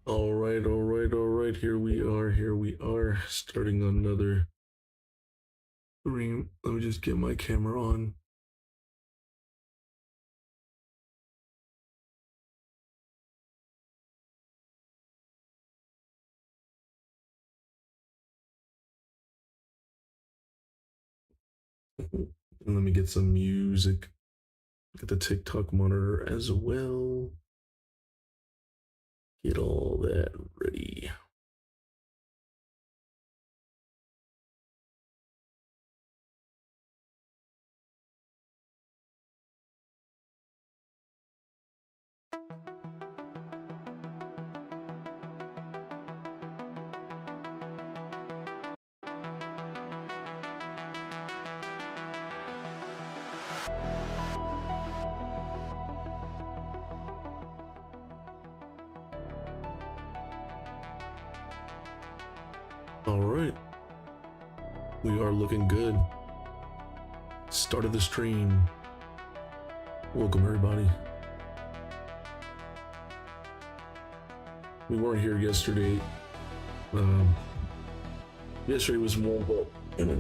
All right. Here we are. Starting another stream. Let me just get my camera on. And let me get some music. Get the TikTok monitor as well. Get all that ready. All right. We are looking good. Start of the stream. Welcome, everybody. We weren't here yesterday. Yesterday was more of a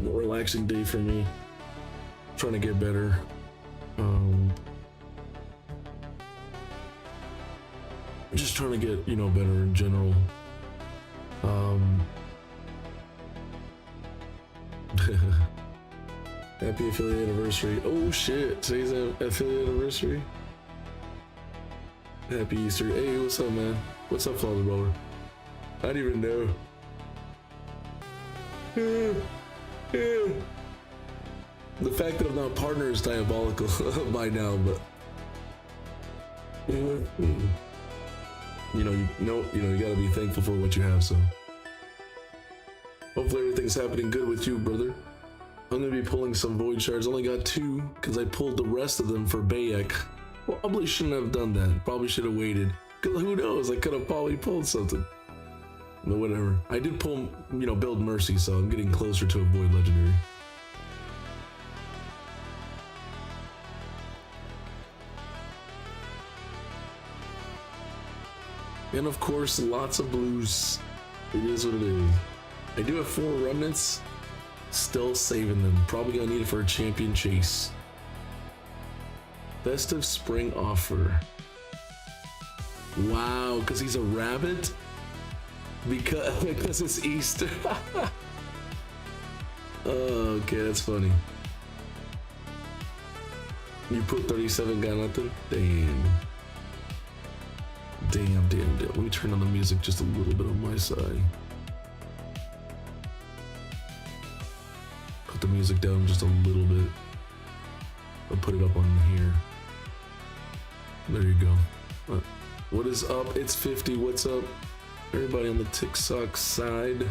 relaxing day for me. Trying to get better. Just trying to get, better in general. Happy affiliate anniversary. Oh shit, today's an affiliate anniversary. Happy Easter. Hey, what's up, man? What's up, FLAWDABRAWLER? I don't even know. The fact that I'm not partner is diabolical by now, but you gotta be thankful for what you have, so hopefully everything's happening good with you, brother. I'm gonna be pulling some void shards. Only got 2 because I pulled the rest of them for Bayek. Probably shouldn't have done that. Probably should have waited. Cause who knows? I could have probably pulled something. But whatever. I did pull, build Mercy, so I'm getting closer to a void legendary. And of course, lots of blues. It is what it is. I do have 4 remnants. Still saving them. Probably gonna need it for a champion chase. Festive spring offer. Wow, because he's a rabbit? Because it's Easter. Oh, okay, that's funny. You put 37, got nothing? Damn. Let me turn on the music just a little bit on my side. Put the music down just a little bit. I'll put it up on here. There you go. What is up? It's 50. What's up? Everybody on the TikTok side.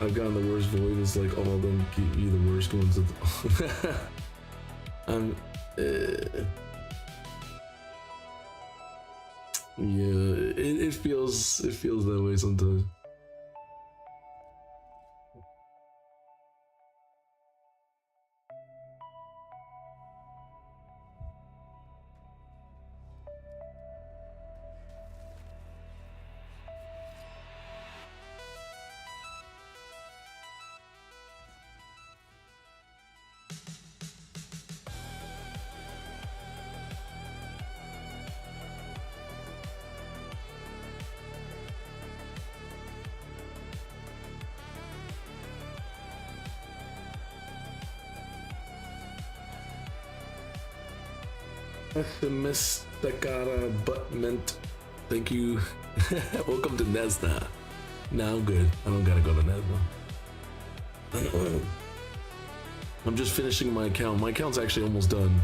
I've gotten the worst void. It's like all of them give you the worst ones. Yeah, it feels that way sometimes. Mystica Buttment. Thank you. Welcome to Nesna. Nah, I'm good. I don't gotta go to Nesna. I'm just finishing my account. My account's actually almost done.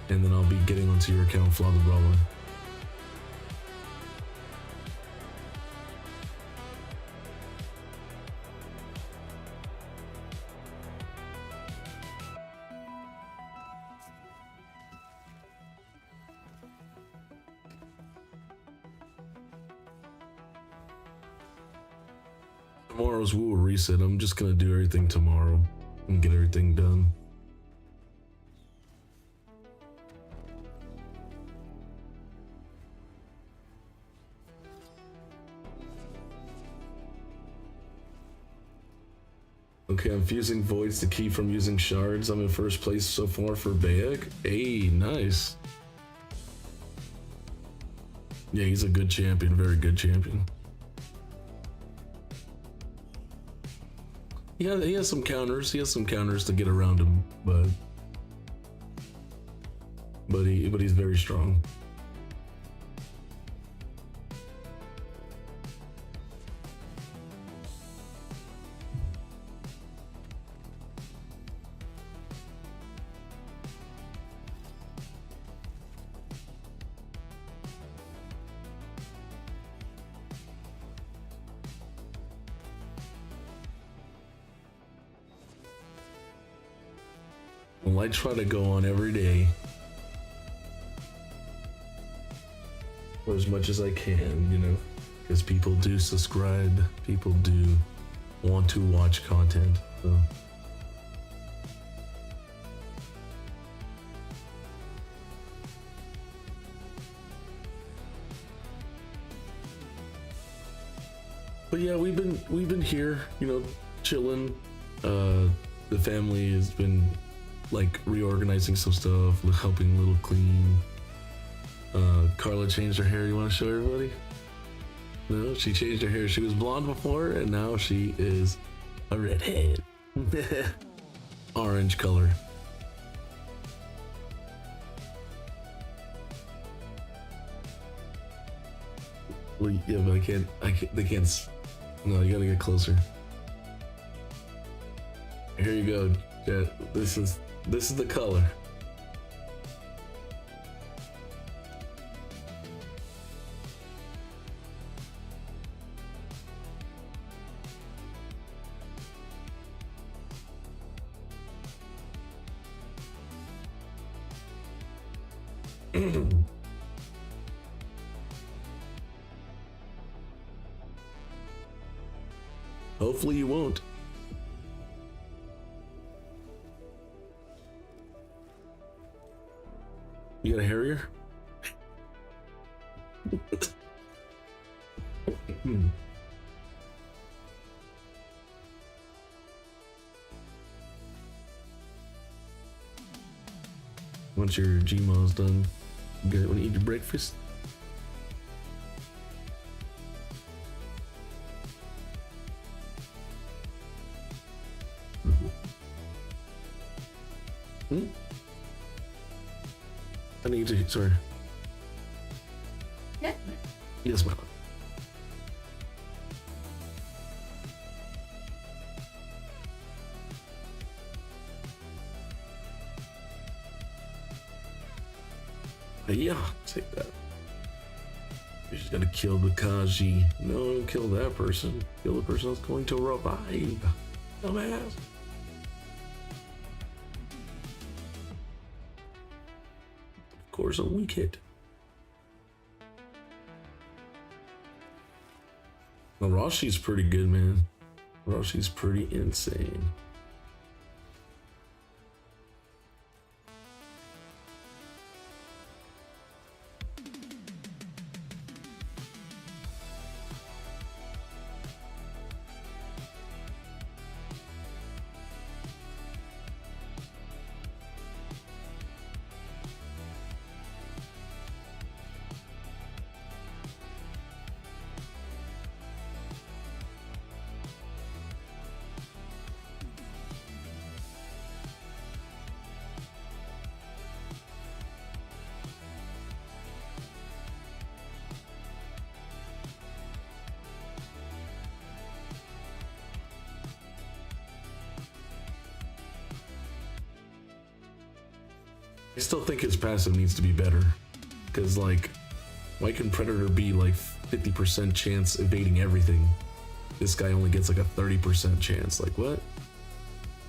And then I'll be getting onto your account, FLAWDABRAWLER. Tomorrow's Wuwa reset. I'm just gonna do everything tomorrow and get everything done. Okay, I'm fusing voids to keep from using shards. I'm in first place so far for Bayek. Hey, nice. Yeah, he's a good champion, very good champion. Yeah, he has some counters. He has some counters to get around him, but he's very strong. Well, I try to go on every day, or as much as I can, you know, because people do subscribe, people do want to watch content, so. But yeah, we've been here, you know, chilling. The family has been like reorganizing some stuff, helping a little clean. Karla changed her hair. You want to show everybody? No, she changed her hair. She was blonde before, and now she is a redhead. Orange color. Well, yeah, but I can't. They can't. No, you gotta get closer. Here you go, Jet. This is the color. Hopefully you won't. You got a Harrier? Once your Gmail's done, you want to eat your breakfast? I need to, sorry. Yeah. Yes, ma'am. Yeah, take that. You just gotta kill the Kaji. No, don't kill that person. Kill the person that's going to revive. Dumbass. Of course, a weak hit. Well, Rashi's pretty good, man. Rashi's pretty insane. I still think his passive needs to be better. Because, like, why can Predator be like 50% chance evading everything? This guy only gets like a 30% chance. Like, what?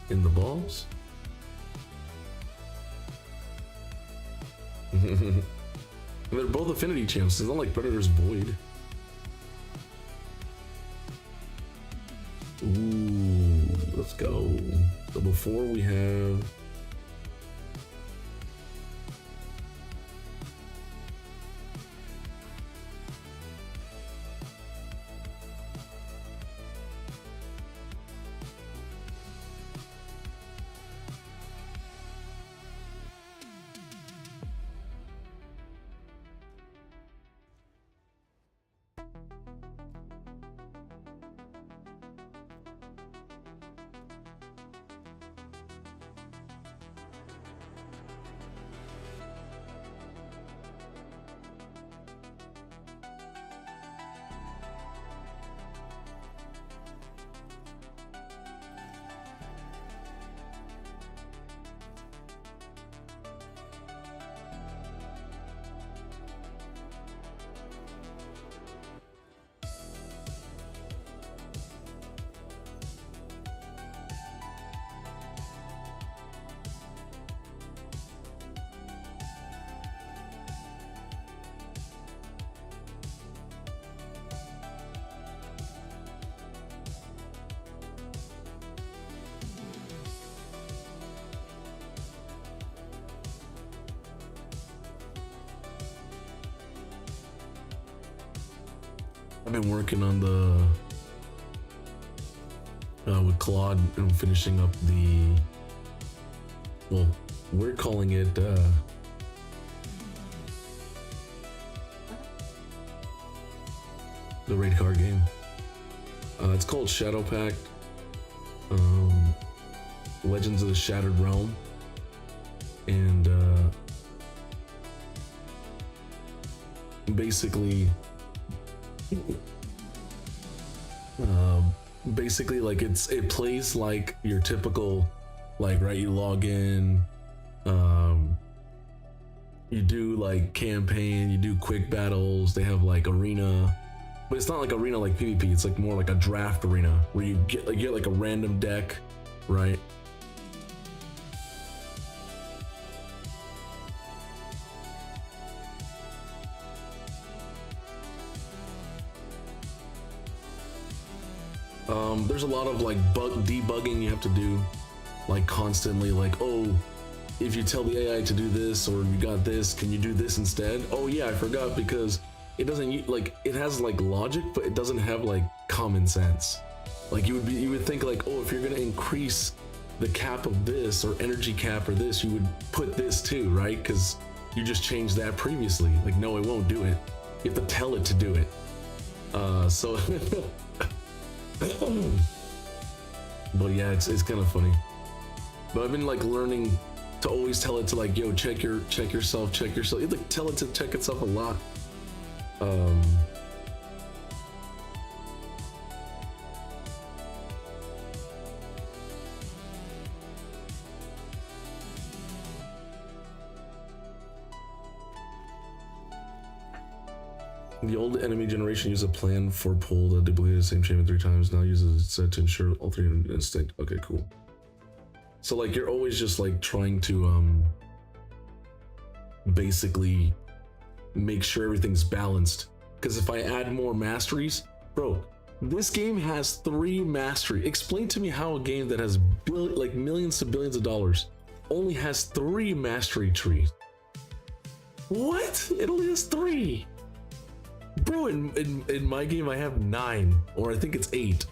In the balls? They're both affinity champs. It's not like Predator's void. Ooh, let's go. So before we have... I've been working on the with Claude and finishing up the, well, we're calling it the raid card game. It's called Shadow Pact, Legends of the Shattered Realm, and basically like it plays like your typical, like, right, you log in, you do like campaign, you do quick battles, they have like arena, but it's not like arena like PvP, it's like more like a draft arena where you get like a random deck, right? There's a lot of like debugging you have to do, like constantly, like, oh, if you tell the AI to do this, or you got this, can you do this instead? Oh yeah, I forgot, because it doesn't, like, it has like logic, but it doesn't have like common sense. Like you would think like, oh, if you're gonna increase the cap of this or energy cap or this, you would put this too, right? Because you just changed that previously. Like, no, it won't do it. You have to tell it to do it. So but yeah, it's kind of funny. But I've been like learning to always tell it to like, yo, check yourself. You have to tell it to check itself a lot. The old enemy generation used a plan for pull that duplicated the same champion 3 times. Now uses a set to ensure all 3 instinct. Okay, cool. So like you're always just like trying to basically make sure everything's balanced. Because if I add more masteries, bro, this game has 3 mastery. Explain to me how a game that has like millions to billions of dollars only has 3 mastery trees. What? It only has 3. Bro, in my game I have 9, or I think it's 8.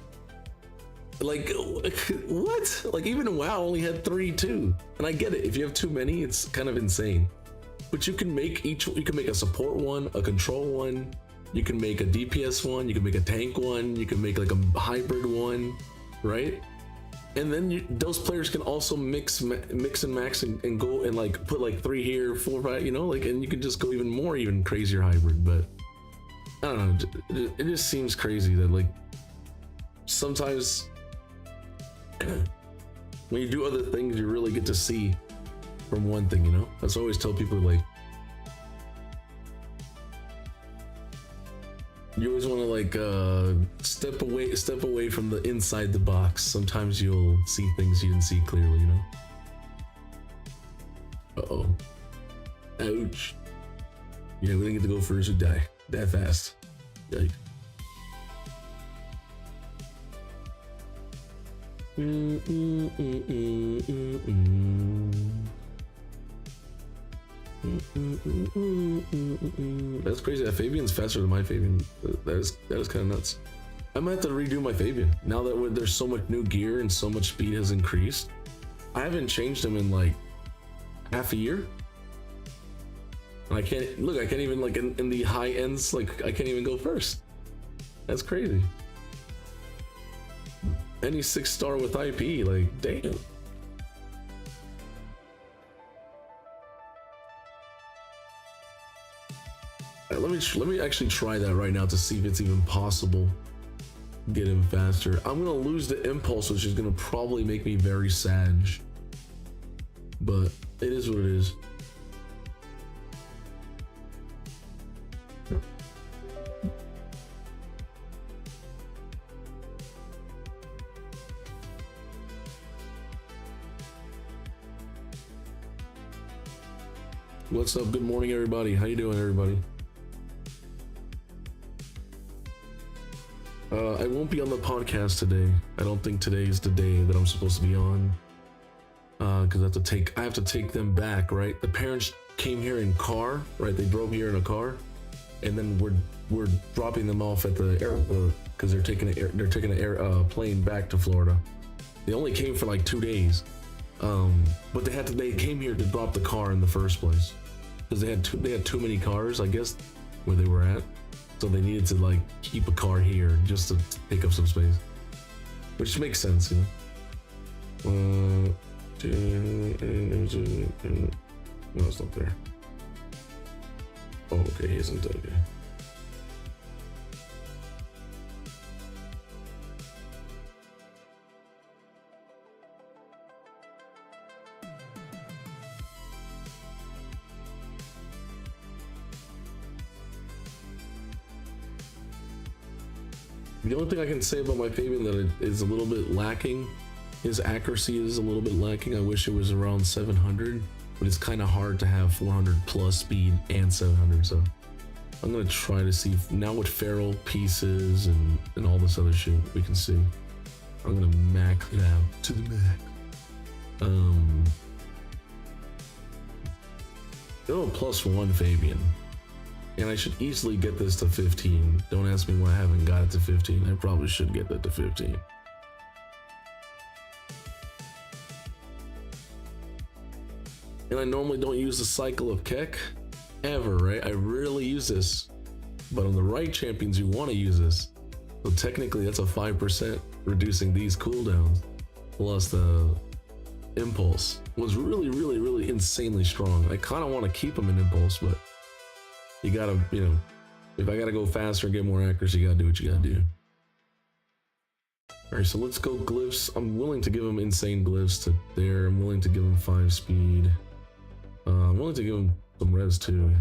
Like, what? Like, even WoW only had 3 too. And I get it, if you have too many, it's kind of insane. But you can make you can make a support one, a control one, you can make a DPS one, you can make a tank one, you can make like a hybrid one, right? And then those players can also mix and max and go and like put like 3 here, 4, 5, you know, like, and you can just go even crazier hybrid. But I don't know, it just seems crazy that like sometimes when you do other things, you really get to see from one thing, you know? That's what I always tell people, like, you always want to like step away from the inside the box. Sometimes you'll see things you didn't see clearly, you know? Uh-oh. Ouch. Yeah, we didn't get to go first, we die that fast. Yikes. That's crazy. That Fabian's faster than my Fabian. That is kind of nuts. I might have to redo my Fabian now that there's so much new gear and so much speed has increased. I haven't changed him in like half a year. I can't even like in the high ends, like I can't even go first. That's crazy. Any 6-star with IP, like, damn. Let me actually try that right now to see if it's even possible. Get him faster. I'm gonna lose the impulse, which is gonna probably make me very sad. But it is what it is. What's up? Good morning, everybody. How you doing, everybody? I won't be on the podcast today. I don't think today is the day that I'm supposed to be on. Because I have to take them back, right? The parents came here in car, right? They drove here in a car. and then we're dropping them off at the airport because they're taking a plane back to Florida. They only came for like 2 days, but they came here to drop the car in the first place because they had too many cars, I guess, where they were at, so they needed to like keep a car here just to take up some space, which makes sense, you know. No, it's not there. Oh, okay, he isn't okay. The only thing I can say about my Fabian that it is a little bit lacking, his accuracy is a little bit lacking. I wish it was around 700, but it's kind of hard to have 400 plus speed and 700. So I'm gonna try to see if, now with feral pieces and all this other shit we can see. I'm gonna max it out to the max. Oh, +1 Fabian. And I should easily get this to 15. Don't ask me why I haven't got it to 15. I probably should get that to 15. And I normally don't use the cycle of Keck ever, right? I rarely use this, but on the right champions, you want to use this. So technically that's a 5% reducing these cooldowns, plus the impulse was really insanely strong. I kind of want to keep them in impulse, but you gotta, you know, if I gotta go faster and get more accuracy, you gotta do what you gotta do. All right, so let's go glyphs. I'm willing to give him insane glyphs to there. I'm willing to give him 5 speed. I'm willing to give him some res too.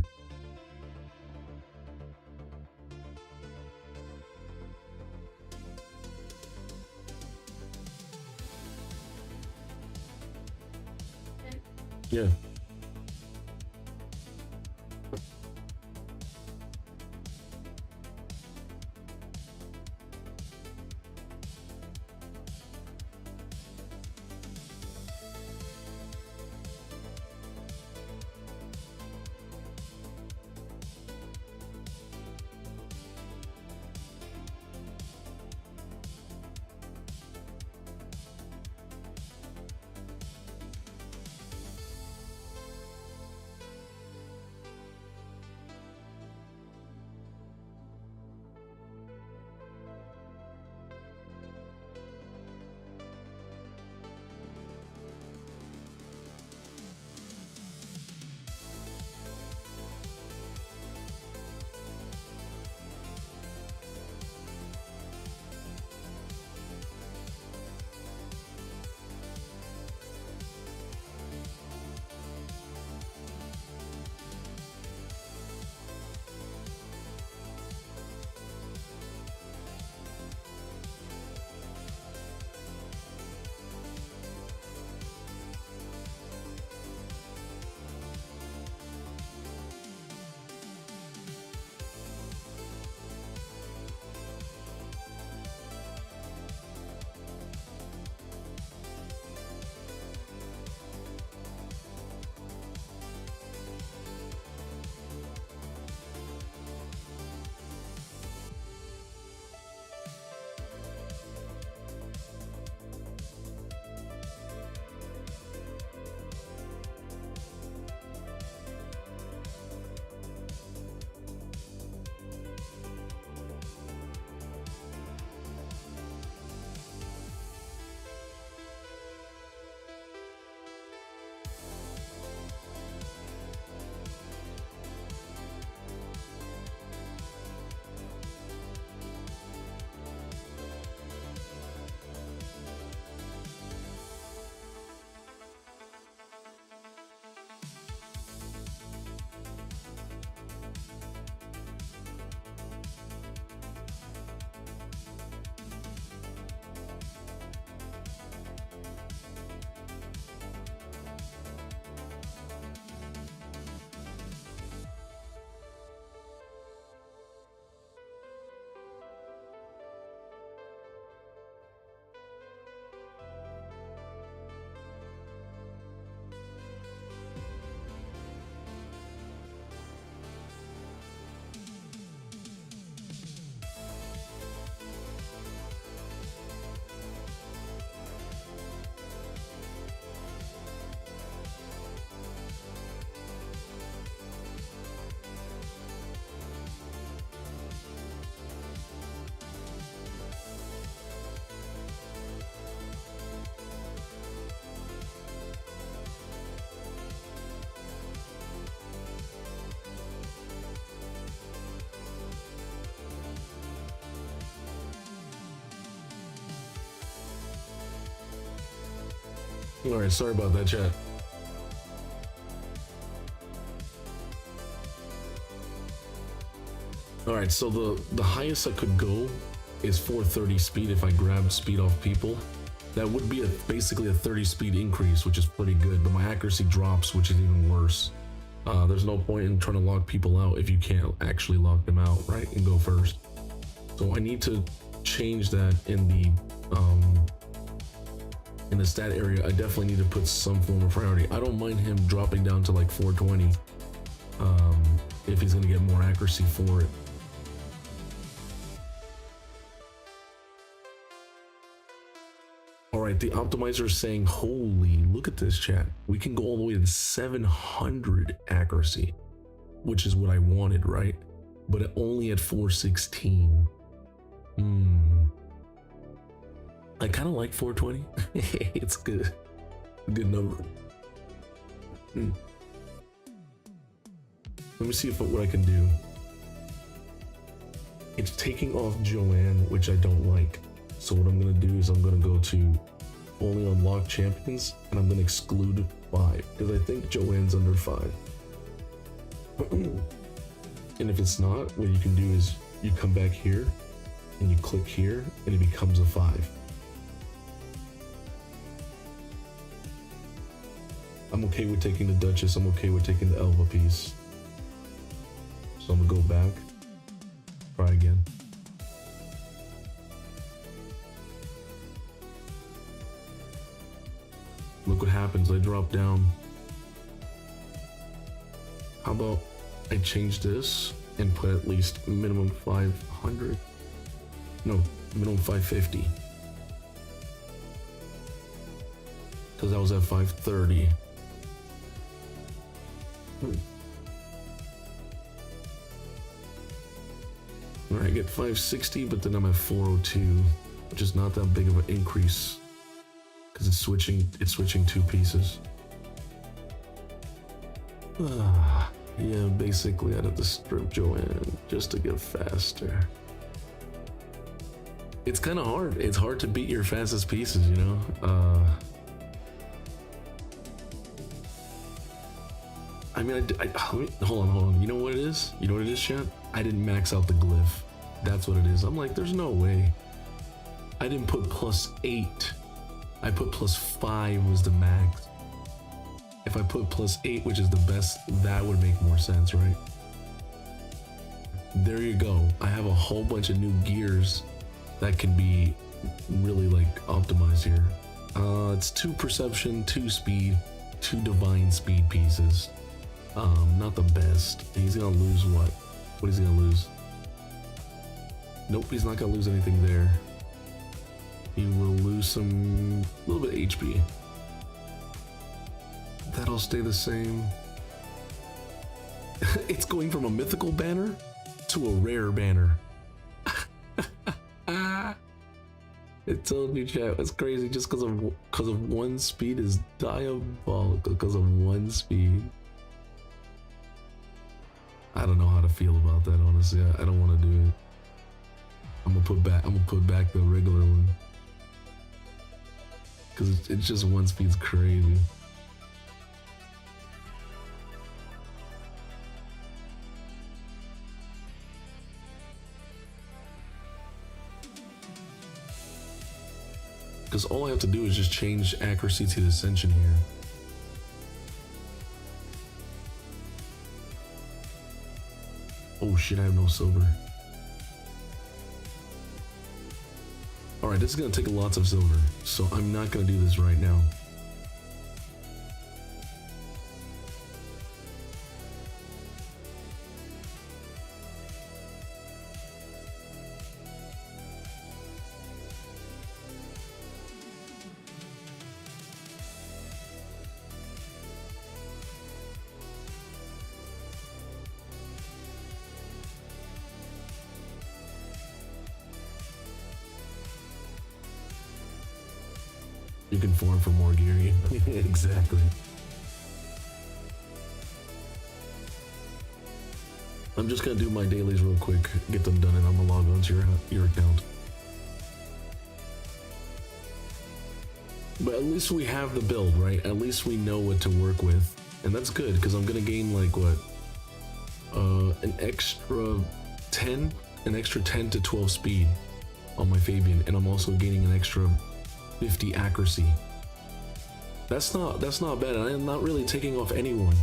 Yeah. All right, sorry about that, chat. All right, so the highest I could go is 430 speed if I grab speed off people. That would be basically a 30 speed increase, which is pretty good, but my accuracy drops, which is even worse. There's no point in trying to lock people out if you can't actually lock them out, right, and go first. So I need to change that in the stat area. I definitely need to put some form of priority. I don't mind him dropping down to like 420 if he's gonna get more accuracy for it. All right, the optimizer is saying, holy, look at this, chat. We can go all the way to 700 accuracy, which is what I wanted, right? But only at 416. I kind of like 420. It's good. Good number. Let me see what I can do. It's taking off Joanne, which I don't like. So what I'm gonna do is I'm gonna go to only unlock champions, and I'm gonna exclude 5 because I think Joanne's under 5. And if it's not, what you can do is you come back here and you click here and it becomes a 5. I'm okay with taking the Duchess, I'm okay with taking the Elva piece. So I'm gonna go back, try again. Look what happens, I drop down. How about I change this and put at least minimum 500? No, minimum 550. Because I was at 530. Alright, I get 560, but then I'm at 402, which is not that big of an increase. Because it's switching 2 pieces. Yeah, basically I'd have to strip Joanne just to get faster. It's kind of hard. It's hard to beat your fastest pieces, you know? I mean, hold on. You know what it is? You know what it is, chat? I didn't max out the glyph. That's what it is. I'm like, there's no way. I didn't put +8. I put +5 was the max. If I put +8, which is the best, that would make more sense, right? There you go. I have a whole bunch of new gears that can be really like optimized here. It's 2 perception, 2 speed, 2 divine speed pieces. Not the best. He's gonna lose what? What is he gonna lose? Nope, he's not gonna lose anything there. He will lose some, a little bit of HP. That'll stay the same. It's going from a mythical banner to a rare banner. It told me, chat, it's crazy just because of 1 speed is diabolical. Because of 1 speed. I don't know how to feel about that, honestly. I don't want to do it. I'm gonna put back the regular one. Because it's just 1 speed's crazy. Because all I have to do is just change accuracy to the Ascension here. Oh shit, I have no silver. Alright, this is gonna take lots of silver, so I'm not gonna do this right now. You can farm for more gear. Exactly. I'm just gonna do my dailies real quick, get them done, and I'm gonna log on to your account. But at least we have the build, right? At least we know what to work with. And that's good, because I'm gonna gain like what? An extra 10 to 12 speed on my Fabian, and I'm also gaining an extra 50 accuracy. That's not bad, and I'm not really taking off anyone.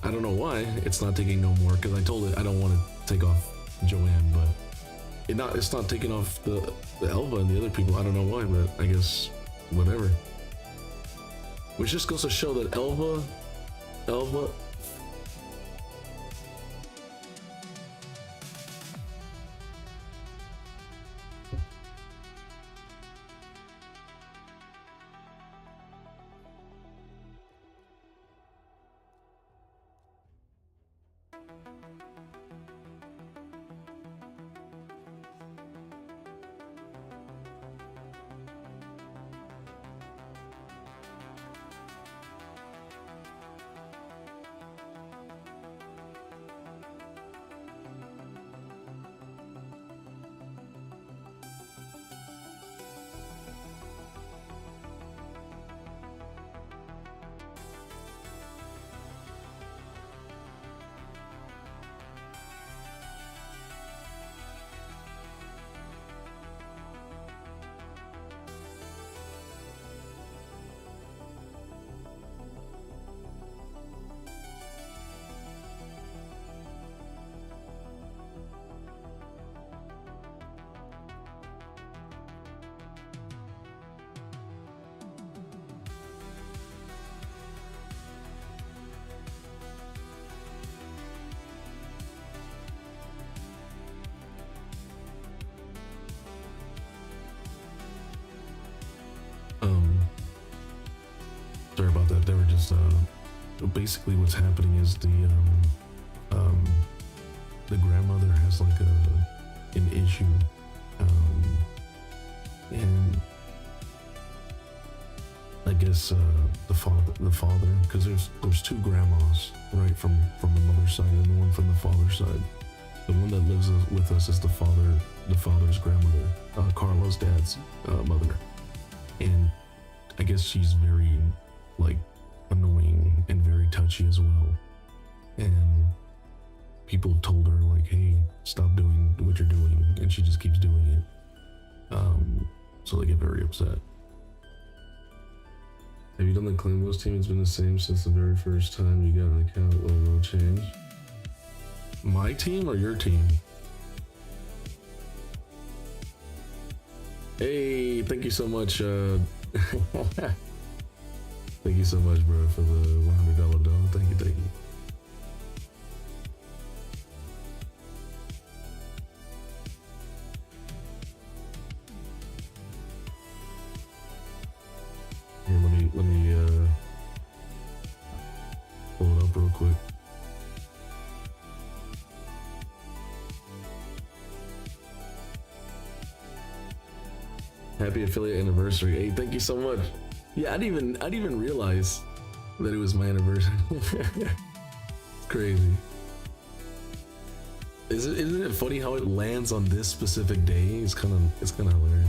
I don't know why it's not taking no more, because I told it I don't want to take off Joanne, but it's not taking off the Elva and the other people. I don't know why, but I guess whatever. Which just goes to show that Elva sorry about that. They were just basically what's happening is the grandmother has like an issue, and I guess the father, because there's two grandmas, right, from the mother's side and the one from the father's side. The one that lives with us is the father's grandmother, Carla's dad's mother, and I guess she's very like annoying and very touchy as well, and people have told her like, hey, stop doing what you're doing, and she just keeps doing it. So they get very upset. Have you done the Claimless team? It's been the same since the very first time you got an account. Will no change? My team or your team? Hey, thank you so much. Thank you so much, bro, for the $100 dog. Thank you. Here, let me pull it up real quick. Happy affiliate anniversary. Hey, thank you so much. Yeah, I didn't even realize that it was my anniversary. It's crazy. Isn't it funny how it lands on this specific day? It's kind of hilarious.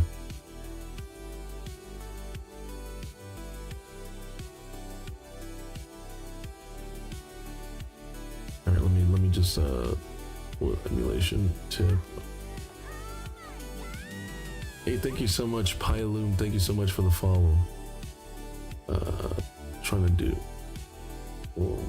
All right, let me just emulation tip. Hey, thank you so much, Pyloom. Thank you so much for the follow. Trying to do. Whoa.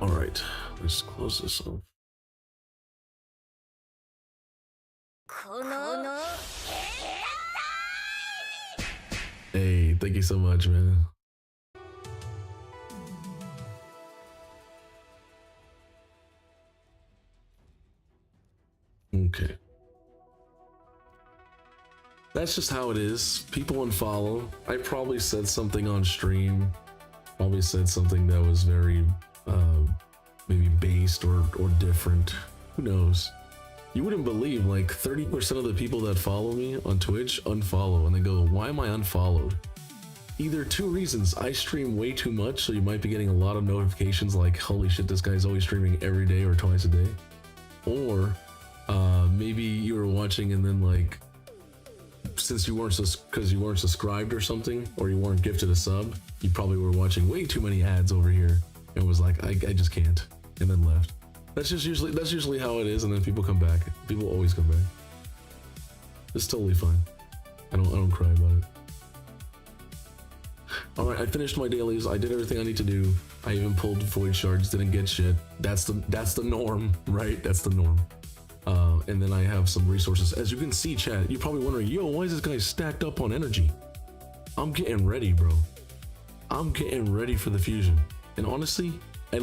All right, let's close this off. Hey, thank you so much, man. Okay. That's just how it is. People unfollow. I probably said something on stream. Probably said something that was very maybe based or different. Who knows? You wouldn't believe like 30% of the people that follow me on Twitch unfollow, and they go, why am I unfollowed? Either two reasons. I stream way too much, so you might be getting a lot of notifications like, holy shit, this guy's always streaming every day or twice a day. Or maybe you were watching and then like, since you weren't because you weren't subscribed or something, or you weren't gifted a sub, you probably were watching way too many ads over here and was like, I just can't, and then left. That's usually how it is, and then people come back. People always come back. It's totally fine. I don't cry about it. All right, I finished my dailies. I did everything I need to do. I even pulled void shards. Didn't get shit. That's the norm, right? That's the norm. And then I have some resources. As you can see, chat, you're probably wondering, yo, why is this guy stacked up on energy? I'm getting ready, bro. I'm getting ready for the fusion. And honestly, I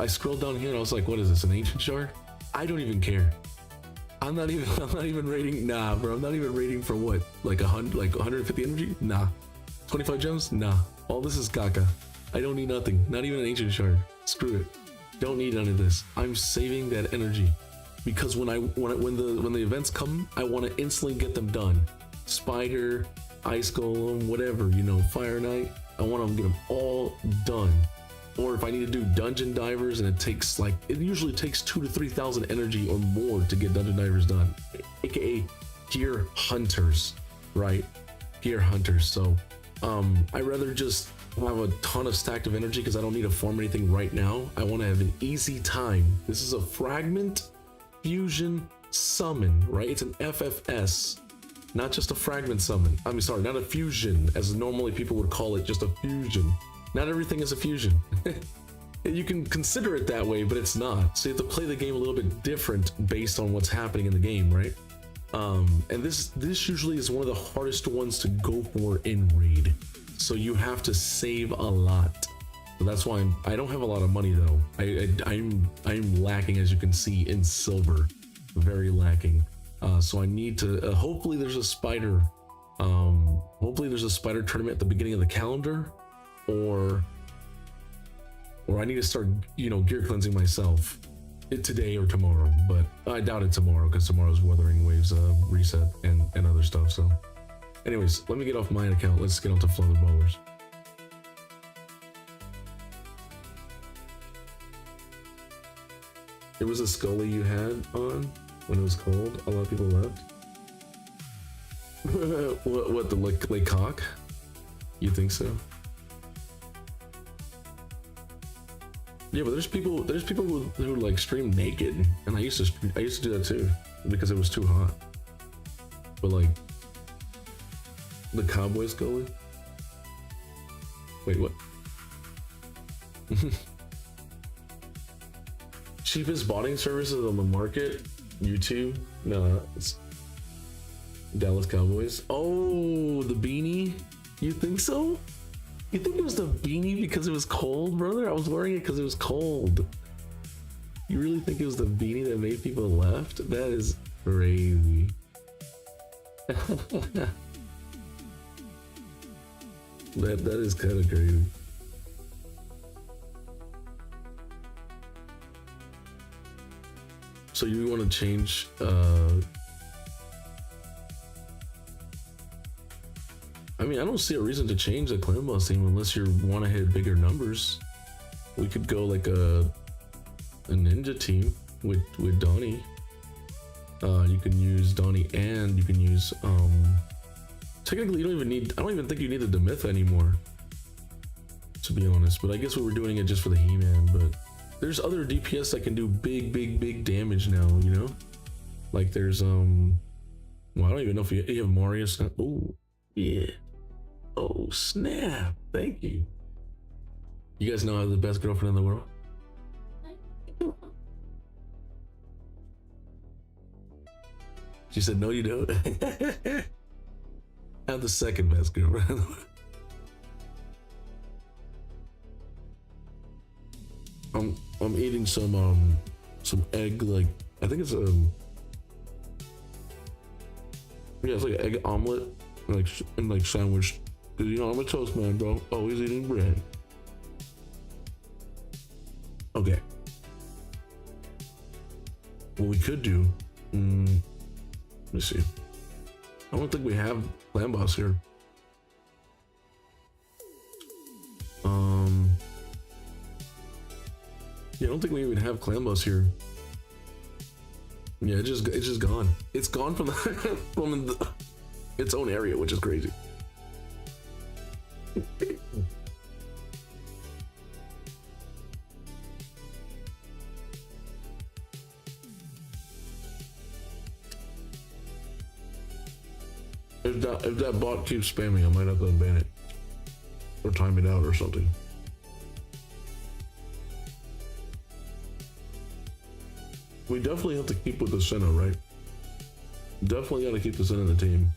scrolled down here and I was like, what is this, an ancient shard? I don't even care. I'm not even rating. Nah, bro. I'm not even rating for what? Like 150 energy? Nah. 25 gems? Nah. All this is caca. I don't need nothing. Not even an ancient shard. Screw it. Don't need none of this. I'm saving that energy because when the events come, I want to instantly get them done. Spider, Ice Golem, whatever, you know, Fire Knight. I want to get them all done. Or if I need to do dungeon divers and it usually takes 2,000 to 3,000 energy or more to get dungeon divers done, aka gear hunters, right? Gear hunters. So I rather just have a ton of stacked of energy because I don't need to farm anything right now. I want to have an easy time. This is a fragment fusion summon, right? It's an FFS, not just a fragment summon. I mean, sorry, not a fusion as normally people would call it, just a fusion. Not everything is a fusion. You can consider it that way, but it's not. So you have to play the game a little bit different based on what's happening in the game, right? And this usually is one of the hardest ones to go for in raid. So you have to save a lot. So that's why I don't have a lot of money though. I'm lacking, as you can see, in silver, very lacking. So I need to. Hopefully there's a spider. Hopefully there's a spider tournament at the beginning of the calendar, or I need to start, you know, gear cleansing myself today or tomorrow. But I doubt it tomorrow because tomorrow's Wuthering Waves reset and other stuff. So, anyways, let me get off my account. Let's get onto Flawed Brawlers. It was a Scully you had on when it was cold. A lot of people left. what the Lake Cock? You think so? Yeah, but there's people who like stream naked, and I used to do that too because it was too hot. But like the Cowboy Scully. Wait, what? Cheapest botting services on the market? YouTube? No, it's Dallas Cowboys. Oh, the beanie? You think so? You think it was the beanie because it was cold, brother? I was wearing it because it was cold. You really think it was the beanie that made people left? That is crazy. that is kind of crazy. So you want to change I mean, I don't see a reason to change the clan boss team unless you want to hit bigger numbers. We could go like a ninja team with Donnie. You can use Donnie, and you can use technically you don't even need, I don't even think you need the Demytha anymore, to be honest. But I guess we were doing it just for the He-Man. But there's other DPS that can do big damage now, you know? Like there's well, I don't even know if you have Marius. Oh yeah. Oh snap! Thank you. You guys know I have the best girlfriend in the world. She said, "No, you don't." I have the second best girlfriend in the world. I'm eating some egg, like I think it's yeah, it's like an egg omelet, like sandwich. Cause you know I'm a toast man, bro. Always eating bread. Okay. What we could do, let me see. I don't think we have clan boss here. Yeah, I don't think we even have clan bus here. Yeah, it's just gone. It's gone from the, from its own area, which is crazy. If that bot keeps spamming, I might have to unban it or time it out or something. We definitely have to keep with the Senna, right? Definitely got to keep the Senna in the team.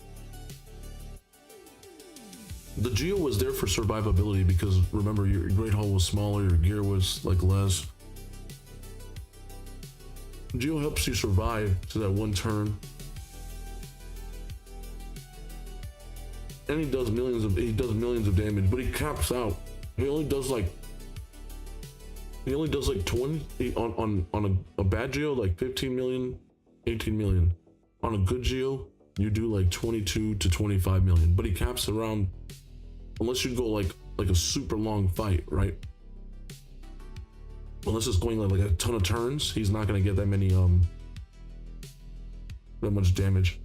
The Geo was there for survivability because remember your Great Hall was smaller, your gear was like less. Geo helps you survive to that one turn. And he does millions of damage, but he caps out. He only does like 20 on a bad Geo, like 15 million, 18 million. On a good Geo, you do like 22 to 25 million, but he caps around, unless you go like a super long fight, right? Unless it's going like a ton of turns, he's not gonna get that many that much damage.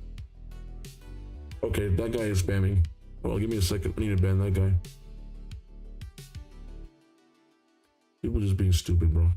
Okay, that guy is spamming. Well, give me a second. I need to ban that guy. People just being stupid, bro.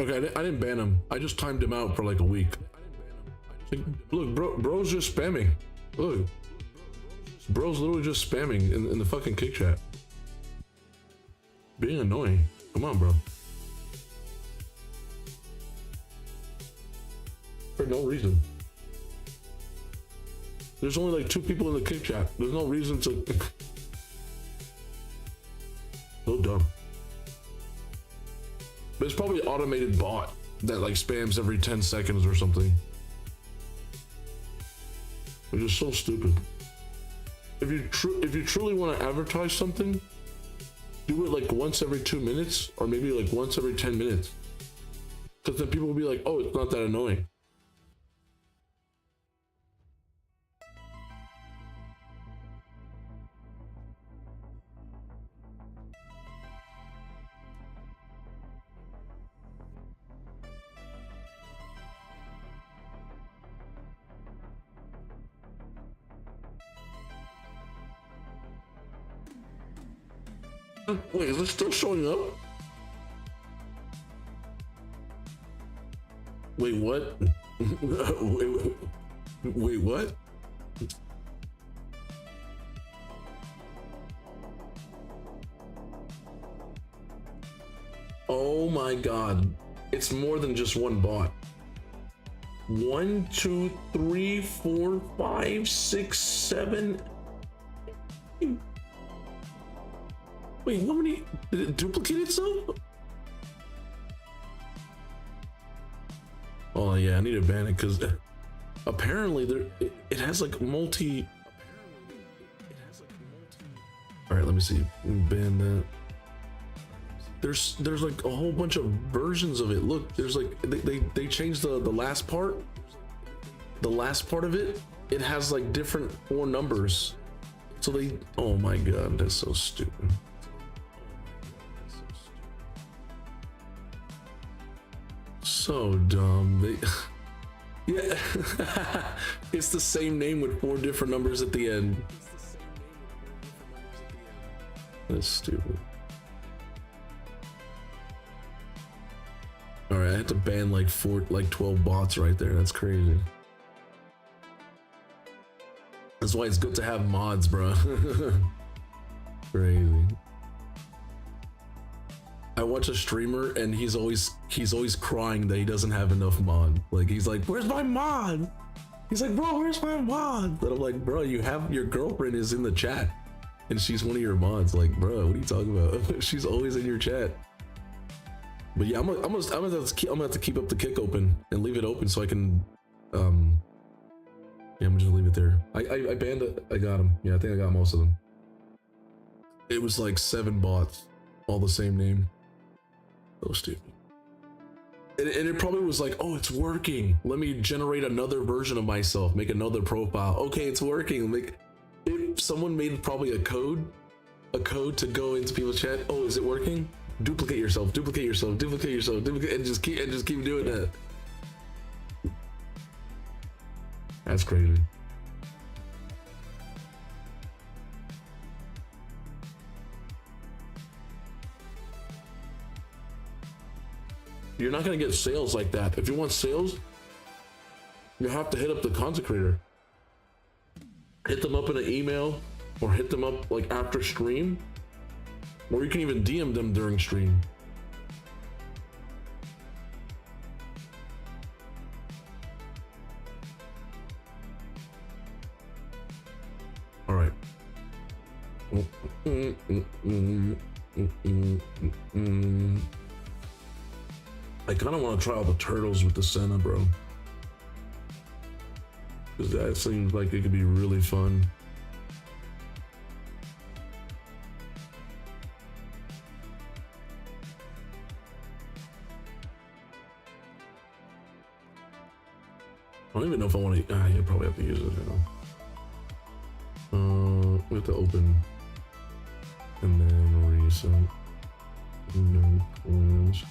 Okay, I didn't ban him. I just timed him out for like a week. Look, bro's just spamming. Look, bro's literally just spamming in the fucking kick chat. Being annoying. Come on, bro. For no reason. There's only like 2 people in the kick chat. There's no reason to. So dumb. But it's probably an automated bot that like spams every 10 seconds or something. Which is so stupid. If you truly want to advertise something, do it like once every 2 minutes or maybe like once every 10 minutes. Because then people will be like, oh, it's not that annoying. Wait, is it still showing up? Wait, what? wait, what? Oh my god. It's more than just one bot. 1, 2, 3, 4, 5, 6, 7. Wait, how many? Did it duplicate itself? Oh yeah, I need to ban it because apparently it has like multi. All right, let me see. Ban that. There's like a whole bunch of versions of it. Look, there's like they changed the last part. The last part of it, it has like different 4 numbers. So they, oh my god, that's so stupid. So dumb. They, yeah, it's the same name with 4 different numbers at the end. That's stupid. All right, I had to ban like 12 bots right there. That's crazy. That's why it's good to have mods, bro. Crazy. I watch a streamer and he's always crying that he doesn't have enough mod. Like he's like, "Where's my mod?" He's like, "Bro, where's my mod?" But I'm like, "Bro, you have your girlfriend is in the chat, and she's one of your mods." Like, bro, what are you talking about? She's always in your chat. But yeah, I'm gonna have to keep up the kick open and leave it open so I can yeah, I'm gonna just leave it there. I banned it. I got them. Yeah, I think I got most of them. It was like 7 bots, all the same name. So stupid. And it probably was like, oh, it's working. Let me generate another version of myself, make another profile. Okay, it's working. Like, if someone made probably a code to go into people's chat. Oh, is it working? Duplicate yourself, duplicate yourself, duplicate yourself, duplicate, and just keep doing that. That's crazy. You're not gonna get sales like that. If you want sales, you have to hit up the content creator. Hit them up in an email, or hit them up like after stream, or you can even DM them during stream. All right. I kind of want to try all the turtles with the Senna, bro. Because that seems like it could be really fun. I don't even know if I want to. You probably have to use it now. We have to open and then reset. No plans.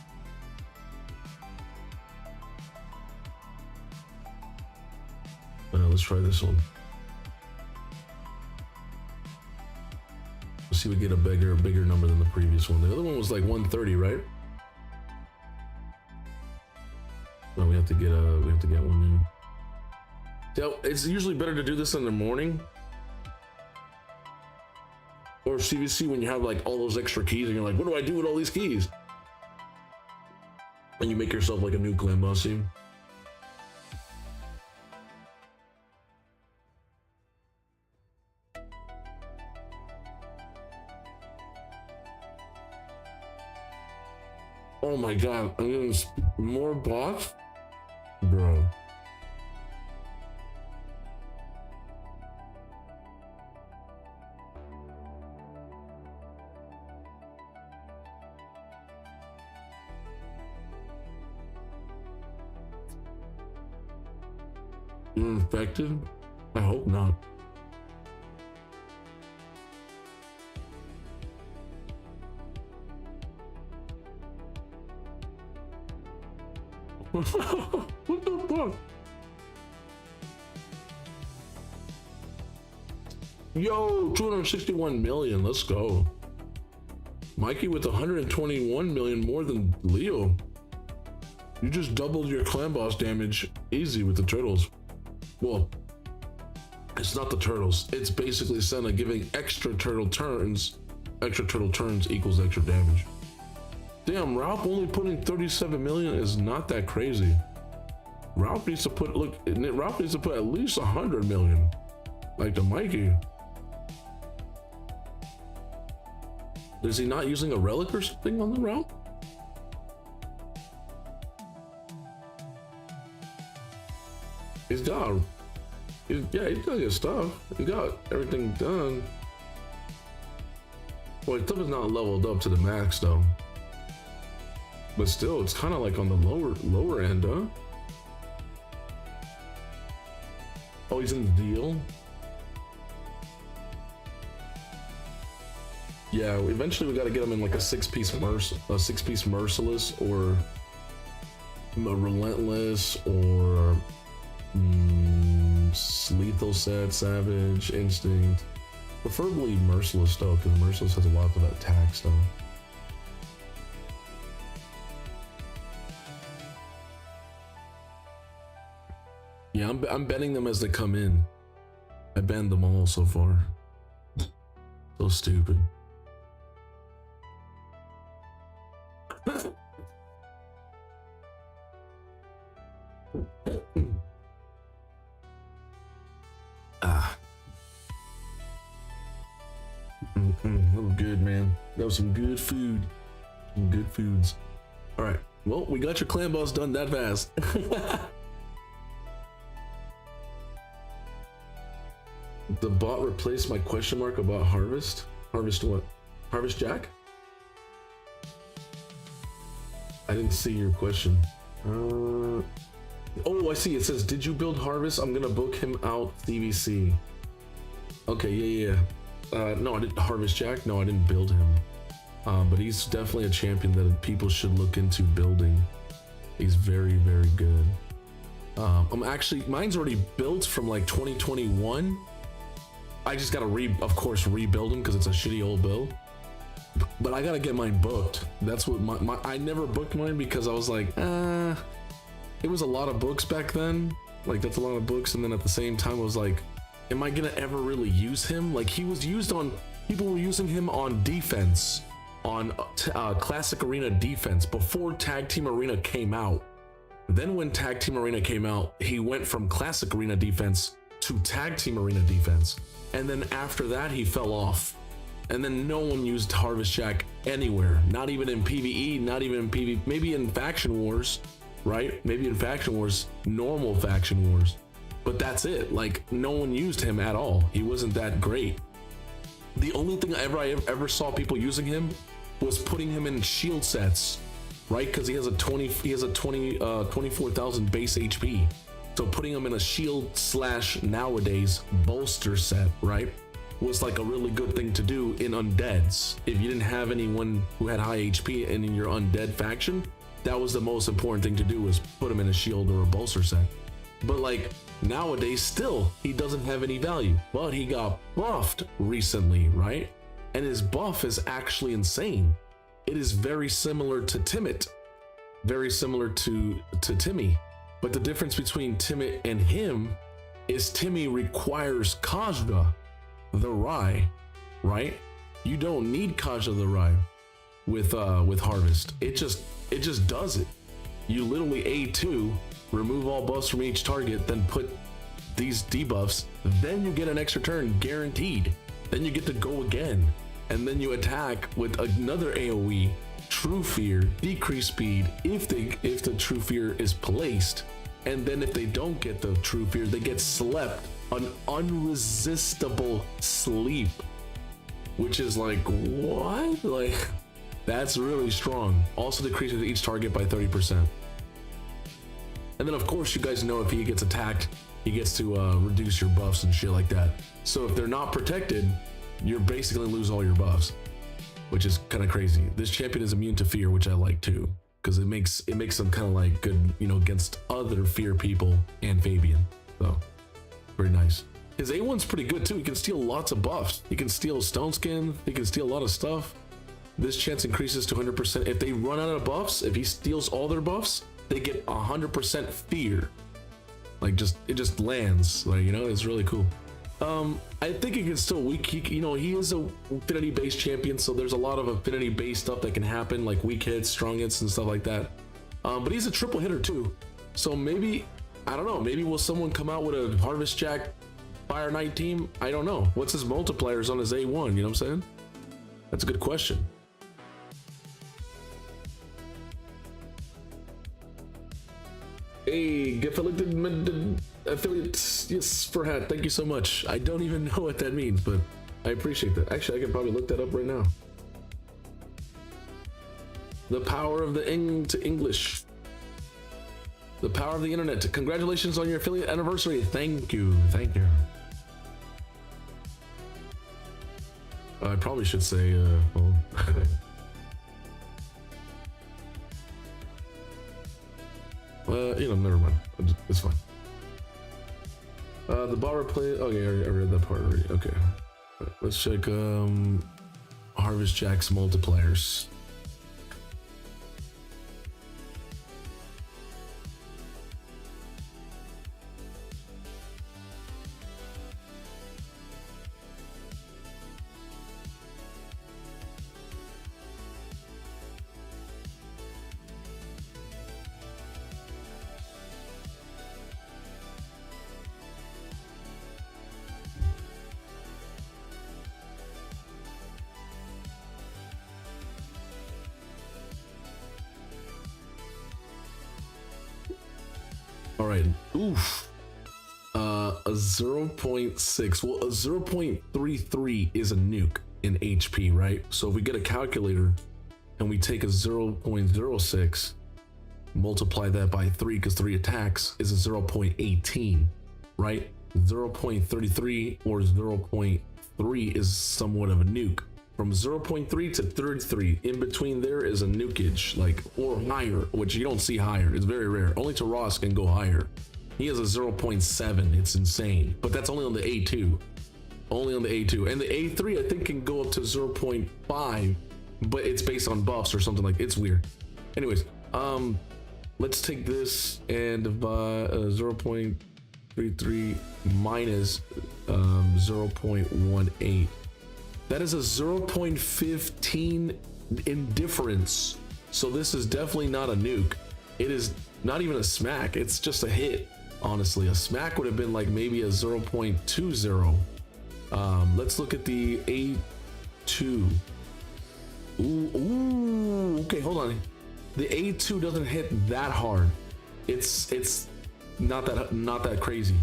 Let's try this one. Let's see if we get a bigger number than the previous one. The other one was like 130, right? No, we have to get one new. So it's usually better to do this in the morning or CVC when you have like all those extra keys and you're like, what do I do with all these keys? And you make yourself like a new clan boss team. Oh my god, I'm getting more bots? Bro. You're infected? I hope not. What the fuck? Yo, 261 million, let's go. Mikey with 121 million more than Leo. You just doubled your clan boss damage easy with the turtles. Well, it's not the turtles. It's basically Senna giving extra turtle turns. Extra turtle turns equals extra damage. Damn, Ralph only putting 37 million is not that crazy. Ralph needs to put, Ralph needs to put at least 100 million. Like the Mikey. Is he not using a relic or something on the Ralph? He's got his stuff. He got everything done. Well, his stuff is not leveled up to the max though. But still, it's kind of like on the lower end, huh? Oh, he's in the deal. Yeah, eventually we got to get him in like a six-piece merciless or a relentless or lethal set, savage, instinct. Preferably merciless though, because merciless has a lot of attacks though. Yeah, I'm banning them as they come in. I banned them all so far. So stupid. That was good, man. That was some good food. Some good foods. All right. Well, we got your clan boss done that fast. The bot replaced my question mark about harvest. Harvest what? Harvest Jack? I didn't see your question. Oh, I see. It says, did you build harvest? I'm gonna book him out CVC. Okay, yeah. No, I didn't. Harvest Jack? No, I didn't build him. But he's definitely a champion that people should look into building. He's very, very good. I'm actually, mine's already built from like 2021. I just gotta of course rebuild him because it's a shitty old build. But I gotta get mine booked. That's what I never booked mine because I was like, it was a lot of books back then. Like that's a lot of books, and then at the same time I was like, am I gonna ever really use him? Like he was used on, people were using him on defense, on Classic Arena defense before Tag Team Arena came out. Then when Tag Team Arena came out, he went from Classic Arena defense to Tag Team Arena defense. And then after that, he fell off. And then no one used Harvest Jack anywhere, not even in PvE, not even in PvP, maybe in Faction Wars, right? Maybe in Faction Wars, normal Faction Wars. But that's it. Like no one used him at all. He wasn't that great. The only thing I ever saw people using him was putting him in shield sets, right? Because he has a 24,000 base HP. So putting him in a shield / nowadays bolster set, right, was like a really good thing to do in undeads. If you didn't have anyone who had high HP and in your undead faction, that was the most important thing to do, was put him in a shield or a bolster set. But like nowadays, still, he doesn't have any value, but he got buffed recently, right? And his buff is actually insane. It is very similar to Timid, very similar to Timmy. But the difference between Timid and him is Timmy requires Kajda the Rye, right? You don't need Kajda the Rye with Harvest. It just does it. You literally A2, remove all buffs from each target, then put these debuffs, then you get an extra turn guaranteed. Then you get to go again, and then you attack with another AoE, True Fear, decrease speed if the True Fear is placed, and then if they don't get the True Fear, they get slept, an unresistible sleep, which is like, what? Like, that's really strong. Also decreases each target by 30%. And then of course you guys know if he gets attacked, he gets to reduce your buffs and shit like that. So if they're not protected, you're basically lose all your buffs, which is kind of crazy. This champion is immune to fear, which I like too, because it makes them kind of like good, you know, against other fear people and Fabian. So very nice. His A1's pretty good too. He can steal lots of buffs. He can steal Stone Skin. He can steal a lot of stuff. This chance increases to 100%. If they run out of buffs, if he steals all their buffs, they get 100% fear. Like it just lands. Like, you know, it's really cool. I think he can still weak. You know, he is a affinity based champion, so there's a lot of affinity based stuff that can happen, like weak hits, strong hits, and stuff like that. But he's a triple hitter too. So maybe, I don't know, maybe will someone come out with a Harvest Jack Fire Knight team? I don't know. What's his multipliers on his A1? You know what I'm saying? That's a good question. Hey, affiliate, yes, for hat. Thank you so much. I don't even know what that means, but I appreciate that. Actually, I can probably look that up right now. The power of the English. The power of the internet. Congratulations on your affiliate anniversary. Thank you. Thank you. I probably should say, well, you know, never mind. It's fine. The bar play. Okay, I read that part already. Okay, right, let's check Harvest Jack's multipliers. All right. Oof. A 0.6. Well, a 0.33 is a nuke in HP, right? So if we get a calculator and we take a 0.06, multiply that by 3 because 3 attacks is a 0.18, right? 0.33 or 0.3 is somewhat of a nuke. From 0.3 to 33, in between there is a nukeage, like, or higher, which you don't see higher. It's very rare. Only Taras can go higher. He has a 0.7. It's insane, but that's only on the A2. Only on the A2, and the A3 I think can go up to 0.5, but it's based on buffs or something like. It's weird. Anyways, let's take this and divide 0.33 minus 0.18. That is a 0.15 indifference. So this is definitely not a nuke. It is not even a smack. It's just a hit. Honestly, a smack would have been like maybe a 0.20. Let's look at the A2. Ooh, okay, hold on. The A2 doesn't hit that hard. It's not that crazy.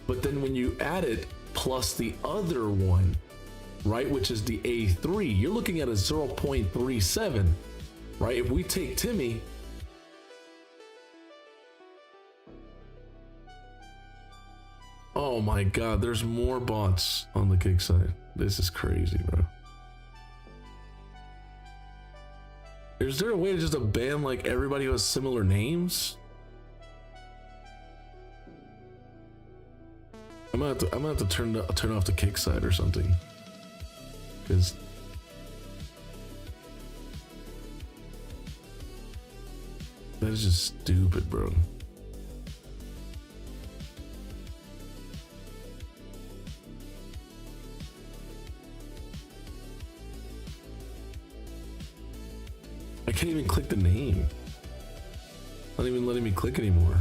But then when you add it plus the other one, right, which is the A3, you're looking at a 0.37, right? If we take Timmy, oh my god, there's more bots on the kick side. This is crazy, bro. Is there a way to just ban like everybody who has similar names? I'm gonna have to turn off the kick side or something, because that is just stupid, bro. I can't even click the name. Not even letting me click anymore.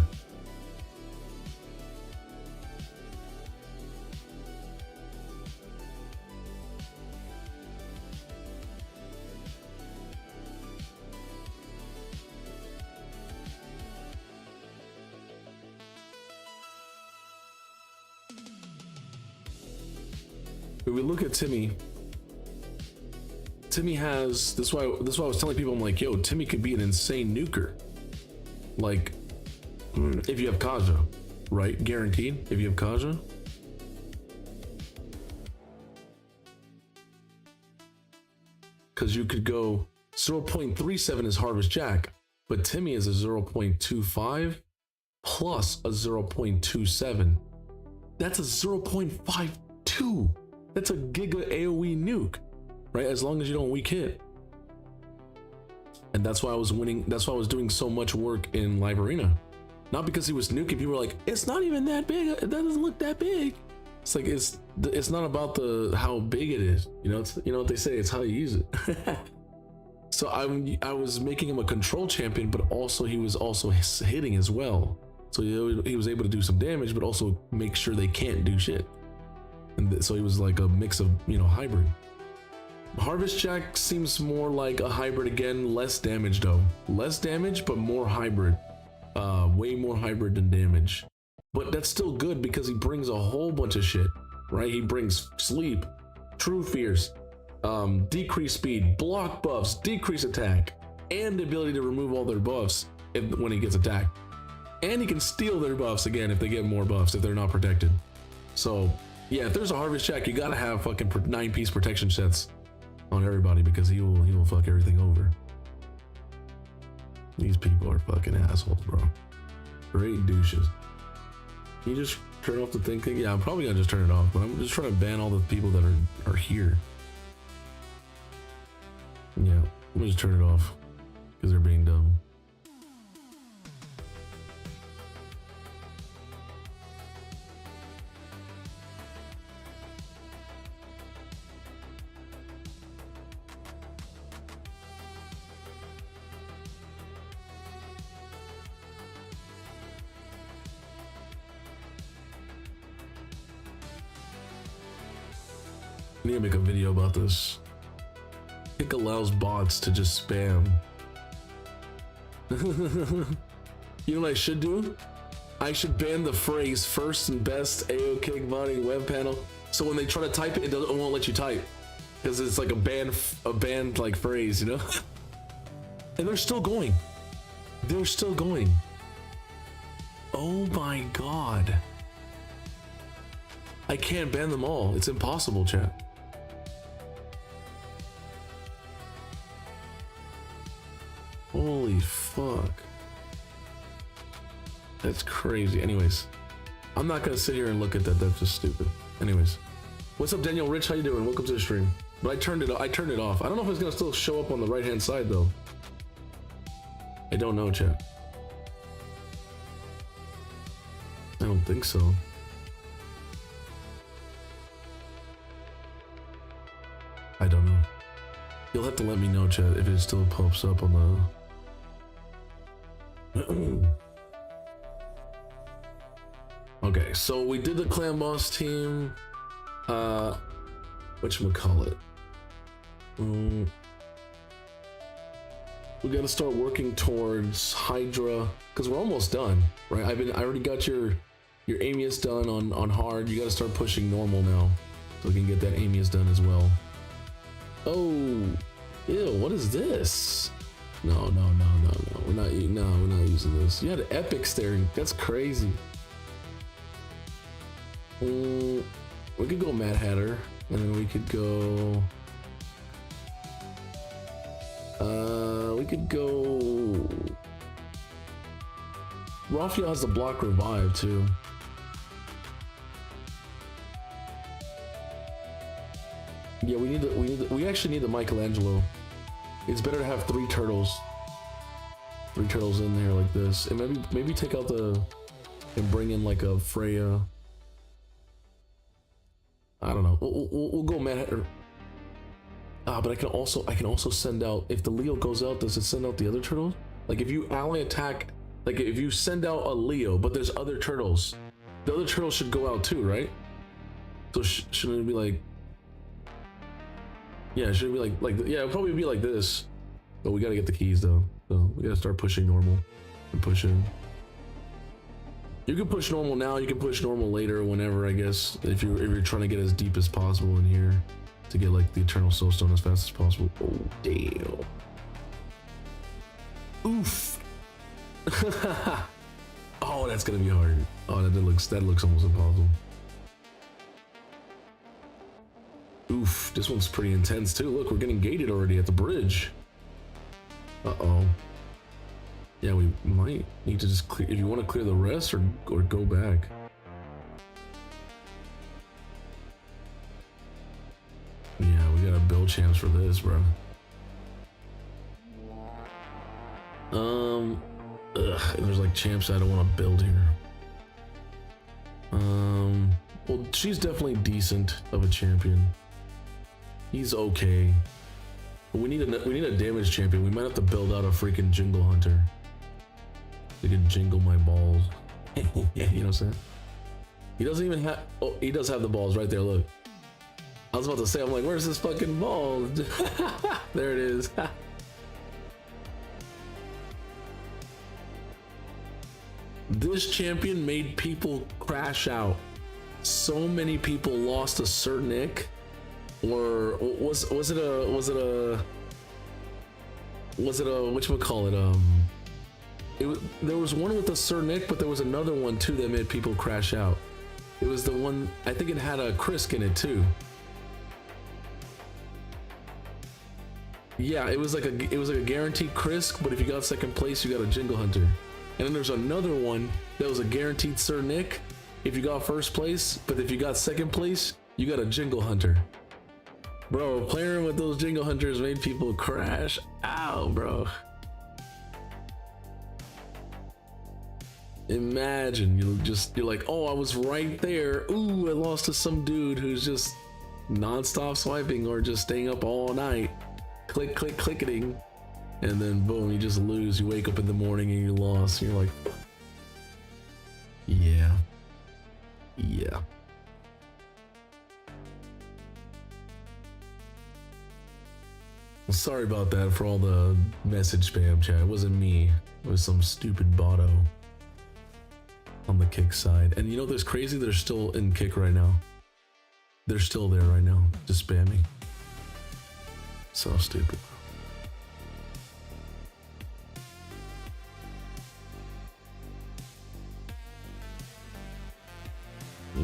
If we look at Timmy, Timmy has this. Why I was telling people, I'm like, yo, Timmy could be an insane nuker. Like, if you have Kaja, right? Guaranteed. If you have Kaja, because you could go 0.37 is Harvest Jack, but Timmy is a 0.25 plus a 0.27. That's a 0.52. That's a giga AoE nuke, right? As long as you don't weak hit. And that's why I was winning. That's why I was doing so much work in Live Arena. Not because he was nuking. People were like, it's not even that big. It doesn't look that big. It's like, it's not about how big it is. You know, you know what they say, it's how you use it. So I was making him a control champion, but also he was also hitting as well. So he was able to do some damage, but also make sure they can't do shit. And so he was like a mix of, you know, hybrid. Harvest Jack seems more like a hybrid again, less damage though. Less damage, but more hybrid. Way more hybrid than damage. But that's still good because he brings a whole bunch of shit, right? He brings sleep, true fears, decrease speed, block buffs, decrease attack, and the ability to remove all their buffs when he gets attacked. And he can steal their buffs again if they get more buffs if they're not protected. So yeah, if there's a Harvest Jack, you gotta have fucking 9-piece protection sets on everybody because he will fuck everything over. These people are fucking assholes, bro. Great douches. Can you just turn off the thing? Yeah, I'm probably gonna just turn it off, but I'm just trying to ban all the people that are here. Yeah, I'm gonna just turn it off because they're being dumb. I need to make a video about this. Kick allows bots to just spam. You know what I should do? I should ban the phrase first and best AO kickboxing web panel. So when they try to type it, it won't let you type. Because it's like a banned like phrase, you know? And they're still going. They're still going. Oh my god. I can't ban them all. It's impossible, chat. Holy fuck. That's crazy. Anyways, I'm not gonna sit here and look at that. That's just stupid. Anyways, what's up, Daniel Rich? How you doing? Welcome to the stream. But I turned it off. I don't know if it's gonna still show up on the right hand side though. I don't know, chat. I don't think so. I don't know. You'll have to let me know, chat, if it still pops up on the... Okay, so we did the clan boss team. Whatchamacallit? We gotta start working towards Hydra, because we're almost done, right? I already got your Amius done on hard. You gotta start pushing normal now, so we can get that Amius done as well. Oh, ew, what is this? No, we're not using this. You had epic staring. That's crazy. We could go Mad Hatter, and then we could go. We could go. Raphael has the block revive too. Yeah, we actually need the Michelangelo. It's better to have three turtles in there like this, and maybe take out and bring in like a Freya. I don't know. We'll go Mad Hatter. But I can also send out, if the Leo goes out, does it send out the other turtles? Like if you ally attack, like if you send out a Leo, but there's other turtles, the other turtles should go out too, right? So shouldn't it be like? Yeah, it should be yeah, it'll probably be like this. But we gotta get the keys though. So we gotta start pushing normal and pushing. You can push normal now, you can push normal later, whenever, I guess, if you're trying to get as deep as possible in here to get like the Eternal Soulstone as fast as possible. Oh damn. Oof. Oh, that's gonna be hard. Oh, that looks almost impossible. Oof, this one's pretty intense too. Look, we're getting gated already at the bridge. Uh-oh. Yeah, we might need to just clear, if you want to clear the rest or go back. Yeah, we gotta build champs for this, bro. There's like champs I don't want to build here. Well, she's definitely decent of a champion. He's okay. But we need a damage champion. We might have to build out a freaking Jingle Hunter. They can jingle my balls. You know what I'm saying? He doesn't even have. Oh, he does have the balls right there. Look. I was about to say, I'm like, where's this fucking ball? There it is. This champion made people crash out. So many people lost a Sir Nick, or was it a whatchamacallit? There was one with the Sir Nick, but there was another one too that made people crash out. It was the one, I think it had a Krisk in it too. Yeah, it was like a guaranteed Krisk, but if you got second place, you got a Jingle Hunter. And then there's another one that was a guaranteed Sir Nick if you got first place, but if you got second place, you got a Jingle Hunter. Bro, playing with those Jingle Hunters made people crash out, bro. Imagine you're like, oh, I was right there. Ooh, I lost to some dude who's just non-stop swiping or just staying up all night. Click, click, clicking. And then boom, you just lose. You wake up in the morning and you lost. You're like, yeah. Well, sorry about that for all the message spam, chat. It wasn't me. It was some stupid botto. on the kick side. And you know, there's crazy, they're still in kick right now. They're still there right now, just spamming. So stupid.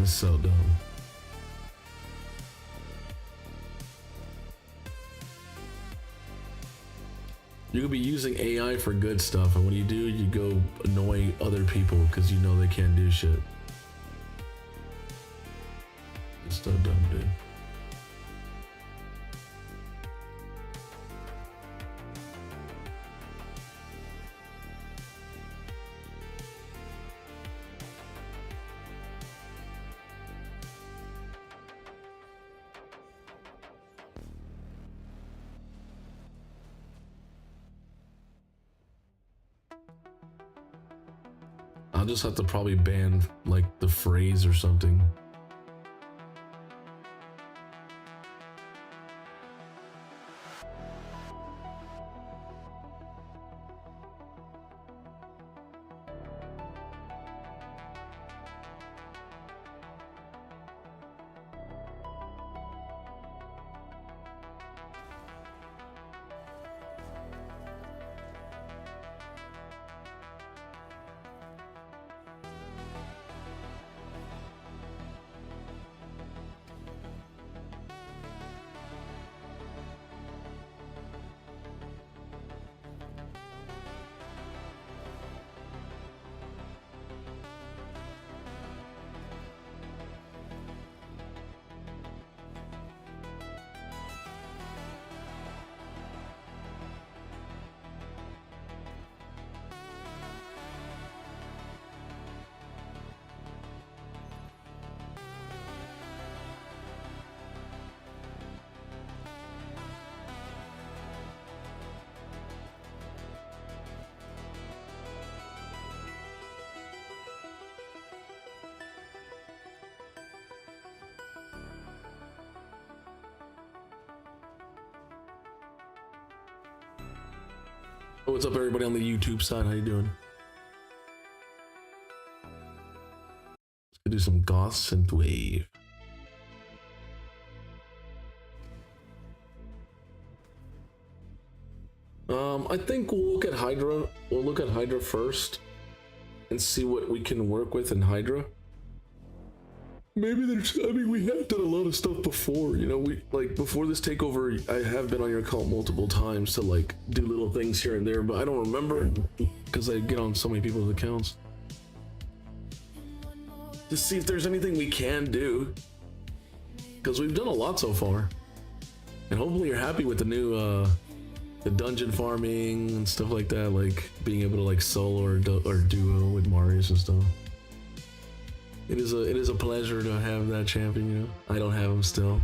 It's so dumb. You could be using AI for good stuff, and when you do, you go annoy other people because you know they can't do shit. It's so dumb, dude. I'll just have to probably ban like the phrase or something. What's up, everybody on the YouTube side? How you doing? Let's go do some goth synthwave. I think we'll look at Hydra. We'll look at Hydra first and see what we can work with in Hydra. Maybe there's, I mean, we have done a lot of stuff before, you know, we, like, before this takeover, I have been on your account multiple times to, like, do little things here and there, but I don't remember, because I get on so many people's accounts. To see if there's anything we can do, because we've done a lot so far. And hopefully you're happy with the new, the dungeon farming and stuff like that, like, being able to, like, solo or duo with Marius and stuff. It is a pleasure to have that champion, you know. I don't have him still,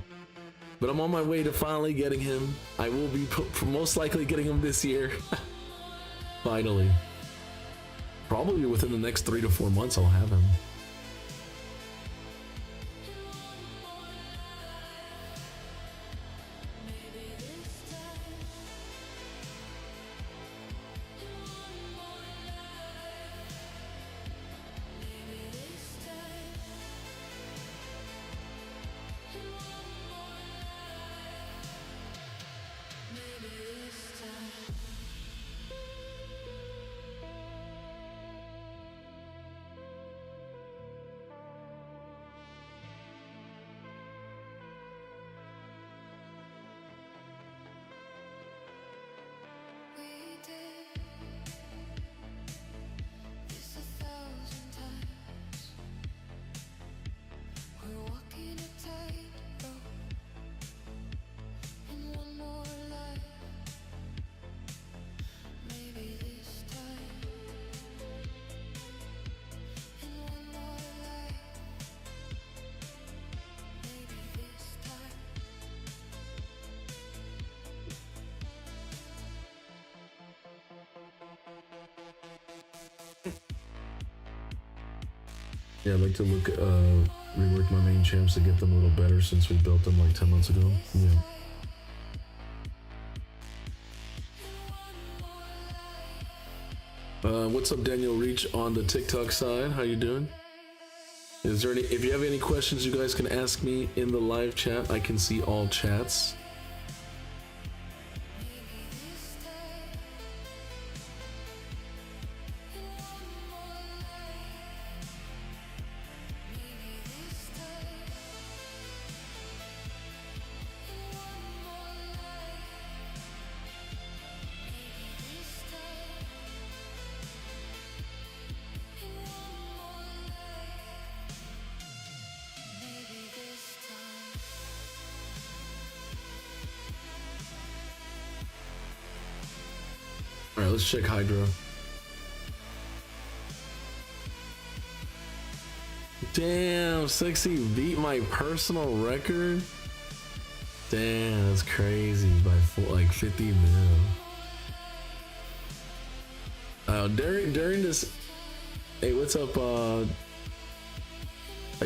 but I'm on my way to finally getting him. I will be most likely getting him this year. Finally. Probably within the next 3 to 4 months I'll have him. Yeah, I'd like to look at rework my main champs to get them a little better since we built them like 10 months ago. Yeah. What's up, Daniel Reach on the TikTok side? How you doing? Is there any? If you have any questions, you guys can ask me in the live chat. I can see all chats. Alright, let's check Hydra. Damn, Sexy beat my personal record? Damn, that's crazy by like 50 mil. During this... Hey, what's up, I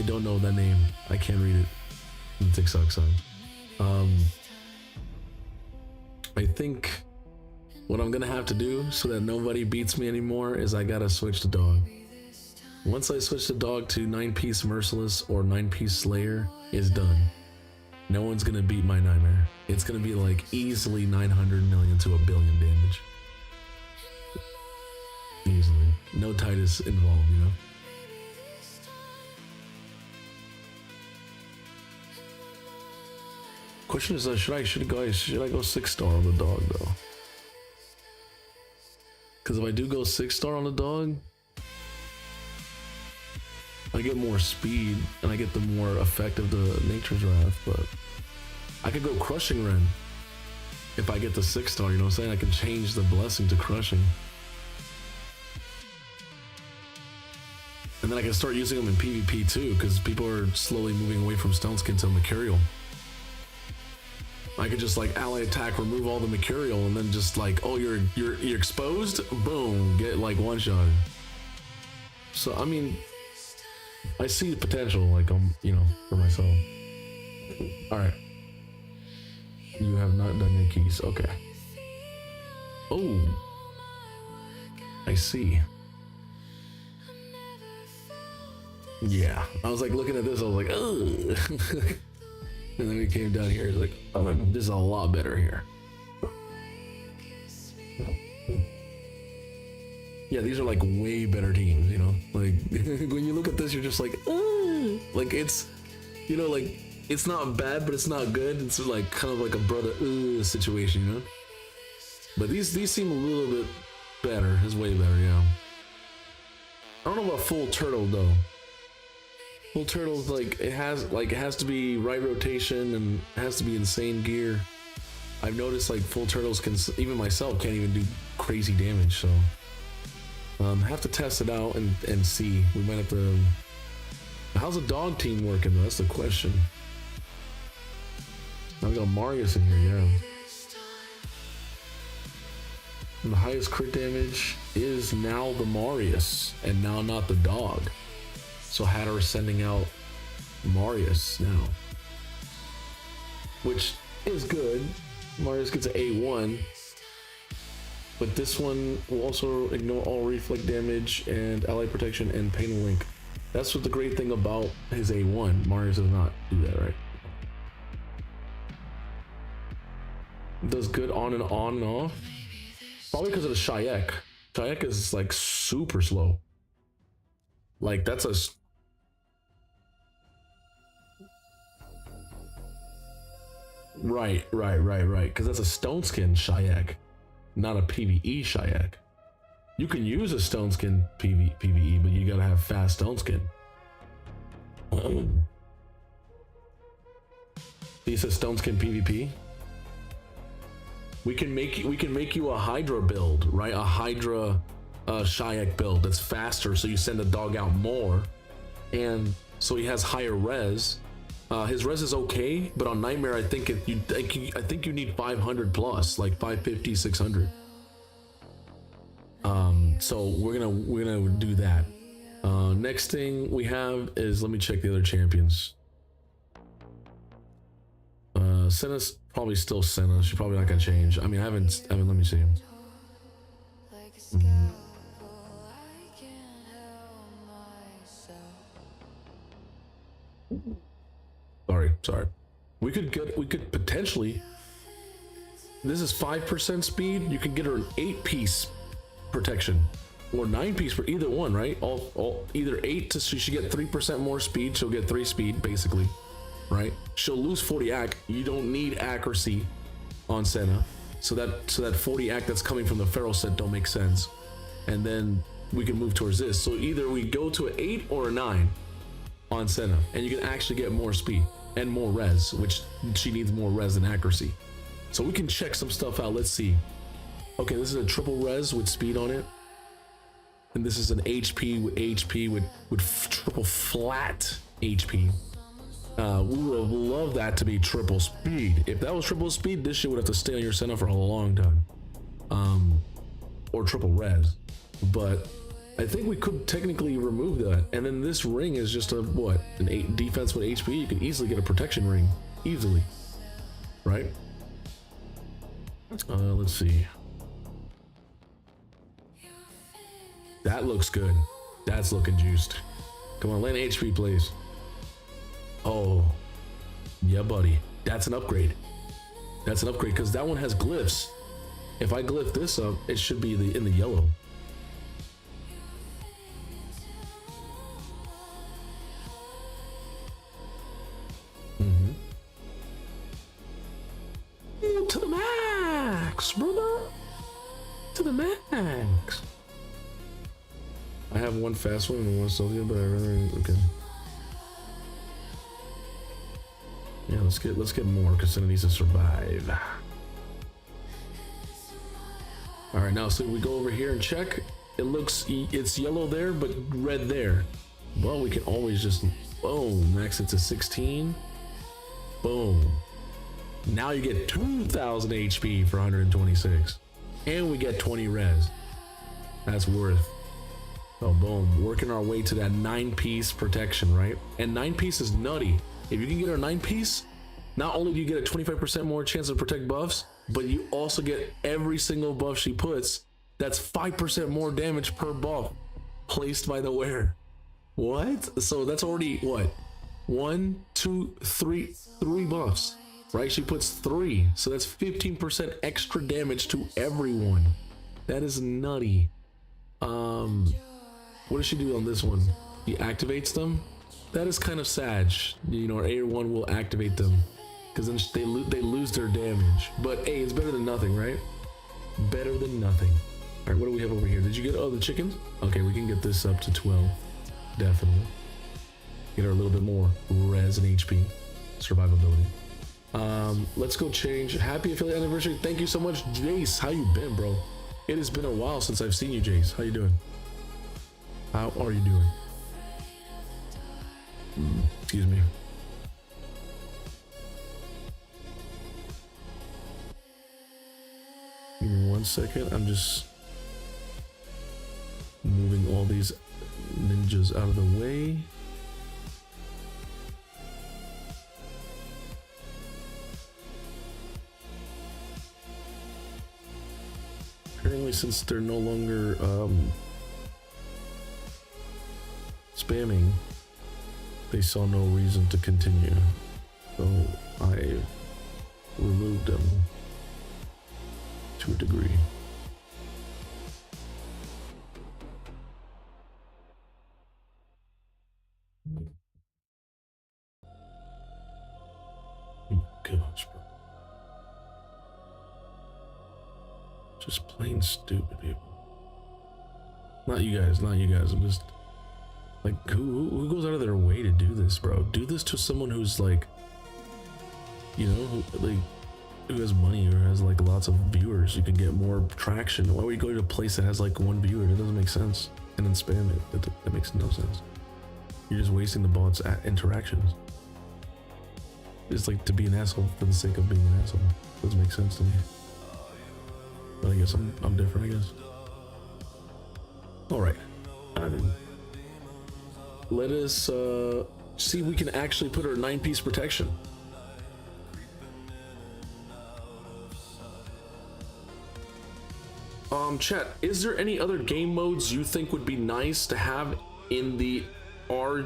don't know that name. I can't read it. The TikTok song. I think... What I'm gonna have to do so that nobody beats me anymore is I gotta switch the dog. Once I switch the dog to 9-piece Merciless or 9-piece Slayer, it's done. No one's gonna beat my Nightmare. It's gonna be like easily 900 million to 1 billion damage. Easily. No Titus involved, you know? Question is, should I go 6-star on the dog though? Because if I do go 6-star on the dog, I get more speed and I get the more effect of the Nature's Wrath, but I could go Crushing Ren if I get the 6-star, you know what I'm saying? I can change the blessing to Crushing. And then I can start using them in PvP too, because people are slowly moving away from Stone Skin to Mercurial. I could just like ally attack, remove all the Mercurial, and then just like, oh, you're exposed, boom, get like one-shot. So I mean, I see the potential, like you know, for myself. All right, you have not done your keys, okay. Oh, I see. Yeah, I was like looking at this, I was like, ugh. And then we came down here, it's like, oh, this is a lot better here. Yeah, these are like way better teams, you know? Like, when you look at this, you're just like, like it's, you know, like, it's not bad, but it's not good. It's like kind of like a brother situation, you know? But these seem a little bit better. It's way better, yeah. I don't know about Full Turtle though. Full Turtle's like it has to be right rotation and it has to be insane gear. I've noticed like Full Turtles can, even myself can't even do crazy damage, so have to test it out and see. We might have to. How's the dog team working though? That's the question. I've got Marius in here, yeah. And the highest crit damage is now the Marius and now not the dog. So Hatter is sending out Marius now, which is good. Marius gets an A1, but this one will also ignore all reflect damage and ally protection and pain link. That's what the great thing about his A1. Marius does not do that, right? Does good on and off. Probably because of the Shayak. Shayak is like super slow. Like that's a... Right. Because that's a Stone Skin Shayak, not a PvE Shayak. You can use a Stone Skin PvE, but you gotta have fast Stone Skin. He says Stone Skin PvP. We can make you a Hydra build, right? A Hydra Shayak build that's faster, so you send the dog out more, and so he has higher res. His res is okay, but on Nightmare, I think you need 500 plus, like 550, 600. So we're gonna do that. Next thing we have is, let me check the other champions. Senna's probably still Senna. She's probably not gonna change. I mean, I haven't. Let me see. Sorry. We could potentially, this is 5% speed. You can get her an 8-piece protection or 9-piece for either one, right? All either 8 to, so she get 3% more speed. She'll get 3 speed basically, right? She'll lose 40 AC. You don't need accuracy on Senna. So that 40 AC that's coming from the Pharaoh set don't make sense. And then we can move towards this. So either we go to an 8 or a 9 on Senna, and you can actually get more speed and more res, which she needs more res than accuracy. So we can check some stuff out. Let's see. Okay, this is a triple res with speed on it. And this is an HP with triple flat HP. We would love that to be triple speed. If that was triple speed, this shit would have to stay on your Senna for a long time. Or triple res. But I think we could technically remove that. And then this ring is just a, what? An 8 defense with HP. You can easily get a protection ring. Easily. Right? Let's see. That looks good. That's looking juiced. Come on, land HP, please. Oh. Yeah, buddy. That's an upgrade. That's an upgrade, because that one has glyphs. If I glyph this up, it should be in the yellow. To the max, brother. To the max. I have one fast one and one slow, but I rather okay. Yeah, let's get more because it needs to survive. All right, now so we go over here and check. It's yellow there, but red there. Well, we can always just boom, max it to 16. Boom. Now you get 2,000 HP for 126, and we get 20 res. That's worth. Oh, boom. Working our way to that 9-piece protection, right? And 9-piece is nutty. If you can get her 9-piece, not only do you get a 25% more chance to protect buffs, but you also get every single buff she puts. That's 5% more damage per buff placed by the wearer. What? So that's already what? 1, 2, 3 buffs, right? She puts 3, so that's 15% extra damage to everyone. That is nutty. What does she do on this one? He activates them. That is kind of sad. You know, A1 will activate them because then they lose their damage. But hey, it's better than nothing, right? Better than nothing. All right, what do we have over here? Did you get the chickens? Okay, we can get this up to 12. Definitely. Get her a little bit more res and HP, survivability. Let's go change. Happy affiliate anniversary. Thank you so much, Jace. How you been, bro? It has been a while since I've seen you, Jace. How you doing? How are you doing? Excuse me. Give me 1 second. I'm just moving all these ninjas out of the way. Apparently, since they're no longer spamming, they saw no reason to continue, so I removed them to a degree. Gosh, bro. Just plain stupid people. Not you guys. I'm just like, who goes out of their way to do this, bro? Do this to someone who's like, you know, who has money or has like lots of viewers. You can get more traction. Why would you go to a place that has like 1 viewer? It doesn't make sense. And then spam it. That makes no sense. You're just wasting the bot's interactions. It's like to be an asshole for the sake of being an asshole. Doesn't make sense to me. But I guess I'm different, I guess. All right. Let us see if we can actually put her 9-piece protection. Chat, is there any other game modes you think would be nice to have in the RCG?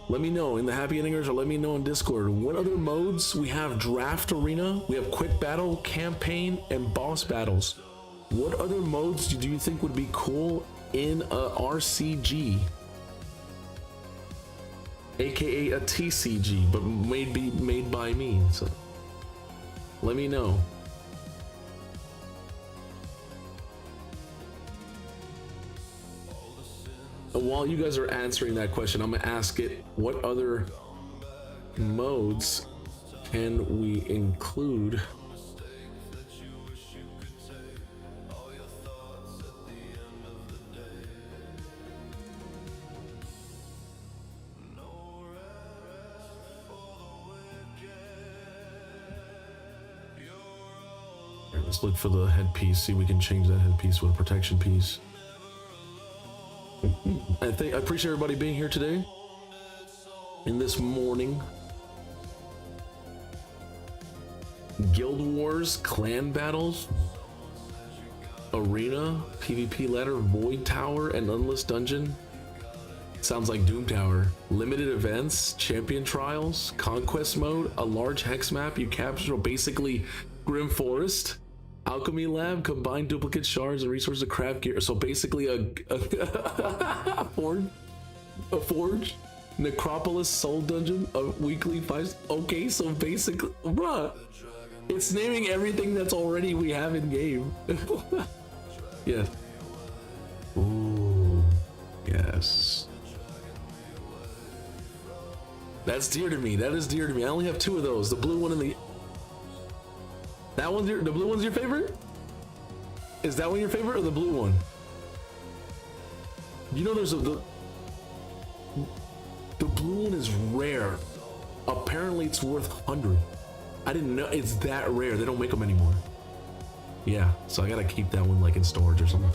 Let me know in the Happy Endingers, or let me know in Discord. What other modes? We have Draft Arena, we have Quick Battle, Campaign, and Boss Battles. What other modes do you think would be cool in a RCG? AKA a TCG, but made by me. So let me know. And while you guys are answering that question, I'm gonna ask it, what other modes can we include? Let's look for the headpiece, see if we can change that headpiece with a protection piece. I appreciate everybody being here today in this morning. Guild Wars, clan battles, arena, PvP ladder, void tower, and endless dungeon. Sounds like Doom Tower. Limited events, champion trials, conquest mode, a large hex map you capture, basically Grim Forest. Alchemy lab, combined duplicate shards and resources to craft gear. So basically a forge, necropolis, soul dungeon, a weekly fight. Okay, so basically, bruh, it's naming everything that's already we have in game. Yes. Ooh, yes. That's dear to me. That is dear to me. I only have 2 of those. The blue one and the... That one's the blue one's your favorite? Is that one your favorite or the blue one? You know there's the blue one is rare. Apparently it's worth 100. I didn't know it's that rare. They don't make them anymore. Yeah, so I gotta keep that one like in storage or something.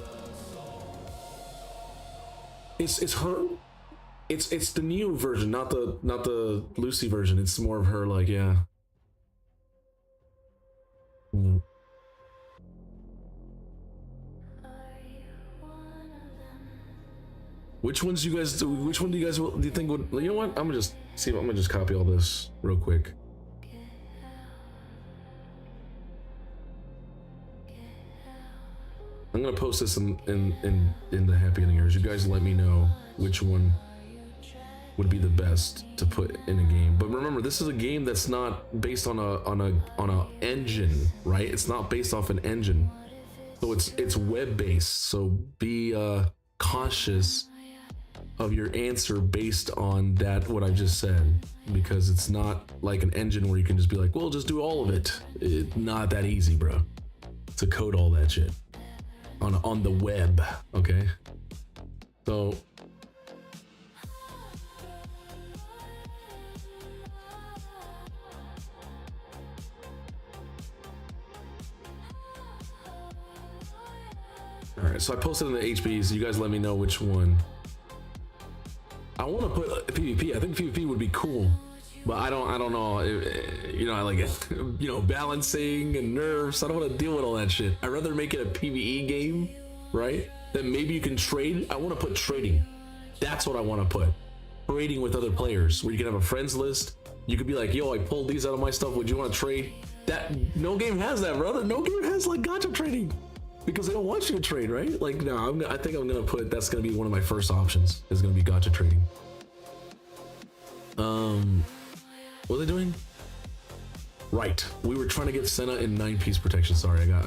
It's her. It's the new version, not the Lucy version. It's more of her, like, yeah. Which ones do you guys do? Which one do you guys do you think would? You know what? I'm gonna just see. I'm gonna just copy all this real quick. I'm gonna post this in the Happy Endingers. You guys let me know which one would be the best to put in a game. But remember, this is a game that's not based on a engine, right? It's not based off an engine, so it's web based. So be cautious of your answer based on that what I just said, because it's not like an engine where you can just be like, well, just do all of it. It's not that easy, bro, to code all that shit on the web. Okay, so all right, so I posted in the HPs. You guys let me know which one. I want to put PvP. I think PvP would be cool, but I don't know. You know, I like it. You know, balancing and nerfs. I don't want to deal with all that shit. I'd rather make it a PvE game, right? Then maybe you can trade. I want to put trading. That's what I want to put. Trading with other players, where you can have a friends list. You could be like, yo, I pulled these out of my stuff. Would you want to trade? That no game has that, brother. No game has like gacha trading. Because they don't want you to trade, right? Like, no, I think I'm gonna put, that's gonna be one of my first options, is gonna be gacha trading. What are they doing? Right, we were trying to get Senna in 9-piece protection. Sorry, I got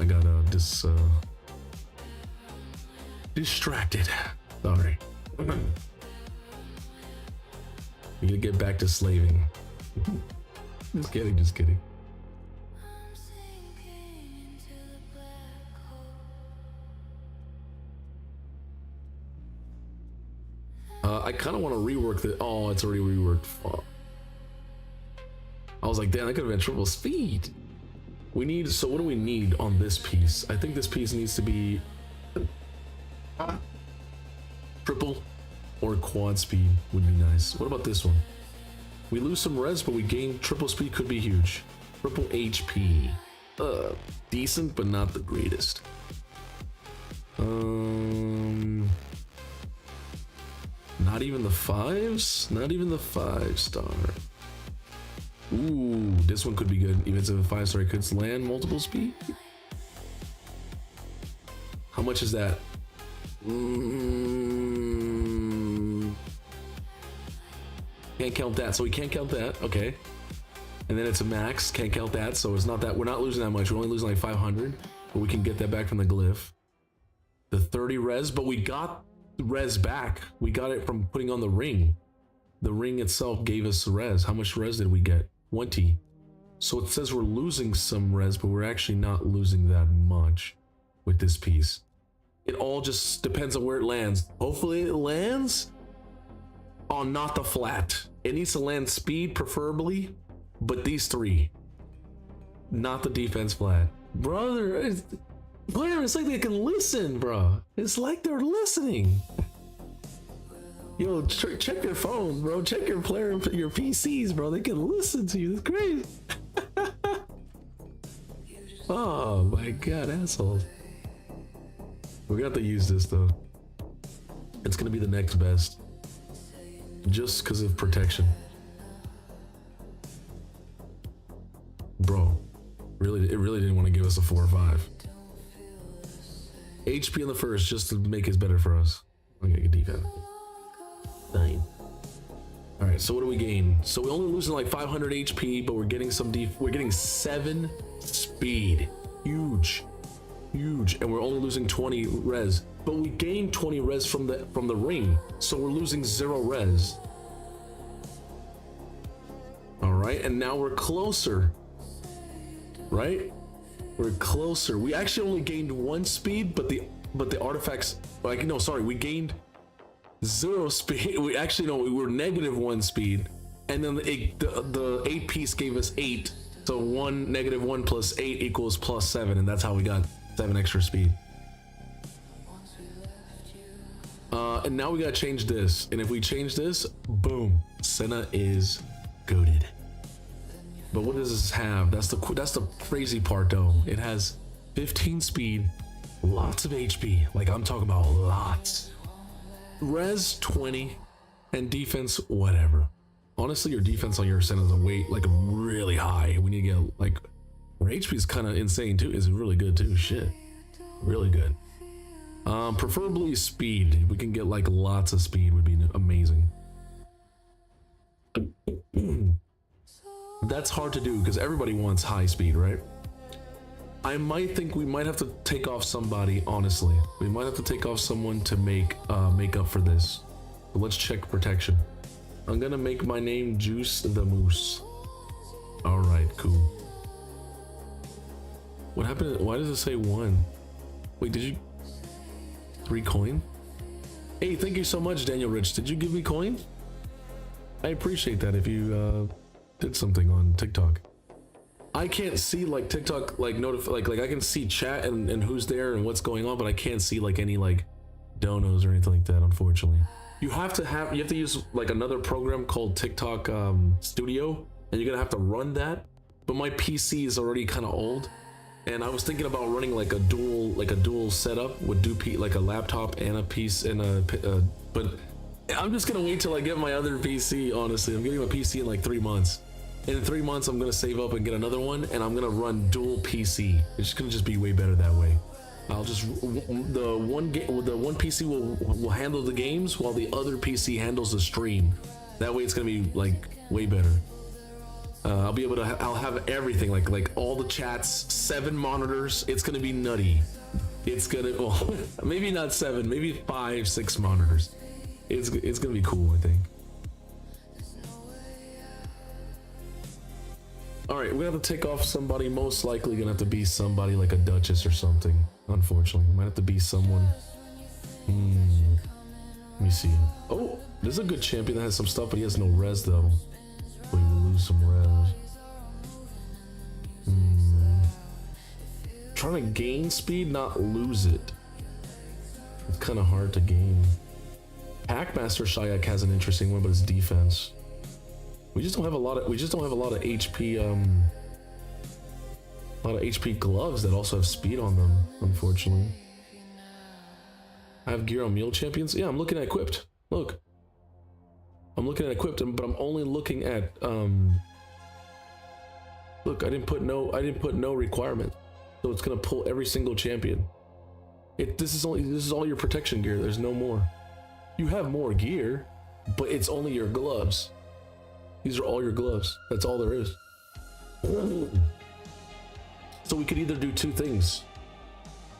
distracted. Sorry. We gotta get back to slaving. Just kidding. I kind of want to rework the. Oh, it's already reworked. Fuck. I was like, damn, that could have been triple speed. We need. So what do we need on this piece? I think this piece needs to be triple or quad speed would be nice. What about this one? We lose some res, but we gain triple speed. Could be huge. Triple HP. decent, but not the greatest. Not even the fives? Not even the 5-star. Ooh, this one could be good. Even if it's a 5-star, it could land multiple speed. How much is that? Can't count that, so we can't count that. Okay. And then it's a max, can't count that, so it's not that, we're not losing that much. We're only losing like 500, but we can get that back from the glyph. The 30 res, but we got res back. We got it from putting on the ring. The ring itself gave us res. How much res did we get? 20. So it says we're losing some res, but we're actually not losing that much with this piece. It all just depends on where it lands. Hopefully it lands on not the flat. It needs to land speed preferably, but these three, not the defense flat. Brother, it's like they can listen, bro. It's like they're listening. Yo, check your phone, bro. Check your player, your PCs, bro. They can listen to you. It's crazy. Oh my god, assholes. We're gonna have to use this though. It's gonna be the next best, just because of protection. Bro, it really didn't want to give us a 4 or 5. HP in the first, just to make it better for us. Okay, good defense. 9. All right, so what do we gain? So we're only losing like 500 HP, but we're getting some we're getting 7 speed. Huge, and we're only losing 20 res. But we gained 20 res from the ring, so we're losing 0 res. All right, and now we're closer. Right? We're closer. We actually only gained 1 speed, but the artifacts, like, no, sorry, we gained 0 speed. We actually, no, we were -1 speed, and then the 8 piece gave us 8. So -1 plus 8 equals +7, and that's how we got 7 extra speed. And now we gotta change this, and if we change this, boom, Senna is goated. But what does this have? That's the crazy part though. It has 15 speed, lots of HP. Like, I'm talking about lots. Res 20, and defense whatever. Honestly, your defense on your Senna is like really high. We need to get like, our HP is kind of insane too. It's really good too. Shit, really good. Preferably speed. If we can get like lots of speed, would be amazing. That's hard to do because everybody wants high speed, right? I might think we might have to take off somebody, honestly. We might have to take off someone to make up for this. But let's check protection. I'm gonna make my name Juice the Moose. All right, cool. What happened? Why does it say 1? Wait, did you 3 coin? Hey, thank you so much, Daniel Rich. Did you give me coin? I appreciate that if you did something on TikTok. I can't see like TikTok like like I can see chat and who's there and what's going on, but I can't see like any like donos or anything like that, unfortunately. You have to use like another program called TikTok Studio, and you're gonna have to run that. But my PC is already kind of old, and I was thinking about running like a dual setup with like a laptop and a piece and but I'm just gonna wait till I get my other PC. Honestly, I'm getting my PC in like 3 months. In 3 months, I'm gonna save up and get another one, and I'm gonna run dual PC. It's gonna just be way better that way. I'll just the one PC will handle the games while the other PC handles the stream. That way, it's gonna be like way better. I'll be able to. I'll have everything like all the chats, 7 monitors. It's gonna be nutty. It's gonna well, maybe not 7, maybe 5, 6 monitors. It's gonna be cool, I think. All right, we have to take off somebody. Most likely gonna have to be somebody like a Duchess or something. Unfortunately, might have to be someone. Let me see. Oh, there's a good champion that has some stuff, but he has no res though. We will lose some res. Trying to gain speed, not lose it. It's kind of hard to gain. Packmaster Shayak has an interesting one, but it's defense. We just don't have a lot of HP A lot of HP gloves that also have speed on them, unfortunately. I have gear on mule champions. Yeah, I'm looking at equipped. Look. I'm looking at equipped, but I'm only looking at look, I didn't put no requirement. So it's gonna pull every single champion. This is all your protection gear. There's no more. You have more gear, but it's only your gloves. These are all your gloves. That's all there is. So we could either do two things.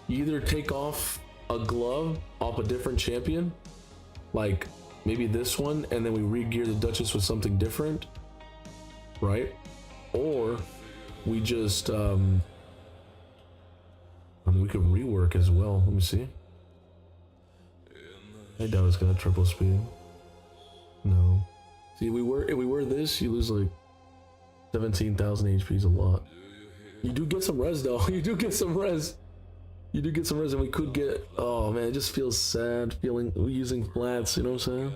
You either take off a glove off a different champion, like maybe this one, and then we re-gear the Duchess with something different, right? Or we just I mean, we could rework as well. Let me see. I doubt it's gonna triple speed. No. See, if we wear this, you lose like 17,000 HP is a lot. You do get some res though. You do get some res. You do get some res, and we could get. Oh man, it just feels sad using flats. You know what I'm saying?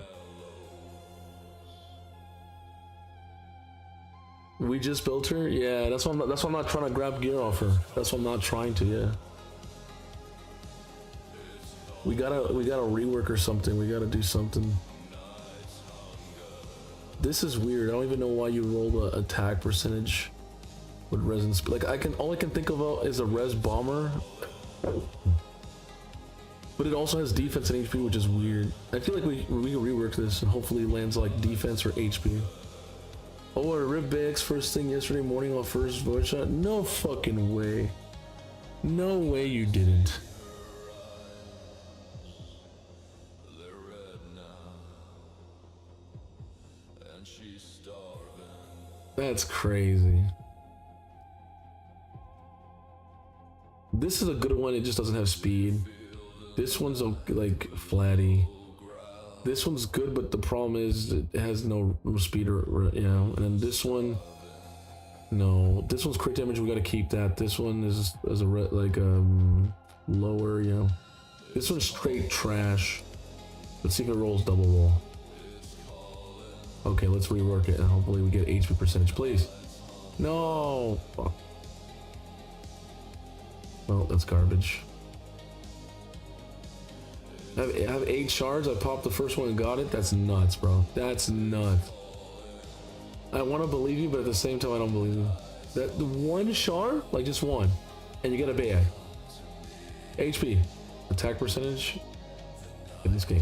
We just built her. Yeah, that's why I'm not trying to grab gear off her. That's why I'm not trying to. Yeah. We gotta rework or something. We gotta do something. This is weird. I don't even know why you roll the attack percentage with res and speed. Like all I can think of is a res bomber, but it also has defense and HP, which is weird. I feel like we can rework this and hopefully it lands like defense or HP. Oh, I ripped Bayek's first thing yesterday morning on first voice shot. No fucking way. No way you didn't. That's crazy. This is a good one. It just doesn't have speed. This one's like flatty. This one's good, but the problem is it has no speed or you know. And then this one, no. This one's crit damage. We gotta keep that. This one is as a lower. You know. This one's straight trash. Let's see if it rolls double roll. Okay, let's rework it and hopefully we get HP percentage, please. No! Fuck. Well, that's garbage. I have 8 shards, I popped the first one and got it? That's nuts, bro. That's nuts. I want to believe you, but at the same time I don't believe you. That the one shard? Like just one. And you get a Bayek. HP. Attack percentage in this game.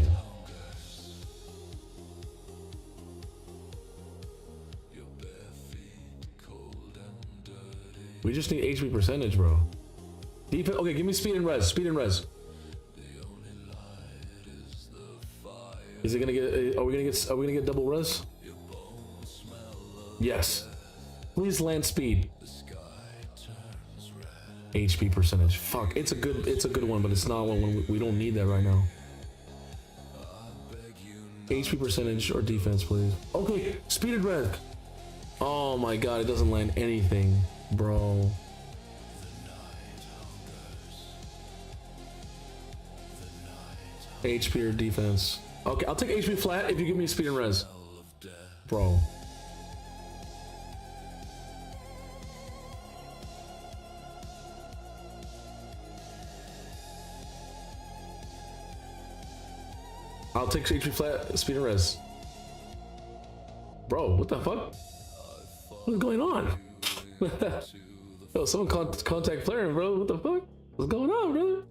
We just need HP percentage, bro. Defense. Okay, give me speed and res. Speed and res. Is it gonna get? Are we gonna get double res? Yes. Please land speed. HP percentage. Fuck. It's a good one, but it's not one. We don't need that right now. HP percentage or defense, please. Okay. Speed and res. Oh my god! It doesn't land anything. Bro. HP or defense. Okay, I'll take HP flat if you give me speed and res. Bro. I'll take HP flat, speed and res. Bro, what the fuck? What's going on? Yo, someone contact player, bro. What the fuck? What's going on, brother?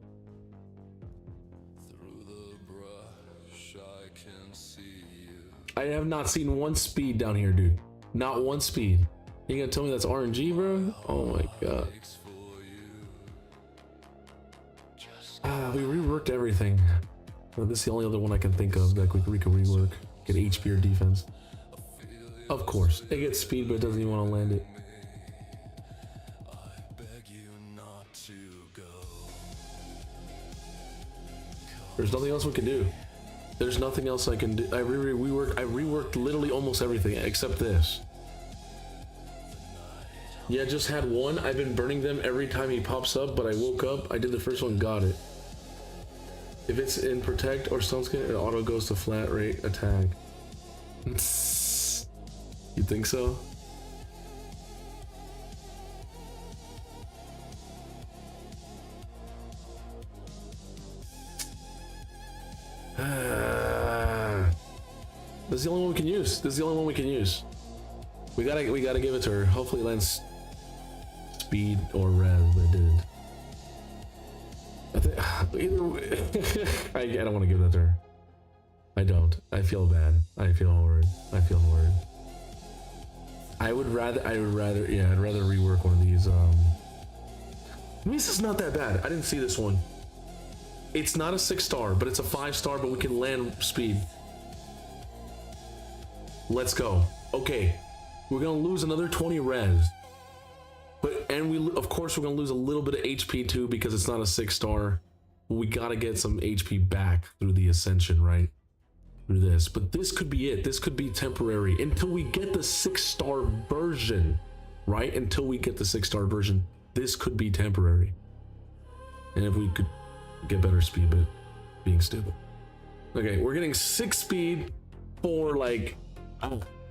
I have not seen one speed down here, dude. Not one speed. You gonna tell me that's RNG, bro? Oh my god. We reworked everything. Well, this is the only other one I can think of that we can rework. Get HP or defense. Of course. It gets speed, but it doesn't even want to land it. There's nothing else we can do. There's nothing else I can do. I reworked literally almost everything except this. Yeah, just had one. I've been burning them every time he pops up, but I woke up, I did the first one, got it. If it's in protect or stone skin, it auto goes to flat rate attack. You think so? This is the only one we can use. This is the only one we can use. We gotta give it to her. Hopefully it lands speed or res, but it didn't. I think either way, I don't want to give that to her. I don't. I feel bad. I feel horrid. I feel horrid. I'd rather rework one of these. This is not that bad. I didn't see this one. It's not a 6-star, but it's a 5-star, but we can land speed. Let's go. Okay. We're gonna lose another 20 res. Of course we're gonna lose a little bit of HP too because it's not a 6-star. We gotta get some HP back through the ascension, right? Through this. But this could be it. This could be temporary until we get the 6-star version, right? Until we get the 6-star version, this could be temporary. And if we could get better speed, but being stupid. Okay, we're getting 6 speed for like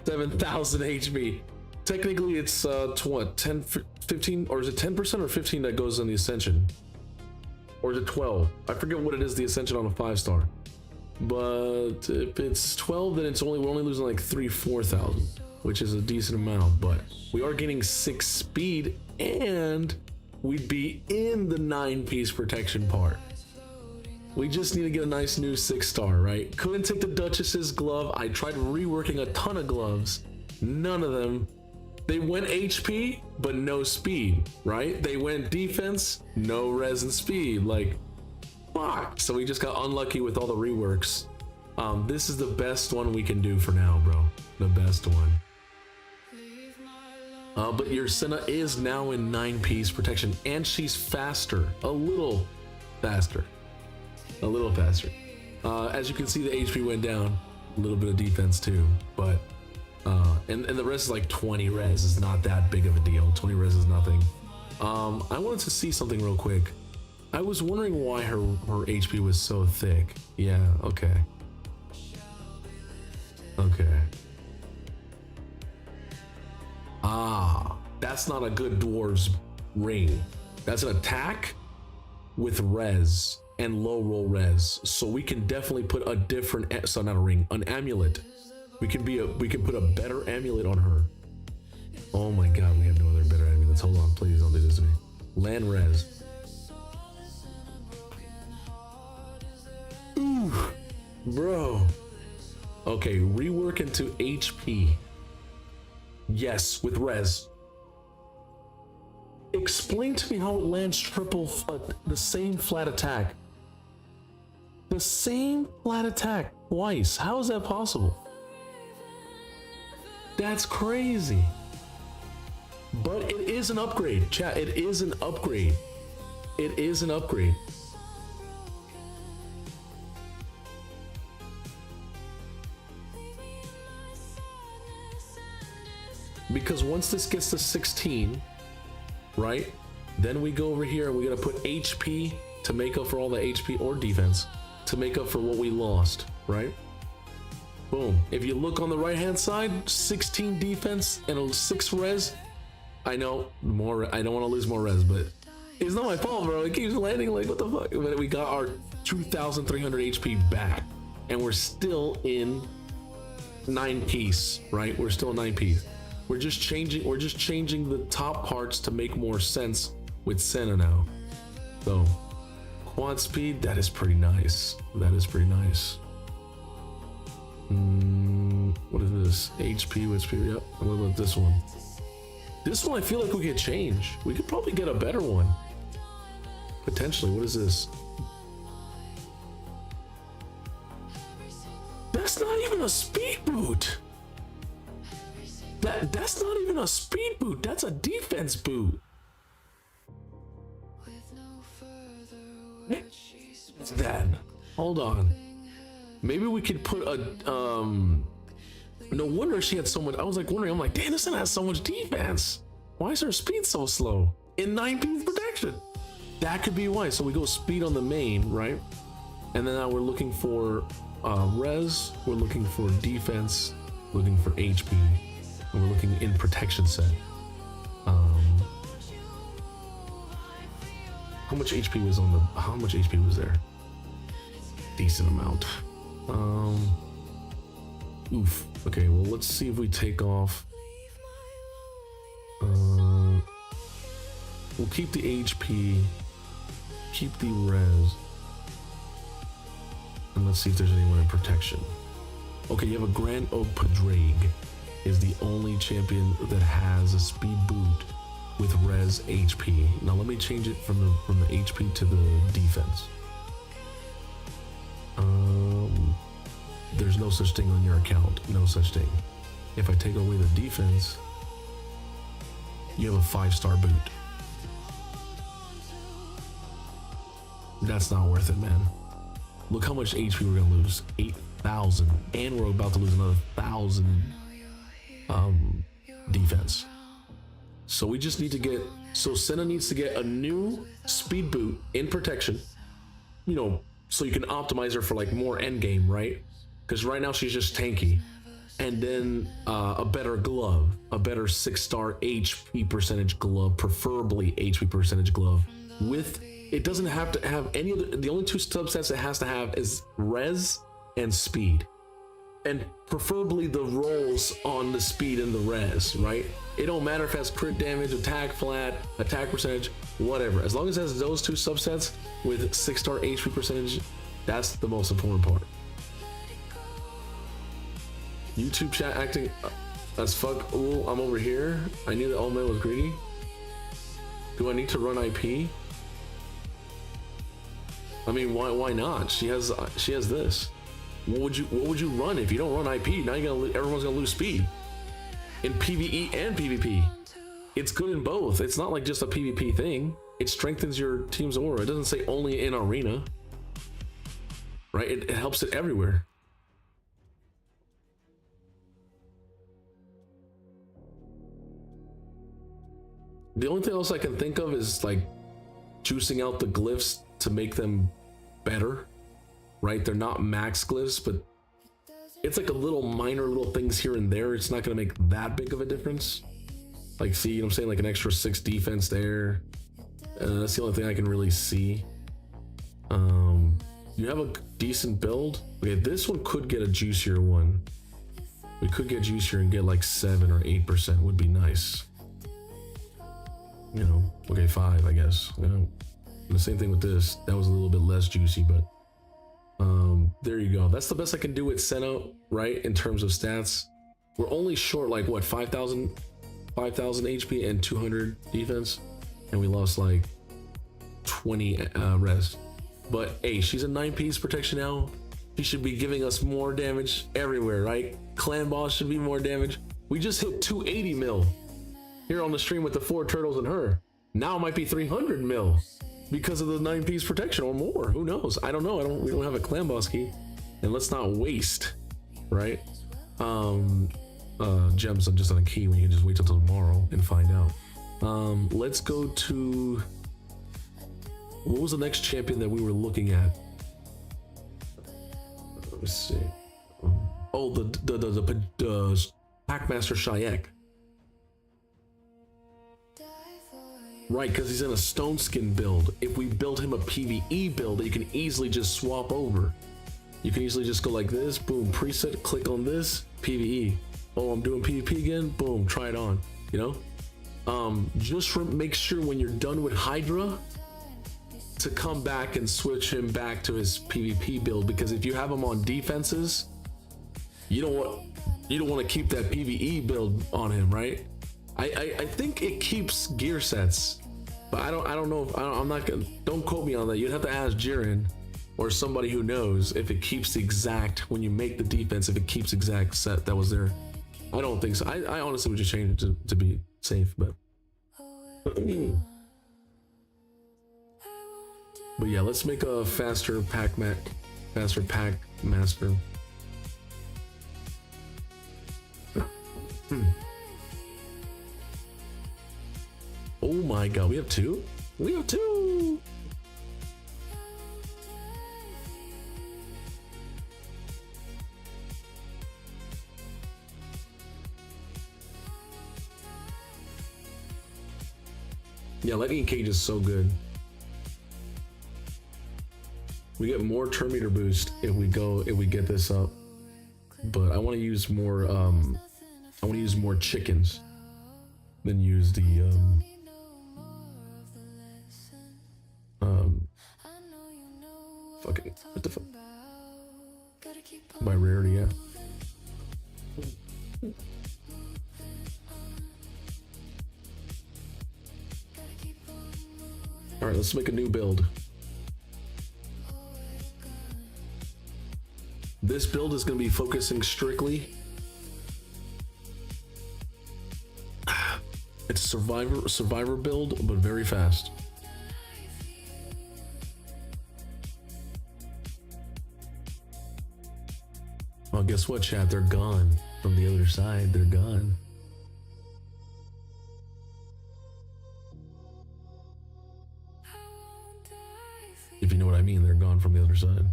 7,000 HP. Technically it's what, 10, 15, or is it 10% or 15 that goes on the ascension? Or is it 12? I forget what it is, the ascension on a 5-star. But if it's 12, then we're only losing like 4,000, which is a decent amount. But we are getting 6 speed, and we'd be in the 9-piece protection part. We just need to get a nice new 6-star, right? Couldn't take the Duchess's glove. I tried reworking a ton of gloves. None of them. They went HP, but no speed, right? They went defense, no res and speed. Like, fuck. So we just got unlucky with all the reworks. This is the best one we can do for now, bro. The best one. But your Senna is now in 9-piece protection, and she's faster. A little faster. A little faster. As you can see, the HP went down. A little bit of defense too, but and the rest is like 20 res is not that big of a deal. 20 res is nothing. I wanted to see something real quick. I was wondering why her HP was so thick. Yeah, okay. Okay. Ah, that's not a good dwarves ring. That's an attack with res and low roll res. So we can definitely put a different, so not a ring, an amulet. We can put a better amulet on her. Oh my god, we have no other better amulets. Hold on, please don't do this to me. Land res. Ooh, bro. Okay, rework into HP. Yes, with res. Explain to me how it lands triple, the same flat attack. The same flat attack twice. How is that possible? That's crazy. But it is an upgrade, chat. It is an upgrade. It is an upgrade. Because once this gets to 16, right? Then we go over here and we're gonna put HP to make up for all the HP, or defense to make up for what we lost, right? Boom. If you look on the right hand side, 16 defense and a 6 res. I know more. I don't want to lose more res, but it's not my fault, bro. It keeps landing like, what the fuck? But we got our 2,300 HP back, and we're still in 9-piece, right? We're still 9-piece. We're just changing the top parts to make more sense with Senna now. So quad speed, that is pretty nice. That is pretty nice. What is this? HP with speed. Yep. And what about this one? This one I feel like we could change. We could probably get a better one. Potentially. What is this? That's not even a speed boot. That's not even a speed boot. That's a defense boot. What's that? Hold on. Maybe we could put a no wonder she had so much. I was like wondering, I'm like, damn, this thing has so much defense. Why is her speed so slow? In 9-piece protection. That could be why. So we go speed on the main, right? And then now we're looking for res, we're looking for defense, looking for HP, and we're looking in protection set. How much HP was there? Decent amount. Oof. Okay, well, let's see if we take off. We'll keep the HP, keep the res, and let's see if there's anyone in protection. Okay, you have a Grand Opadraig is the only champion that has a speed boot with res HP. Now let me change it from the HP to the defense. There's no such thing on your account, no such thing. If I take away the defense, you have a 5-star boot. That's not worth it, man. Look how much HP we're gonna lose. 8,000, and we're about to lose another 1,000 defense. So we just need to get, so Senna needs to get a new speed boot in protection, you know, so you can optimize her for like more end game, right? Because right now she's just tanky. And then a better glove, a better 6-star HP percentage glove, preferably HP percentage glove. With, it doesn't have to have any other, the only 2 subsets it has to have is res and speed. And preferably the rolls on the speed and the res, right? It don't matter if it has crit damage, attack flat, attack percentage, whatever. As long as it has those 2 subsets with 6-star HP percentage, that's the most important part. YouTube chat acting as fuck. Ooh, I'm over here. I knew that old man was greedy. Do I need to run IP? I mean, why not? She has this. What would you run if you don't run IP? Now everyone's gonna lose speed in PvE and PvP. It's good in both. It's not like just a PvP thing. It strengthens your team's aura. It doesn't say only in arena, right? It helps it everywhere. The only thing else I can think of is like juicing out the glyphs to make them better, right? They're not max glyphs, but it's like a little minor little things here and there. It's not gonna make that big of a difference. Like, see, you know what I'm saying? Like an extra 6 defense there. That's the only thing I can really see. You have a decent build. Okay, this one could get a juicier one. We could get juicier and get like 7 or 8% would be nice. You know, okay, 5, I guess. You know, the same thing with this. That was a little bit less juicy, but there you go. That's the best I can do with Senna, right? In terms of stats, we're only short like what, 5,000 HP and 200 defense, and we lost like 20 res. But hey, she's a 9-piece protection now. She should be giving us more damage everywhere, right? Clan boss should be more damage. We just hit 280 mil here on the stream with the 4 turtles and her. Now it might be 300 mil because of the 9-piece protection or more. Who knows? I don't know. We don't have a clan boss key, and let's not waste, right? Gems are just on a key when you can just wait till tomorrow and find out. Let's go to, what was the next champion that we were looking at? Let's see. Oh, the Packmaster Shayak. Right, because he's in a stone skin build. If we build him a PvE build that you can easily just swap over. You can easily just go like this, boom, preset, click on this, PvE. Oh, I'm doing PvP again, boom, try it on, you know? Just make sure when you're done with Hydra to come back and switch him back to his PvP build, because if you have him on defenses, you don't want to keep that PvE build on him, right? I think it keeps gear sets, but I don't know if I'm not gonna, don't quote me on that. You'd have to ask Jiren or somebody who knows if it keeps the exact, when you make the defense, if it keeps exact set that was there. I don't think so. I honestly would just change it to be safe, but but yeah, let's make a faster pack master. Oh my god, we have 2? We have 2! Yeah, Lightning Cage is so good. We get more turn meter boost if we get this up. But I want to use more chickens than use the fucking what the fuck? By rarity, yeah. All right, let's make a new build. This build is going to be focusing strictly. It's a survivor build, but very fast. Well, guess what, chat? They're gone from the other side. They're gone. If you know what I mean, they're gone from the other side.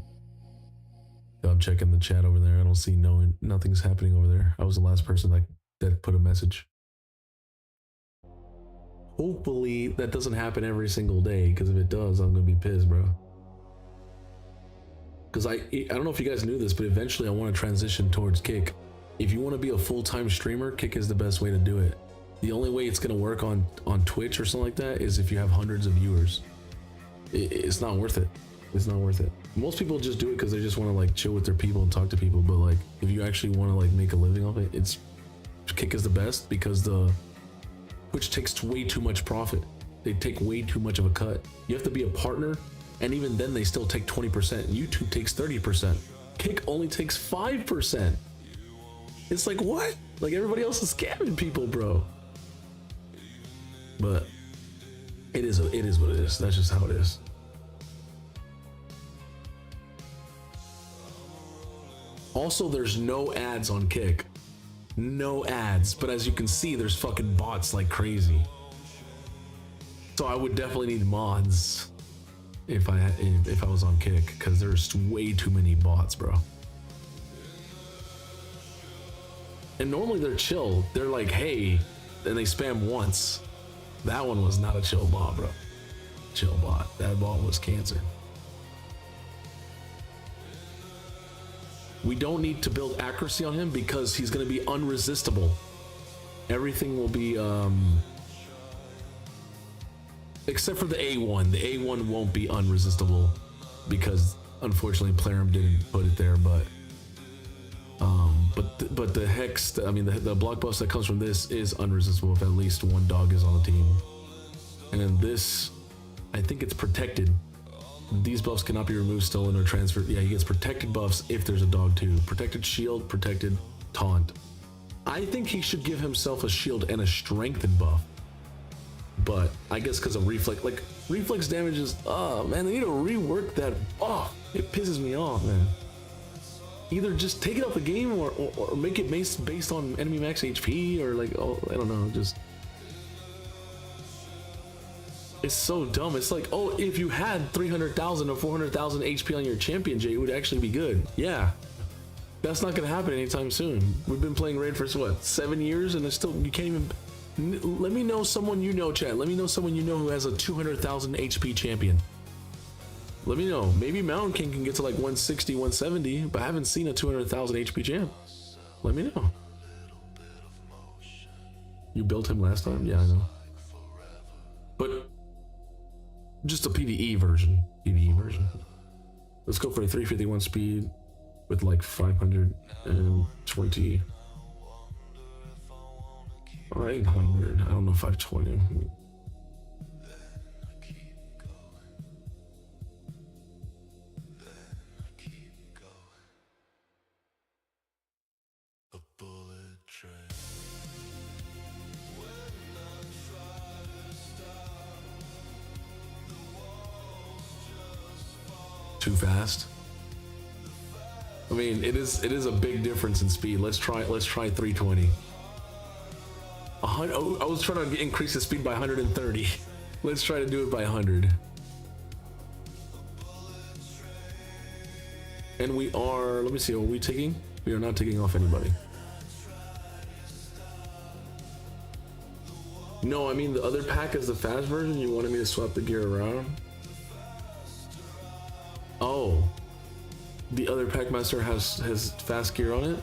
I'm checking the chat over there. I don't see nothing's happening over there. I was the last person that put a message. Hopefully that doesn't happen every single day, because if it does, I'm gonna be pissed, bro. Because I don't know if you guys knew this, but eventually I want to transition towards Kick. If you want to be a full-time streamer, Kick is the best way to do it. The only way it's gonna work on Twitch or something like that is if you have hundreds of viewers. It's not worth it. It's not worth it. Most people just do it because they just want to like chill with their people and talk to people. But like, if you actually want to like make a living off it, Kick is the best, because Twitch takes way too much profit. They take way too much of a cut. You have to be a partner, and even then they still take 20%. YouTube takes 30%. Kick only takes 5%. It's like, what? Like, everybody else is scamming people, bro. But it is what it is. That's just how it is. Also, there's no ads on Kick. No ads. But as you can see, there's fucking bots like crazy. So I would definitely need mods if I was on Kick, because there's way too many bots, bro. And normally they're chill. They're like, hey, and they spam once. That one was not a chill bot, bro. Chill bot. That bot was cancer. We don't need to build accuracy on him because he's going to be unresistible. Everything will be, except for the A1. The A1 won't be unresistible because unfortunately Plarum didn't put it there, but the hex, I mean the block buffs that comes from this is unresistible if at least one dog is on the team. And then this, I think it's protected. These buffs cannot be removed, stolen, or transferred. Yeah, he gets protected buffs if there's a dog too. Protected shield, protected taunt. I think he should give himself a shield and a strengthened buff. But I guess because of reflex, like reflex damage is, oh man, they need to rework that. Oh, it pisses me off, man. Either just take it out the game or make it based on enemy max HP, or like, oh, I don't know, just. It's so dumb. It's like, oh, if you had 300,000 or 400,000 HP on your champion, Jay, it would actually be good. Yeah, that's not gonna happen anytime soon. We've been playing Raid for what, 7 years, and it's still, you can't even. Let me know someone you know, chat. Let me know someone you know who has a 200,000 HP champion. Let me know. Maybe Mountain King can get to like 160, 170, but I haven't seen a 200,000 HP champ. Let me know. You built him last time? Yeah, I know. But just a PvE version. PvE version. Let's go for a 351 speed with like 520. 800. I don't know, 520. Too fast. I mean, it is a big difference in speed. Let's try 320. I was trying to increase the speed by 130. Let's try to do it by 100. And we are, let me see, are we taking? We are not taking off anybody. No, I mean the other pack is the fast version. You wanted me to swap the gear around? Oh, the other Packmaster has fast gear on it.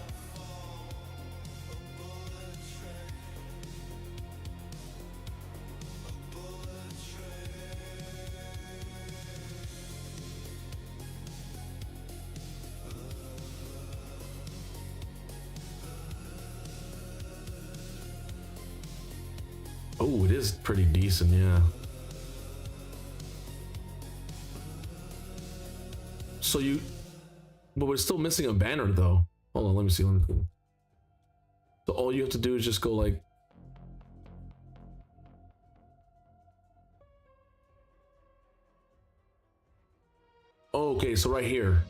Oh, it is pretty decent, yeah. So but we're still missing a banner though. Hold on, let me see. So all you have to do is just go like. Oh, okay, so right here.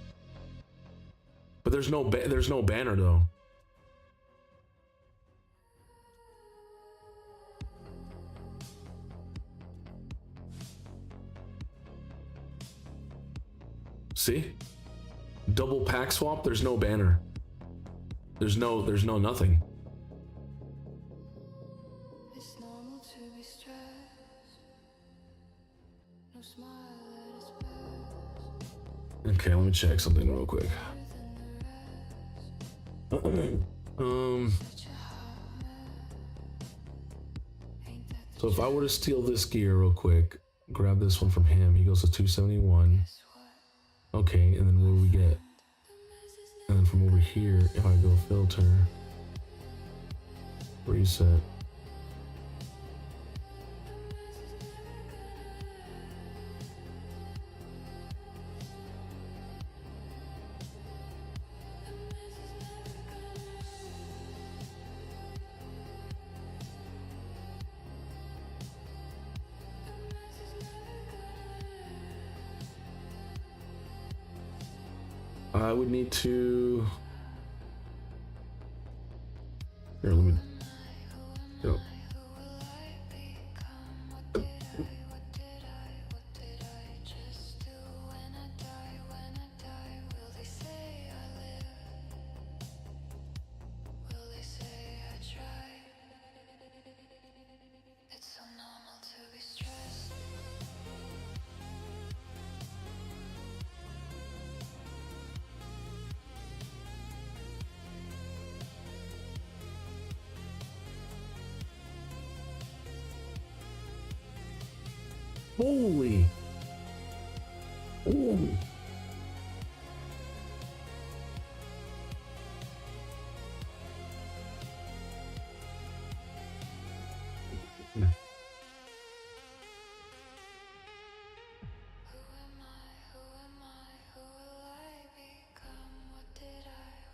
But there's no banner though. See? Double pack swap, there's no banner. There's no nothing. It's normal to be stressed. No smile at its best. Okay, let me check something real quick. So if I were to steal this gear real quick, grab this one from him, he goes to 271. Okay, and then what do we get? And then from over here, if I go filter, reset. I would need to. Here, let me go. Holy. Ooh.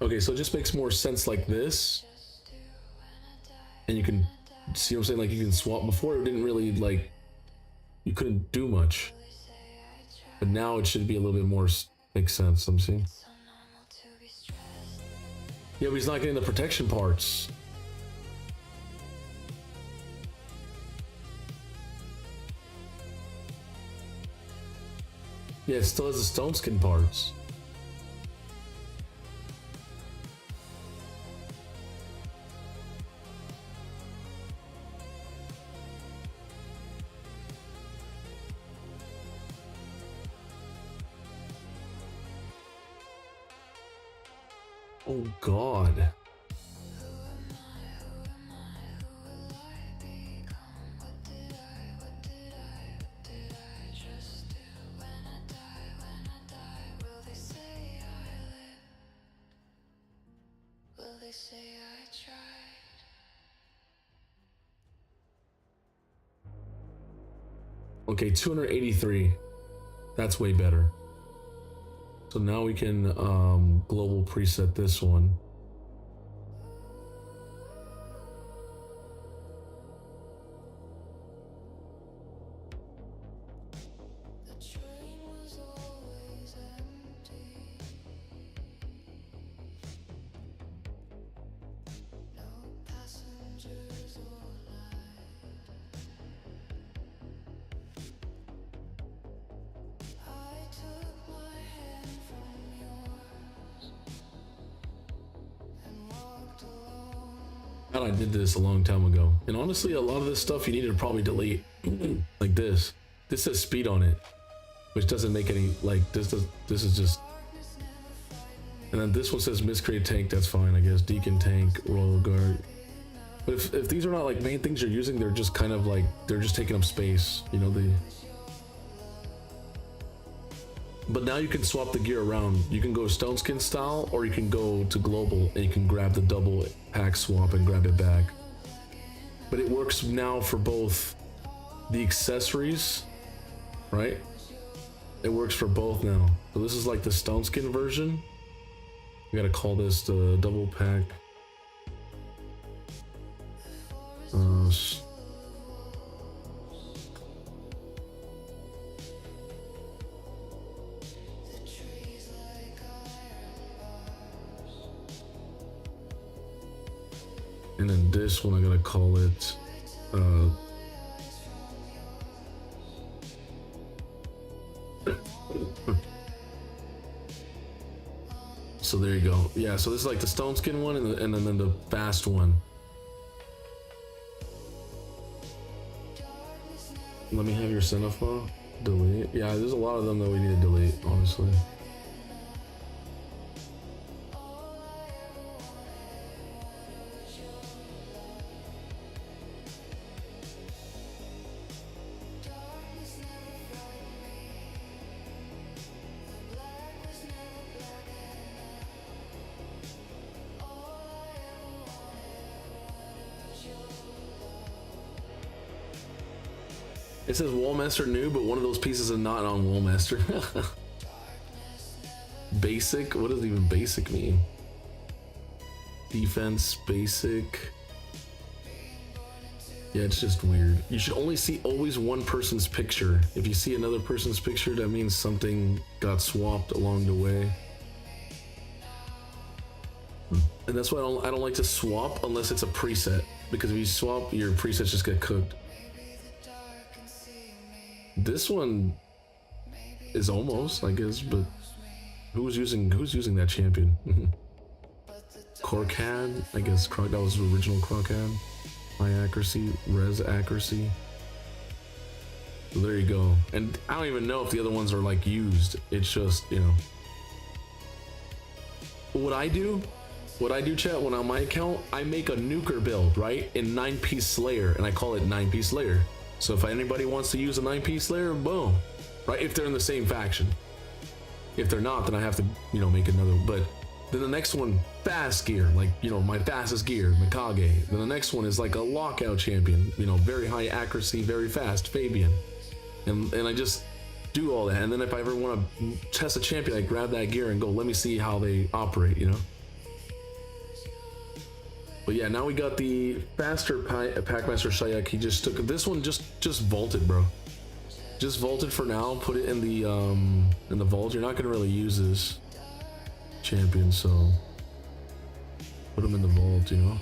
Okay, so it just makes more sense like this. And you can see what I'm saying, like you can swap. Before it didn't really like, you couldn't do much. But now it should be a little bit more makes sense, I'm seeing. Yeah, but he's not getting the protection parts. Yeah, it still has the stone skin parts. Oh God. Okay, 283. That's way better. So now we can global preset this one. God, I did this a long time ago. And honestly, a lot of this stuff you need to probably delete. Like this. This says speed on it. which doesn't make any like this is just. And then this one says miscreate tank. That's fine, I guess. Deacon tank, royal guard. But if these are not like main things you're using, they're just kind of like they're just taking up space, you know. But now you can swap the gear around. You can go stone skin style, or you can go to global and you can grab the double pack swap and grab it back. But it works now for both the accessories, right? It works for both now. So this is like the stone skin version. We gotta call this the double pack. And then this one I gotta call it so there you go. Yeah, so this is like the stone skin one and then the fast one. Let me have your Cinepha. Delete. Yeah, there's a lot of them that we need to delete, honestly. It says Wallmaster new, but one of those pieces is not on Wallmaster. Basic? What does even basic mean? Defense, basic. Yeah, it's just weird. You should only see always one person's picture. If you see another person's picture, that means something got swapped along the way. And that's why I don't like to swap unless it's a preset. Because if you swap, your presets just get cooked. This one is almost, I guess, but who's using that champion? Corcad, I guess that was the original Corcad. High accuracy, res accuracy. So there you go. And I don't even know if the other ones are like used. It's just, you know. What I do, chat, when on my account, I make a nuker build, right? In 9-piece Slayer, and I call it 9-piece Slayer. So if anybody wants to use a 9-piece Slayer, boom, right? If they're in the same faction. If they're not, then I have to, you know, make another. But then the next one, fast gear, like, you know, my fastest gear, Mikage. Then the next one is like a lockout champion, you know, very high accuracy, very fast, Fabian. And I just do all that. And then if I ever want to test a champion, I grab that gear and go, let me see how they operate, you know? But yeah, now we got the faster Packmaster Shayak. He just took this one, just vaulted, bro. Just vaulted for now. Put it in the vault. You're not gonna really use this champion, so put him in the vault, you know.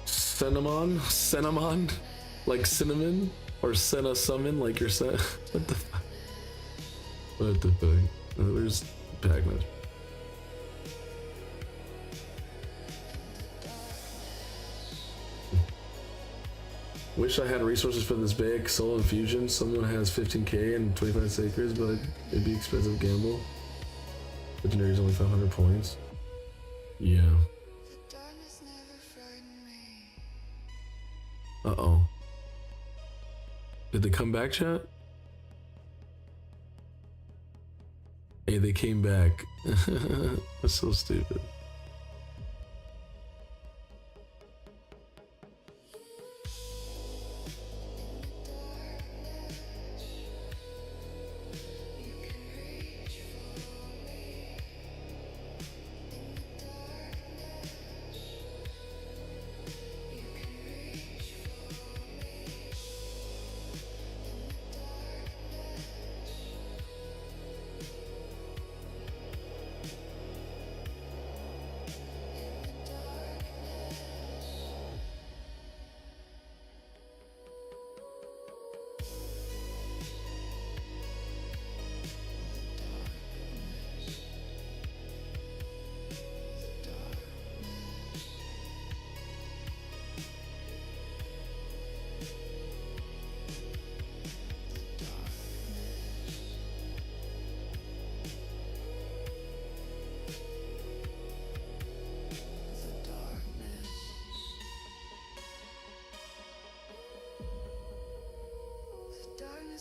Cinnamon, like cinnamon, or Senna summon, like you're saying. What the fuck? What the fuck? Where's Pac-Man? Wish I had resources for this big soul infusion. Someone has 15k and 25 sacreds, but it'd be expensive gamble. Legendary is only 500 points. Yeah. Uh-oh. Did they come back, chat? Hey, they came back. That's so stupid.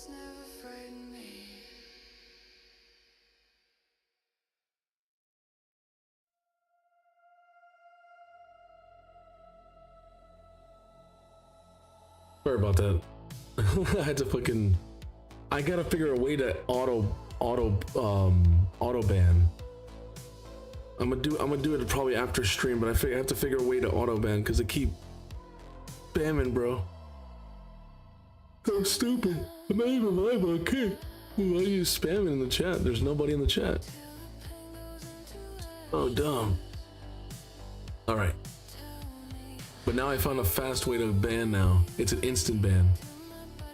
Darkness never frightened me. Sorry about that. I had to fucking. I gotta figure a way to auto ban. I'm gonna do it probably after stream, but I have to figure a way to auto ban because I keep spamming, bro. I'm stupid. I'm not even live on Kick. Why are you spamming in the chat? There's nobody in the chat. Oh, dumb. All right. But now I found a fast way to ban now. It's an instant ban.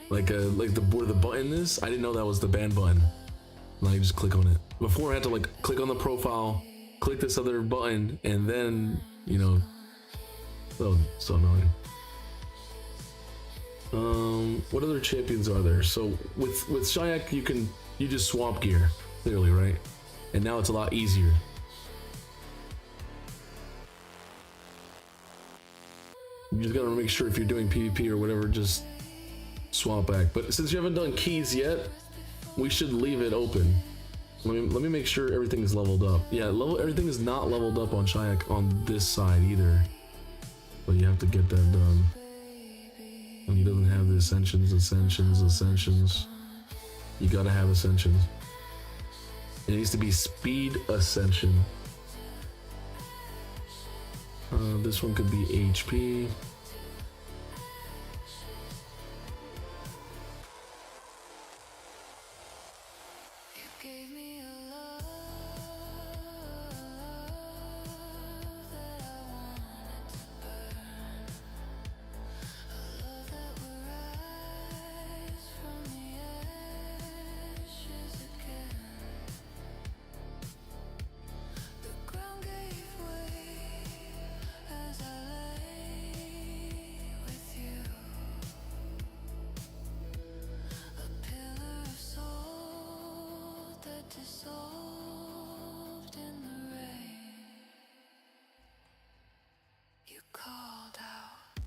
Like where the button is. I didn't know that was the ban button. Now you just click on it. Before I had to like click on the profile, click this other button, and then, you know, so annoying. What other champions are there? So with Shayak you just swap gear, clearly, right? And now it's a lot easier. You just gotta make sure if you're doing PvP or whatever, just swap back. But since you haven't done keys yet, we should leave it open. Let me make sure everything is leveled up. Yeah, everything is not leveled up on Shayak on this side either. But you have to get that done. And he doesn't have the ascensions. You gotta have ascensions. It needs to be speed ascension. This one could be HP. Dissolved in the rain. You called out.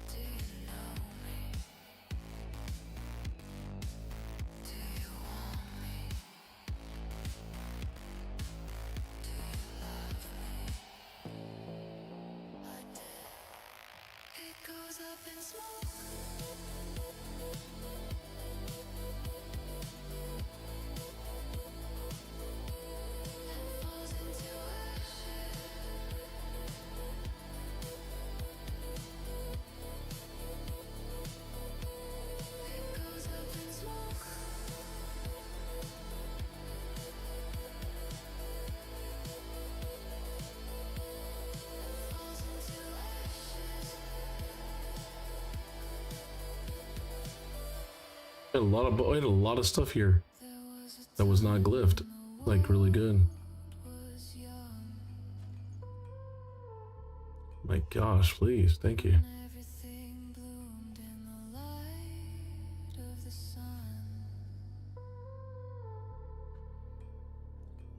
Do you know me? Do you want me? Do you love me? I did. It goes up in smoke. I had a lot of stuff here that was not glyphed, like really good. My gosh, please, thank you. Everything bloomed in the light of the sun.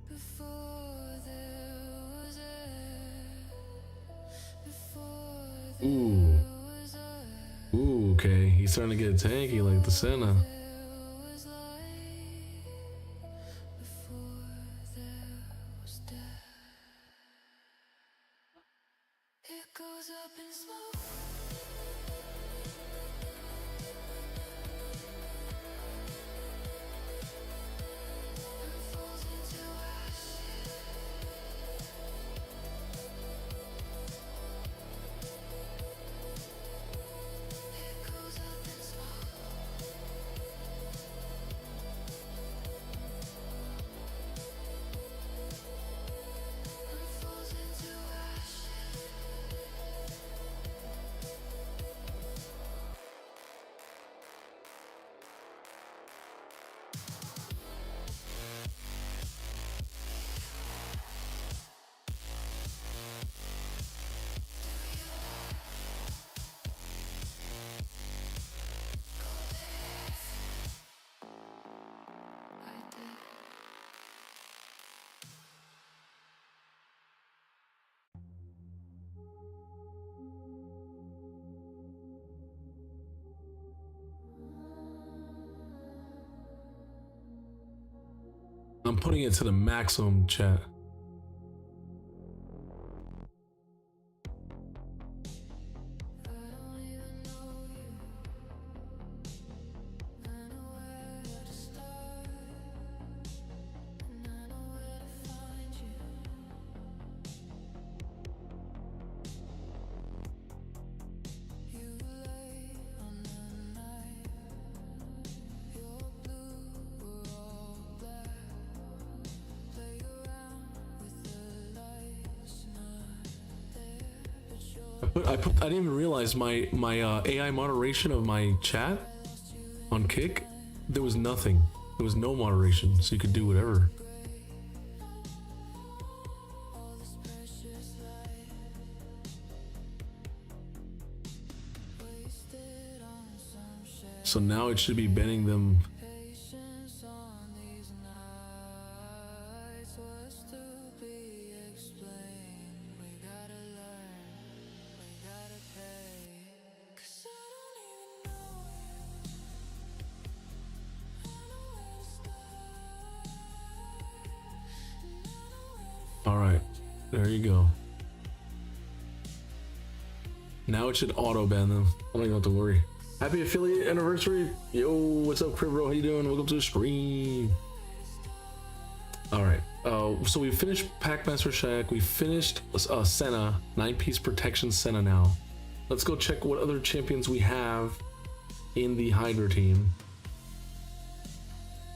Before there was air. Before Ooh, there was earth. ooh, okay. He's starting to get tanky like the Senna. There was light. Before there was death. It goes up in smoke. And falls into ashes. It goes up in smoke. I'm putting it to the maximum, chat. I didn't even realize my AI moderation of my chat on Kick. There was nothing. There was no moderation, so you could do whatever. So now it should be banning them. All right, there you go. Now it should auto ban them. I don't even have to worry. Happy affiliate anniversary. Yo, what's up, Crib Bro? How you doing? Welcome to the stream. All right, so we finished Packmaster Shack. We finished Senna, 9-piece protection Senna now. Let's go check what other champions we have in the Hydra team.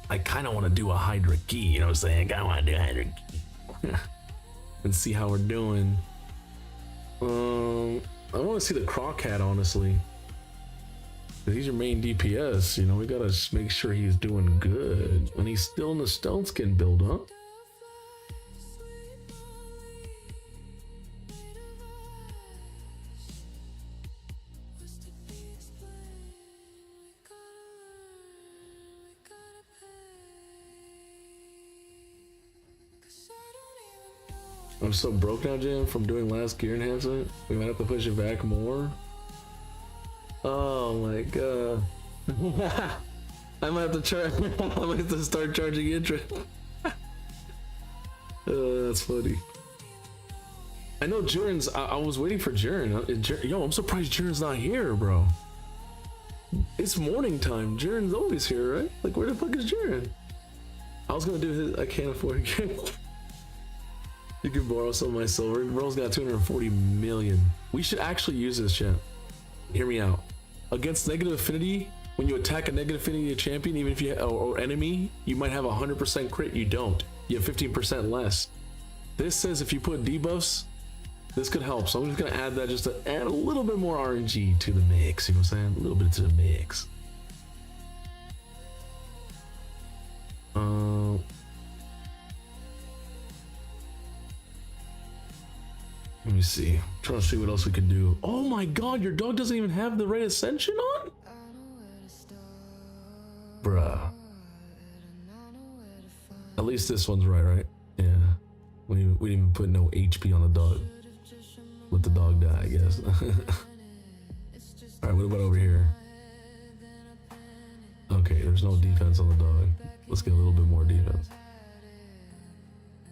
I kind of want to do a Hydra key, you know what I'm saying? I want to do a Hydra key. And see how we're doing. I want to see the Croc hat, honestly. He's your main DPS, you know, we gotta make sure he's doing good. And he's still in the Stone Skin build, huh? I'm so broke now, Jim, from doing last gear enhancement. We might have to push it back more. Oh my god. I might have to charge. I might have to start charging interest. That's funny. I know Jiren's. I was waiting for Jiren. Yo, I'm surprised Jiren's not here, bro. It's morning time. Jiren's always here, right? Like, where the fuck is Jiren? I was gonna do his. I can't afford it. You can borrow some of my silver. Bro's got 240 million. We should actually use this shit. Hear me out. Against negative affinity, when you attack a negative affinity champion, even if you or enemy, you might have 100% crit. You don't. You have 15% less. This says if you put debuffs, this could help. So I'm just gonna add that just to add a little bit more RNG to the mix. You know what I'm saying? A little bit to the mix. Let me see. I'm trying to see what else we can do. Oh my god, your dog doesn't even have the right ascension on? Bruh. At least this one's right? Yeah. We didn't even put no HP on the dog. Let the dog die, I guess. Alright, what about over here? Okay, there's no defense on the dog. Let's get a little bit more defense.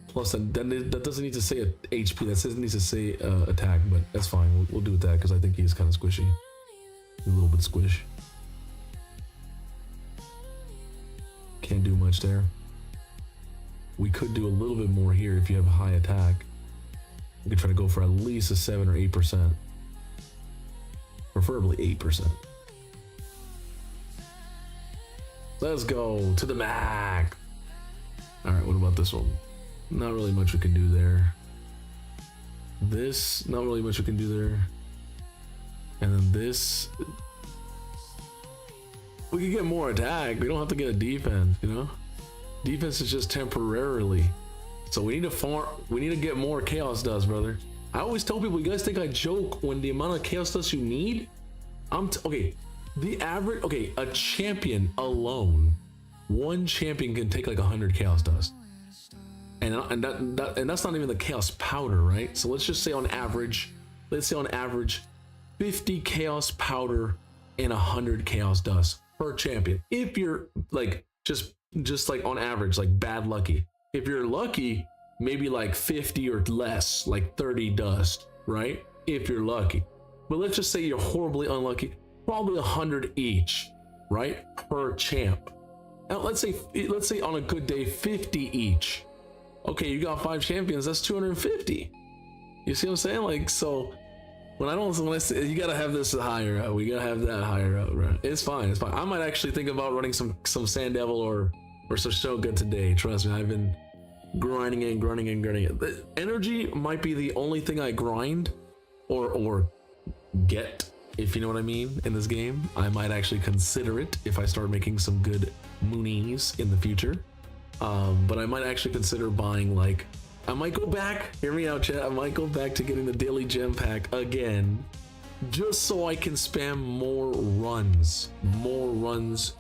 Plus, that doesn't need to say HP. That says it needs to say attack, but that's fine. We'll do with that because I think he's kind of squishy. A little bit squish. Can't do much there. We could do a little bit more here if you have a high attack. We could try to go for at least a 7 or 8%. Preferably 8%. Let's go to the max. All right, what about this one? Not really much we can do there. This, not really much we can do there. And then this, we can get more attack. We don't have to get a defense, you know? Defense is just temporarily. So we need to farm, we need to get more chaos dust, brother. I always tell people, you guys think I joke when the amount of chaos dust you need? Okay, the average, okay, a champion alone, one champion can take like 100 chaos dust. And that's not even the chaos powder, right? So let's just say on average, 50 chaos powder and 100 chaos dust per champion. If you're like just just like on average, like bad lucky. If you're lucky, maybe like 50 or less, like 30 dust, right? If you're lucky. But let's just say you're horribly unlucky, probably 100 each, right? Per champ. Now let's say on a good day 50 each. Okay, you got 5 champions, that's 250. You see what I'm saying? Like, so when I say you gotta have this higher up, we gotta have that higher up, right? It's fine, it's fine. I might actually think about running some Sand Devil or some Shogun today. Trust me, I've been grinding it. The energy might be the only thing I grind or get, if you know what I mean, in this game. I might actually consider it if I start making some good moonies in the future. But I might actually consider buying, like, I might go back, hear me out, chat. I might go back to getting the daily gem pack again, just so I can spam more runs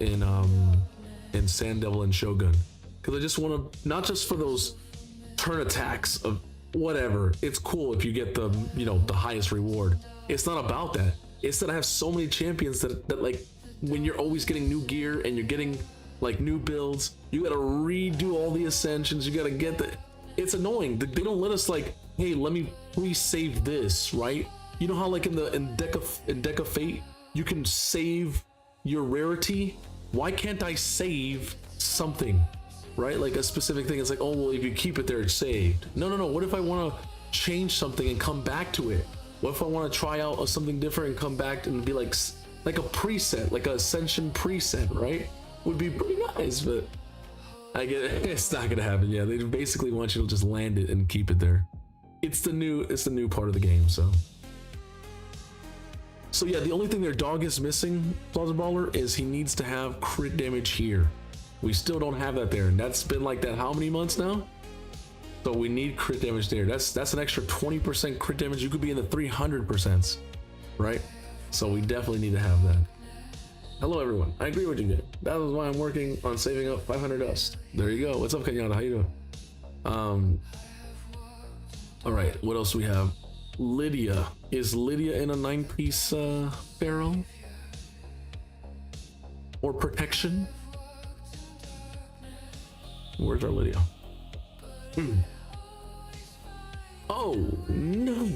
in Sand Devil and Shogun. Because I just want to, not just for those turn attacks of whatever, it's cool if you get the, you know, the highest reward. It's not about that. It's that I have so many champions that like, when you're always getting new gear and you're getting like new builds, you gotta redo all the ascensions, you gotta get the, it's annoying. They don't let us like, hey, let me pre-save this, right? You know how like in Deck of Fate, you can save your rarity? Why can't I save something, right? Like a specific thing. It's like, oh, well, if you keep it there, it's saved. No. What if I want to change something and come back to it? What if I want to try out something different and come back and be like a preset, like a Ascension preset, right? Would be pretty nice, but I get it. It's not gonna happen. Yeah, they basically want you to just land it and keep it there. It's the new part of the game. So yeah, the only thing their dog is missing, FLAWDABRAWLER, is he needs to have crit damage here. We still don't have that there, and that's been like that how many months now? So we need crit damage there. That's an extra 20% crit damage. You could be in the 300%, right? So we definitely need to have that. Hello everyone, I agree with you guys. That was why I'm working on saving up 500 dust. There you go. What's up, Kenyatta? How you doing? All right, what else do we have? Lydia. Is Lydia in a 9-piece barrel? Or protection? Where's our Lydia? Oh, no.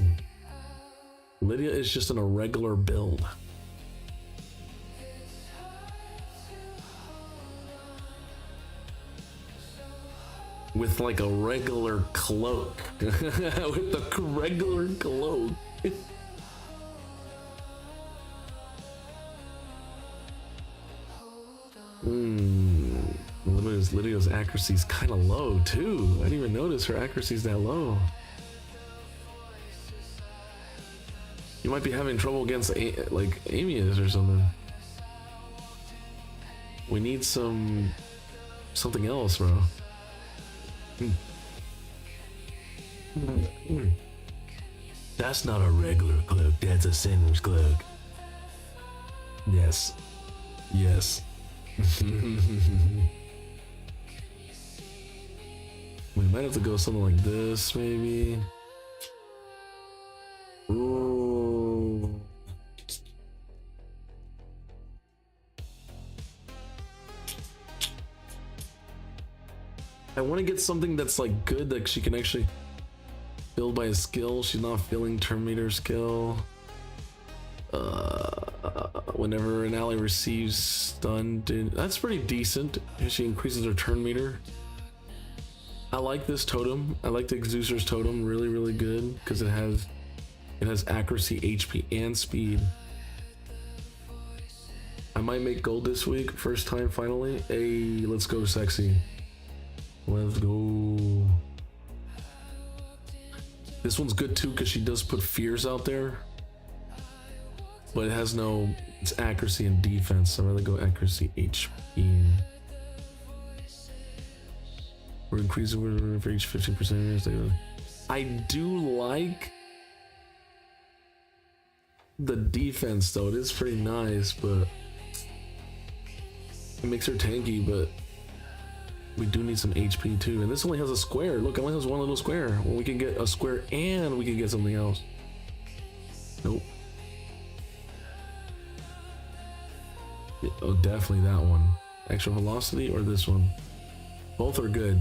Lydia is just in a regular build. With like a regular cloak. With the regular cloak. Lydia's accuracy is kind of low too. I didn't even notice her accuracy is that low. You might be having trouble against like Amy is or something. We need something else, bro. That's not a regular cloak, that's a sinner's cloak. Yes. We might have to go something like this, maybe. Ooh. I want to get something that's like good, that she can actually build by a skill. She's not filling turn meter skill. Whenever an ally receives stun, that's pretty decent. She increases her turn meter. I like this totem. I like the Exuser's totem. Really good because it has accuracy, HP, and speed. I might make gold this week. First time finally. Hey, let's go, sexy. Let's go. This one's good too because she does put fears out there, but it has no, it's accuracy and defense, so I'd rather go accuracy, HP. We're increasing for each 15%. I do like the defense though. It is pretty nice, but it makes her tanky, but we do need some HP too. And this only has a square. Look, it only has one little square. Well, we can get a square and we can get something else. Nope. Oh, definitely that one. Extra velocity or this one? Both are good.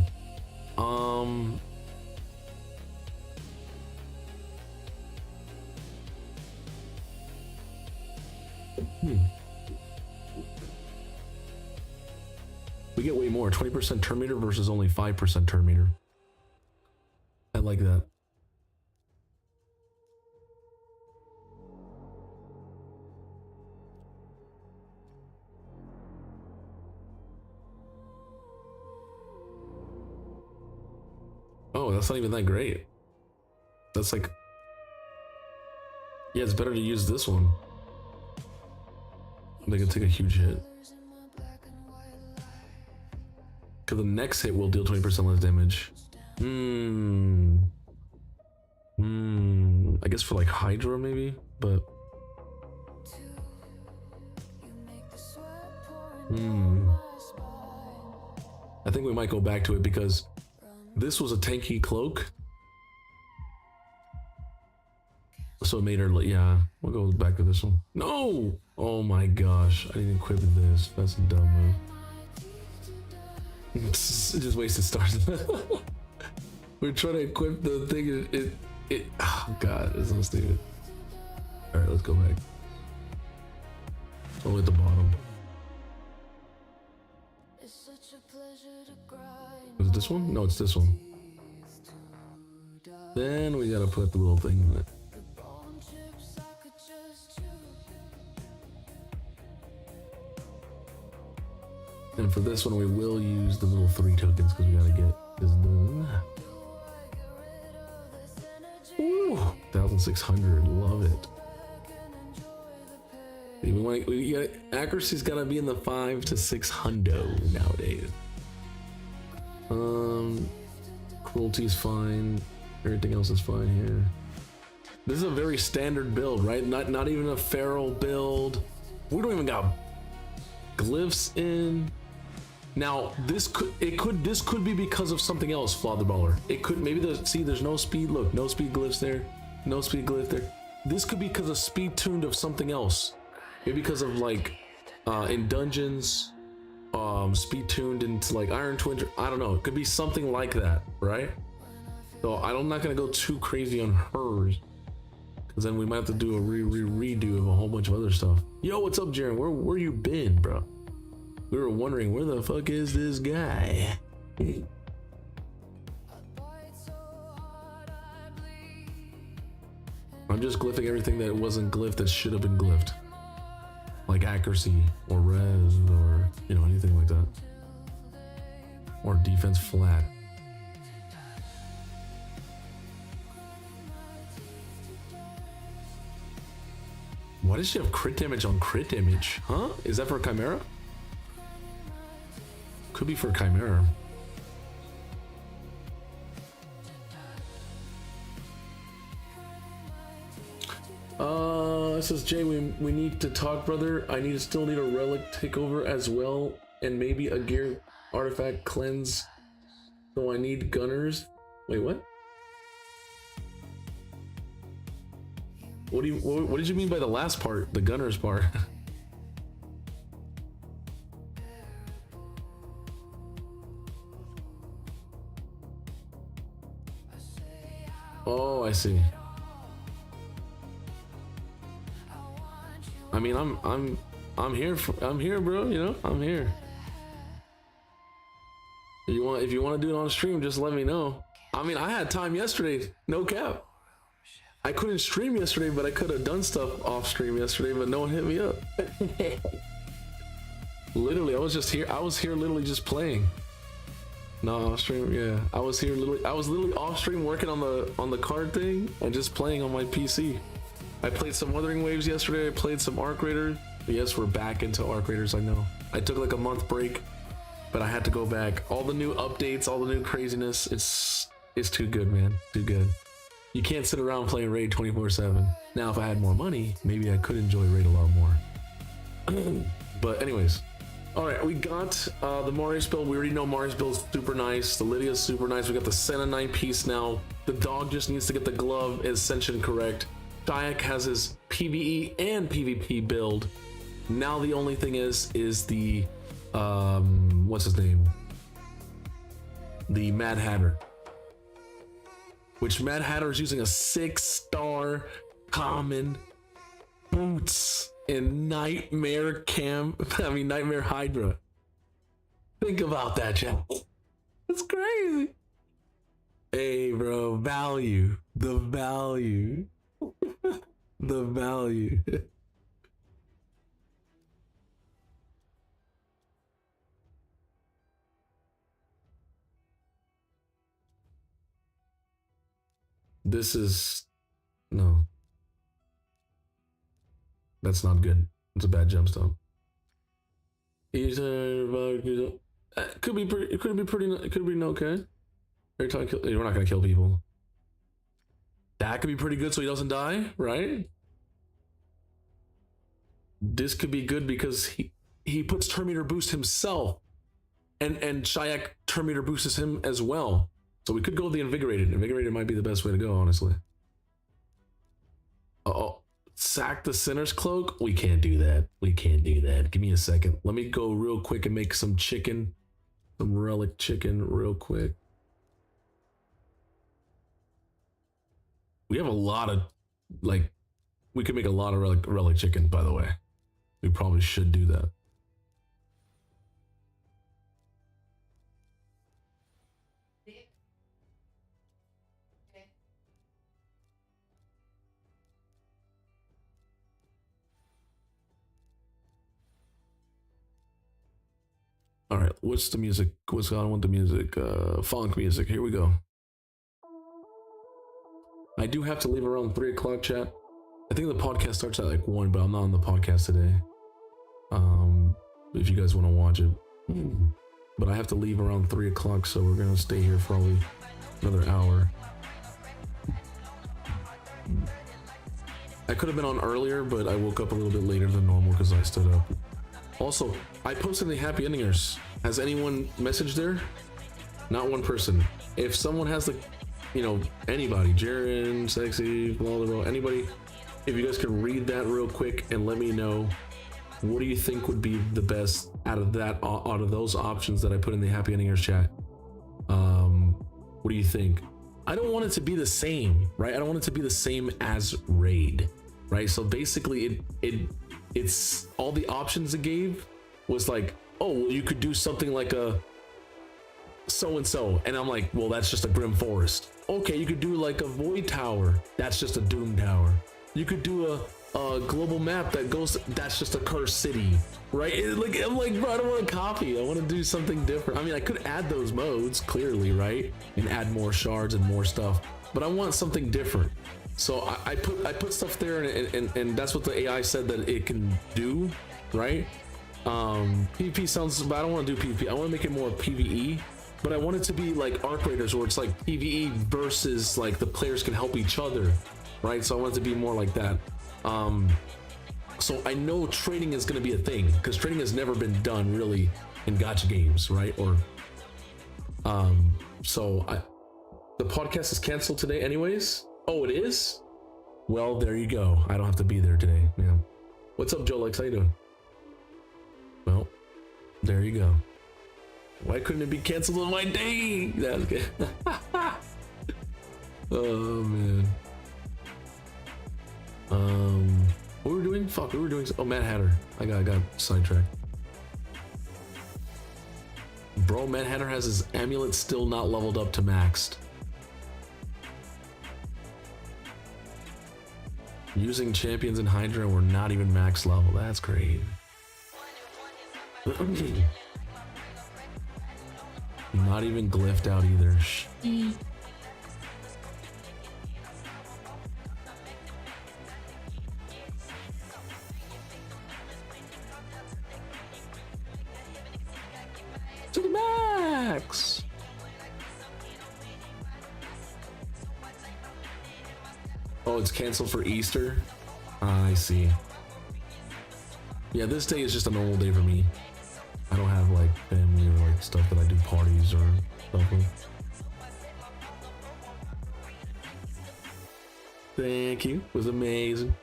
We get way more. 20% turn meter versus only 5% turn meter. I like that. Oh, that's not even that great. That's like... Yeah, it's better to use this one. They can take a huge hit. Because the next hit will deal 20% less damage. I guess for like Hydra maybe, but... I think we might go back to it because this was a tanky cloak. So it made her, yeah, we'll go back to this one. No! Oh my gosh, I didn't equip this. That's a dumb move. Just wasted stars. We're trying to equip the thing. Oh god, it's so stupid. Alright, let's go back. Oh, at the bottom. Is it this one? No, it's this one. Then we gotta put the little thing in it. And for this one, we will use the little 3 tokens because we gotta get this done. Ooh, 1,600, love it. Accuracy's gotta be in the 5 to 600 nowadays. Cruelty's fine. Everything else is fine here. This is a very standard build, right? Not even a feral build. We don't even got glyphs in. Now this could be because of something else, FLAWDABRAWLER. It could maybe there's no speed. Look, no speed glyphs there, no speed glyph there. This could be because of speed tuned of something else. Maybe because of like in dungeons, speed tuned into like Iron Twin. I don't know. It could be something like that, right? So I'm not gonna go too crazy on hers, because then we might have to do a redo of a whole bunch of other stuff. Yo, what's up, Jaren? Where you been, bro? We were wondering, where the fuck is this guy? I'm just glyphing everything that wasn't glyphed that should have been glyphed. Like accuracy, or res, or, you know, anything like that. Or defense flat. Why does she have crit damage on crit damage? Huh? Is that for Chimera? Could be for Chimera. Says Jay, we need to talk, brother. I still need a relic takeover as well, and maybe a gear artifact cleanse. So I need gunners. Wait, what? What did you mean by the last part? The gunners part? Oh, I see. I mean, I'm here, bro. You know, I'm here. If you want to do it on stream, just let me know. I mean, I had time yesterday, no cap. I couldn't stream yesterday, but I could have done stuff off stream yesterday, but no one hit me up. Literally, I was here literally just playing. No, off stream, yeah. I was literally off stream working on the card thing and just playing on my PC. I played some Wuthering Waves yesterday. I played some Arc Raiders. Yes, we're back into Arc Raiders, I know. I took like a month break, but I had to go back. All the new updates, all the new craziness, it's too good, man. Too good. You can't sit around playing Raid 24/7. Now, if I had more money, maybe I could enjoy Raid a lot more. But anyways, all right, we got the Marius build. We already know Marius build's super nice. The Lydia's super nice. We got the Senna 9 piece now. The dog just needs to get the glove ascension correct. Shayak has his PvE and PvP build. Now the only thing is the what's his name? The Mad Hatter. Which Mad Hatter is using a 6-star common boots in Nightmare Hydra. Think about that, chat. It's crazy. Hey, bro, value. The value. The value. This is... No. That's not good. It's a bad gemstone. Could be pretty. It could be pretty. It could be okay. We're not gonna kill people. That could be pretty good, so he doesn't die, right? This could be good because he puts Terminator boost himself, and Shayak Terminator boosts him as well. So we could go with the invigorated. Invigorated might be the best way to go, honestly. Uh-oh. Sack the Sinner's Cloak? We can't do that. We can't do that. Give me a second. Let me go real quick and make some chicken. Some relic chicken real quick. We have a lot of, like, we could make a lot of relic chicken, by the way. We probably should do that. All right, what's the music? What's going on with the music? Funk music. Here we go. I do have to leave around 3 o'clock, chat. I think the podcast starts at like 1, but I'm not on the podcast today. If you guys want to watch it. But I have to leave around 3 o'clock, so we're gonna stay here for probably another hour. I could have been on earlier, but I woke up a little bit later than normal because I stood up. Also, I posted the happy endingers. Has anyone messaged there? Not one person. If someone has the, you know, anybody, Jaren, Sexy, FLAWDABRAWLER, anybody, if you guys could read that real quick and let me know, what do you think would be the best out of those options that I put in the happy endingers chat? What do you think? I don't want it to be the same, right? I don't want it to be the same as Raid, right? So basically, it's all the options it gave was like, oh, well, you could do something like a so-and-so. And I'm like, well, that's just a Grim Forest. Okay, you could do like a Void Tower. That's just a Doom Tower. You could do a global map that goes, that's just a Cursed City, right? I'm like, bro, I don't want to copy. I want to do something different. I mean, I could add those modes, clearly, right? And add more shards and more stuff. But I want something different. So I put stuff there, and that's what the AI said that it can do, right? PvP sounds, but I don't want to do PvP. I want to make it more PvE, but I want it to be like Arc Raiders, where it's like PvE versus like the players can help each other, right? So I want it to be more like that. So I know trading is going to be a thing because trading has never been done really in gacha games, right? Or so the podcast is canceled today anyways. Oh, it is? Well, there you go. I don't have to be there today. Yeah. What's up, Jolex? How you doing? Well, there you go. Why couldn't it be canceled on my day? That's good. Oh man. What were we doing? Fuck, we were doing. Oh, Mad Hatter. I got sidetracked. Bro, Mad Hatter has his amulet still not leveled up to maxed. Using champions in Hydra were not even max level. That's great. Not even glyphed out either. To the max. Oh, it's canceled for Easter? I see. Yeah, this day is just a normal day for me. I don't have like family or like stuff that I do parties or stuff with. Thank you. It was amazing.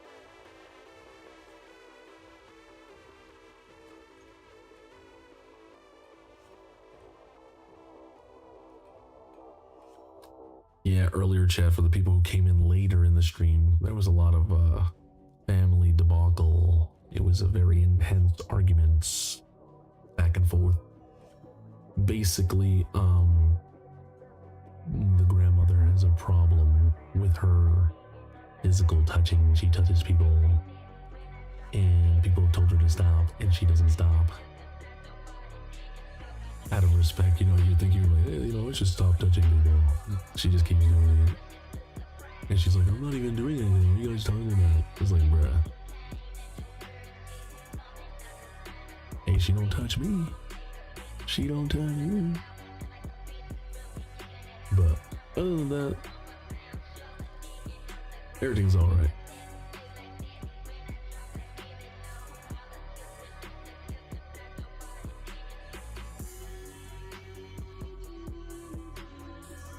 yeah, earlier chat for the people who came in later in the stream. There was a lot of family debacle. It was a very intense arguments back and forth. Basically, the grandmother has a problem with her physical touching. She touches people, and people have told her to stop, and she doesn't stop. Out of respect, you know, you think you're like, hey, you know, let's just stop touching people. She just keeps doing it. And she's like, I'm not even doing anything. What are you guys talking about? It's like, bruh. Hey, she don't touch me. She don't touch me. But other than that, everything's alright.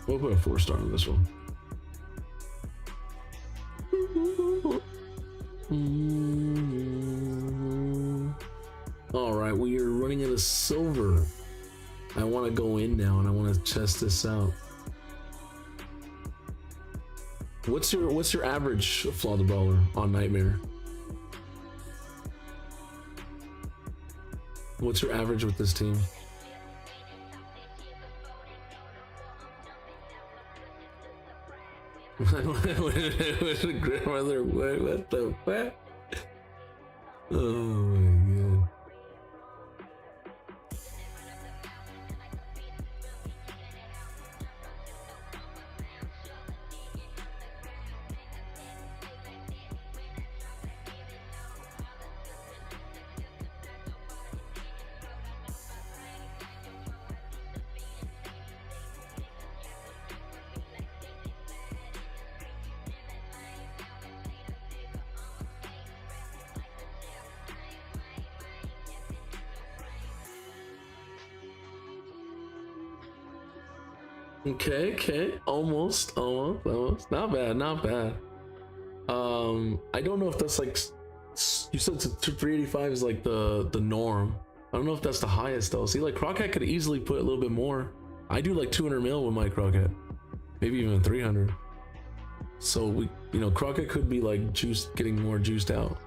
We'll put a 4-star on this one. Alright, we are running out of silver. I want to go in now and I want to test this out. What's your average Flaw the Brawler on Nightmare? What's your average with this team? With the grandmother, what the fuck? Oh my god. Okay, almost. Not bad. I don't know if that's like, you said 385 is like the norm. I don't know if that's the highest though. See, like Crockett could easily put a little bit more. I do like 200 mil with my Crockett, maybe even 300. So we, you know, Crockett could be like getting more juiced out.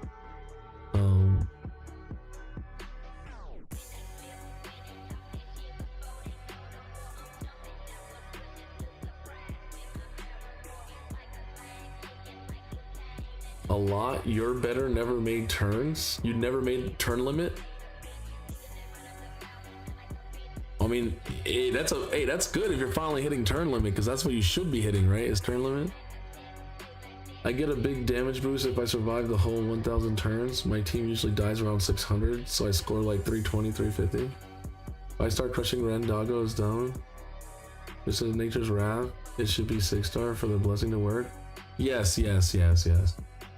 A lot. You're better. Never made turns. You never made turn limit. I mean, hey, that's good if you're finally hitting turn limit, because that's what you should be hitting, right? Is turn limit. I get a big damage boost if I survive the whole 1000 turns. My team usually dies around 600, so I score like 320, 350. If I start crushing Ren, Doggo is down. This is Nature's Wrath. It should be 6-star for the blessing to work. Yes.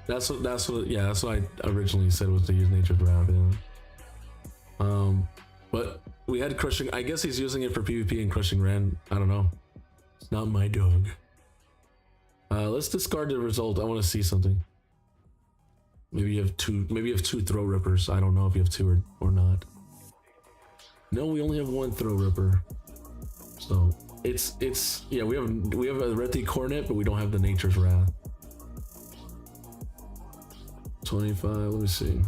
That's what I originally said, was to use Nature's Wrath. Yeah. But we had crushing. I guess he's using it for PvP and crushing Ren. I don't know. It's not my dog. Let's discard the result. I want to see something. Maybe you have two. Maybe you have 2 throw rippers. I don't know if you have 2 or not. No, we only have 1 throw ripper. So it's yeah. We have a Rethi Cornet, but we don't have the Nature's Wrath. 25, let me see.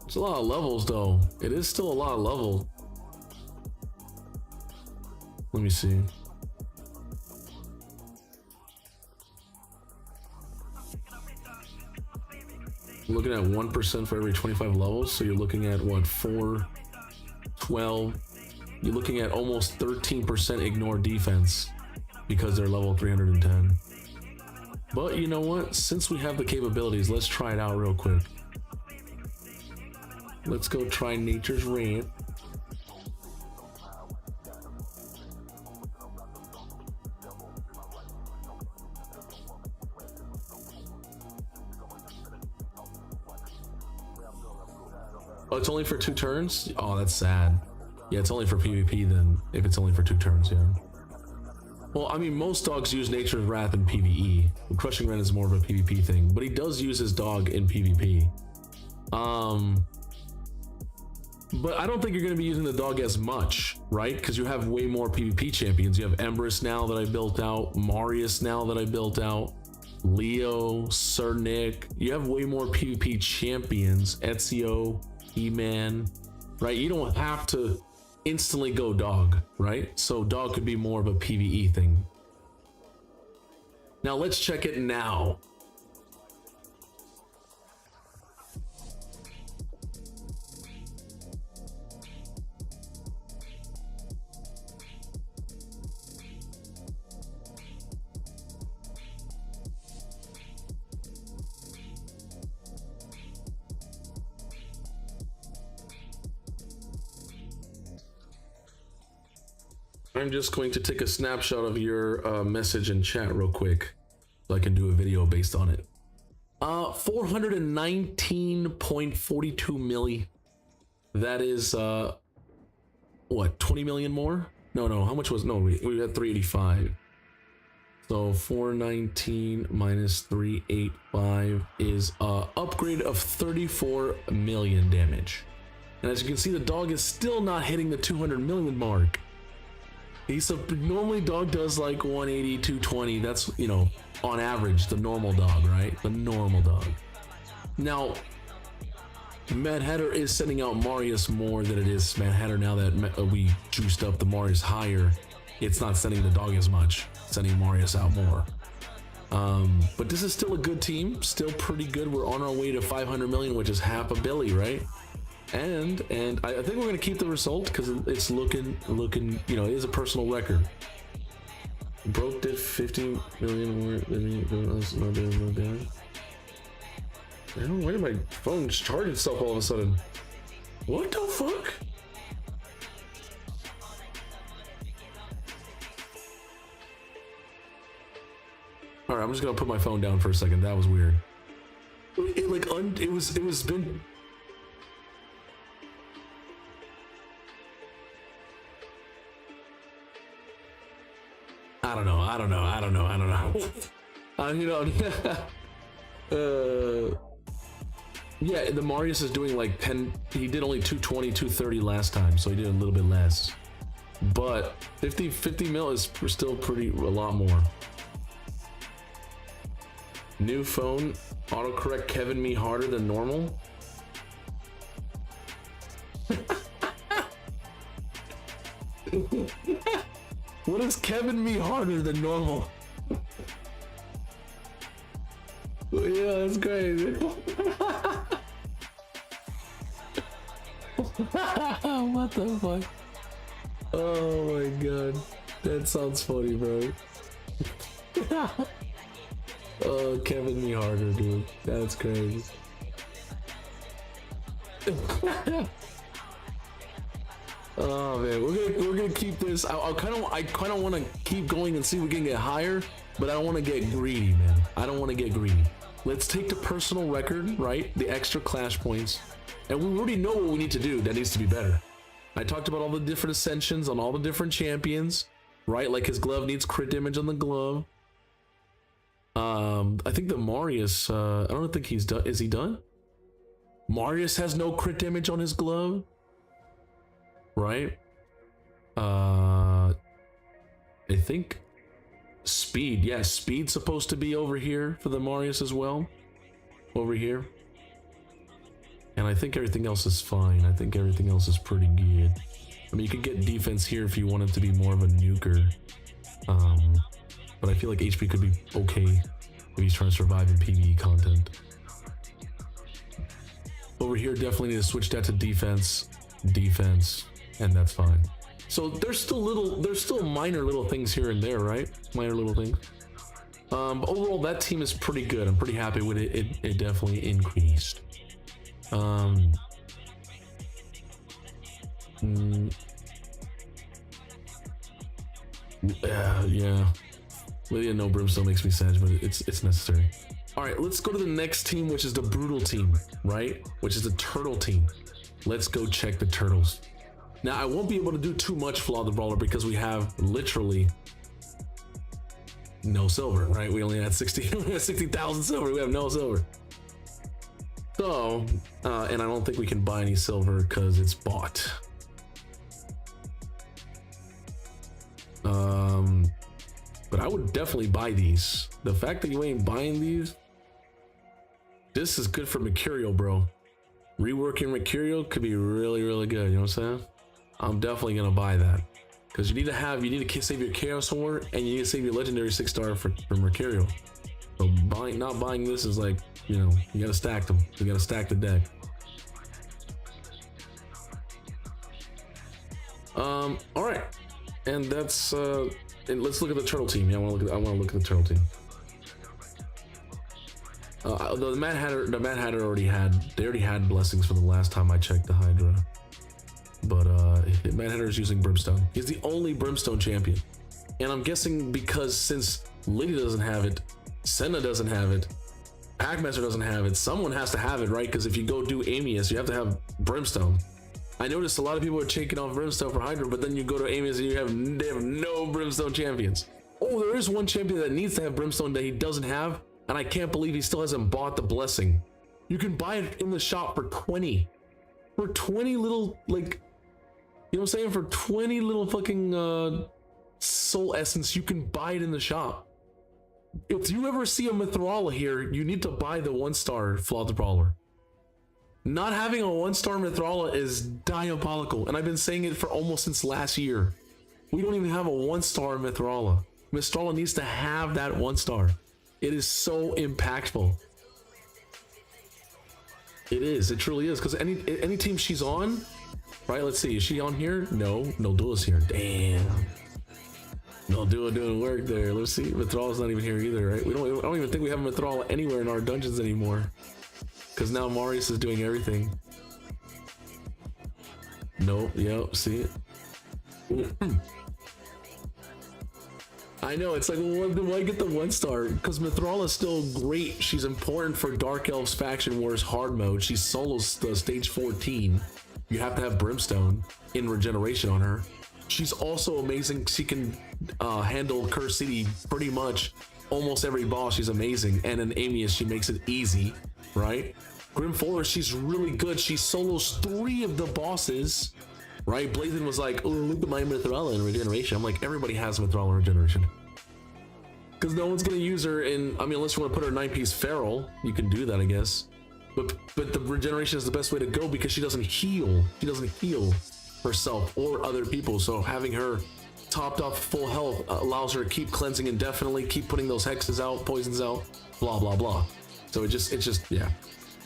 It's a lot of levels though. It is still a lot of levels. Let me see. I'm looking at 1% for every 25 levels, so you're looking at what, 4, 12. You're looking at almost 13% ignore defense because they're level 310. But you know what? Since we have the capabilities, let's try it out real quick. Let's go try Nature's Rant. Oh, it's only for 2 turns? Oh, that's sad. Yeah, it's only for PvP then, if it's only for 2 turns, yeah. Well, I mean, most dogs use Nature's Wrath in PvE. Crushing Ren is more of a PvP thing, but he does use his dog in PvP. But I don't think you're going to be using the dog as much, right? Because you have way more PvP champions. You have Empress now that I built out, Marius now that I built out, Leo, Sir Nick. You have way more PvP champions, Ezio, E-Man, right? You don't have to instantly go dog, right? So dog could be more of a PvE thing. Now let's check it now. I'm just going to take a snapshot of your message in chat real quick so I can do a video based on it. 419.42 milli. That is what, 20 million more? No, how much was, no, we had 385. So 419 minus 385 is upgrade of 34 million damage. And as you can see, the dog is still not hitting the 200 million mark. Normally dog does like 180, 220. That's, you know, on average, the normal dog, right? The normal dog. Now, Mad Hatter is sending out Marius more than it is Mad Hatter now that we juiced up the Marius higher. It's not sending the dog as much, sending Marius out more. But this is still a good team, still pretty good. We're on our way to 500 million, which is half a billy, right? And I think we're gonna keep the result because it's looking, you know, it is a personal record. Broke did 50 million more than me. That's not bad. Why did my phone charge itself all of a sudden? What the fuck? All right, I'm just gonna put my phone down for a second. That was weird. It was been. I don't know. You know, yeah, the Marius is doing like 10. He did only 220, 230 last time, so he did a little bit less. But 50 mil is still a lot more. New phone, autocorrect Kevin me harder than normal. What is Kevin me harder than normal? Yeah, that's crazy. What the fuck? Oh my god. That sounds funny, bro. Oh, Kevin me harder, dude. That's crazy. Oh man, we're gonna keep this. I kind of want to keep going and see if we can get higher, but I don't want to get greedy, man. I don't want to get greedy. Let's take the personal record, right? The extra clash points, and we already know what we need to do. That needs to be better. I talked about all the different ascensions on all the different champions, right? Like his glove needs crit damage on the glove. I think the Marius. I don't think he's done. Is he done? Marius has no crit damage on his glove. Right? I think speed. Yeah, speed's supposed to be over here for the Marius as well. Over here. And I think everything else is fine. I think everything else is pretty good. I mean, you could get defense here if you want him to be more of a nuker. But I feel like HP could be okay if he's trying to survive in PvE content. Over here, definitely need to switch that to defense. And that's fine. So there's still minor little things here and there, right? Minor little things. But overall, that team is pretty good. I'm pretty happy with it. It definitely increased. Yeah. Lydia no brimstone makes me sad, but it's necessary. All right, let's go to the next team, which is the brutal team, right? Which is the turtle team. Let's go check the turtles. Now, I won't be able to do too much Flaw the Brawler because we have literally no silver, right? We only had 60,000 silver. We have no silver. So, and I don't think we can buy any silver because it's bought. But I would definitely buy these. The fact that you ain't buying these, this is good for Mercurial, bro. Reworking Mercurial could be really, really good. You know what I'm saying? I'm definitely gonna buy that because you need to save your Chaos Sword and you need to save your Legendary 6-star for Mercurial. So not buying this is like, you know, you gotta stack them. You gotta stack the deck. All right, and that's and let's look at the turtle team. Yeah, I want to look at the turtle team. The Mad Hatter already had blessings for the last time I checked the Hydra, but Mad Hatter is using Brimstone. He's the only Brimstone champion, and I'm guessing because since Lydia doesn't have it, Senna doesn't have it, Packmaster doesn't have it, someone has to have it, right? Because if you go do Amius, you have to have Brimstone. I noticed a lot of people are taking off Brimstone for Hydra, but then you go to Amius and they have no Brimstone champions. Oh, there is one champion that needs to have Brimstone that he doesn't have, and I can't believe he still hasn't bought the blessing. You can buy it in the shop for 20. For 20 little, like, you know what I'm saying? For 20 little fucking soul essence, you can buy it in the shop. If you ever see a Mithrala here, you need to buy the 1-star Flawed Brawler. Not having a 1-star Mithrala is diabolical, and I've been saying it for almost since last year. We don't even have a 1-star Mithrala. Mithrala needs to have that 1-star. It is so impactful. It is. It truly is. Because any team she's on, right? Let's see. Is she on here? No. No Duel's here. Damn. No Duel doing work there. Let's see. Mithrala's not even here either, right? I don't even think we have a Mithrala anywhere in our dungeons anymore. Because now Marius is doing everything. Nope. Yep. See it. I know, it's like, well, why get the 1-star? Because Mithrala is still great. She's important for Dark Elves Faction Wars hard mode. She solos the stage 14. You have to have Brimstone in regeneration on her. She's also amazing. She can handle Curse City pretty much almost every boss. She's amazing. And in Amius, she makes it easy, right? Grim Forest, she's really good. She solos 3 of the bosses. Right, Blazin was like, oh, look at my Mithrala in regeneration. I'm like, everybody has Mithrala regeneration. Because no one's gonna use her in, I mean, unless you want to put her 9-piece Feral, you can do that, I guess. But the regeneration is the best way to go because she doesn't heal. She doesn't heal herself or other people. So having her topped off full health allows her to keep cleansing indefinitely, keep putting those hexes out, poisons out, blah, blah, blah. So it just, yeah.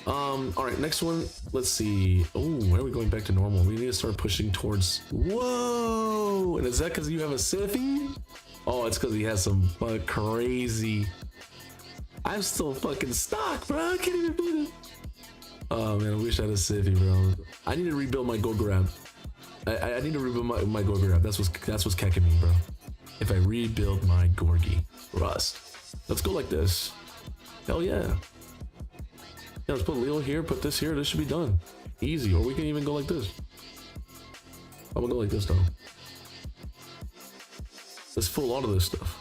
All right, next one. Let's see. Oh, why are we going back to normal? We need to start pushing towards. Whoa! And is that because you have a Siffy? Oh, it's because he has some crazy. I'm still fucking stuck, bro. I can't even do it. Oh man, I wish I had a Siffy, bro. I need to rebuild my Gorgorab. I need to rebuild my Gorgorab. That's what's kicking me, bro. If I rebuild my Gorgie, Rust. Let's go like this. Hell yeah. Yeah, let's put Leo here, put this here, this should be done. Easy, or we can even go like this. I'm gonna go like this though. Let's pull a lot of this stuff.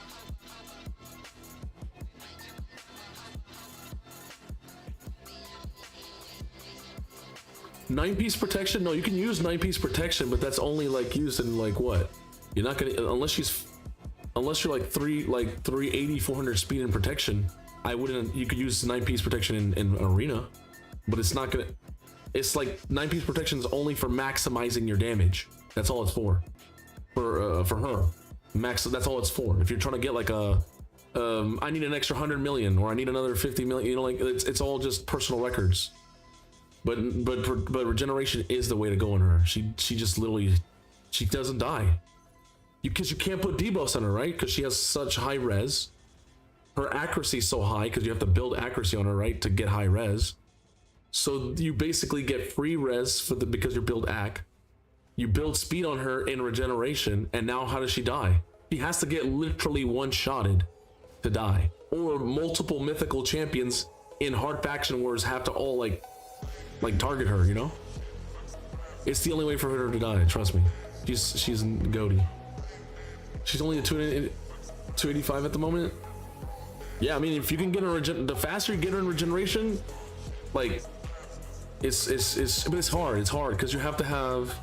Nine-piece protection? No, you can use 9-piece protection, but that's only like used in like what? You're not gonna, unless you're like 380, 400 speed and protection. I wouldn't. You could use 9-piece protection in arena, but it's not gonna. It's like 9-piece protection is only for maximizing your damage. That's all it's for. For her, max. That's all it's for. If you're trying to get like a, I need an extra 100 million or I need another 50 million. You know, like it's all just personal records. But regeneration is the way to go on her. She just literally, she doesn't die. Because you can't put debuffs on her, right? Because she has such high res. Her accuracy is so high because you have to build accuracy on her, right, to get high res. So you basically get free res for because you build ac. You build speed on her in regeneration, and now how does she die? She has to get literally one-shotted to die. Or multiple mythical champions in hard faction wars have to all like target her, you know? It's the only way for her to die, trust me. She's in goatee. She's only a 285 at the moment. Yeah, I mean, if you can get her the faster you get her in regeneration, like but it's hard. It's hard because you have to have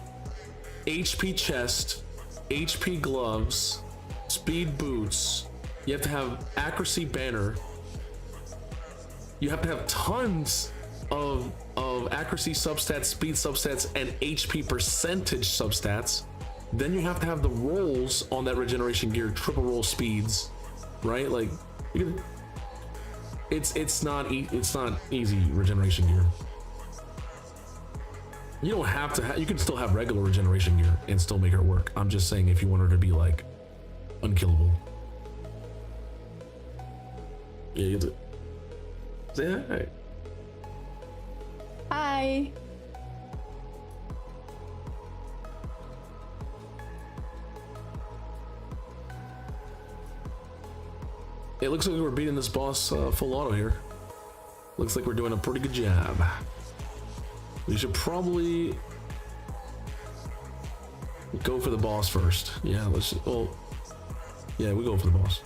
HP chest, HP gloves, speed boots. You have to have accuracy banner. You have to have tons of accuracy substats, speed substats, and HP percentage substats. Then you have to have the rolls on that regeneration gear, triple roll speeds, right? Like, it's not easy regeneration gear. You don't have to. You can still have regular regeneration gear and still make her work. I'm just saying if you want her to be like unkillable. Yeah, you do. Say hi. Right. Hi. It looks like we're beating this boss full auto here. Looks like we're doing a pretty good job. We should probably go for the boss first. Yeah, let's. Well, yeah, we go for the boss.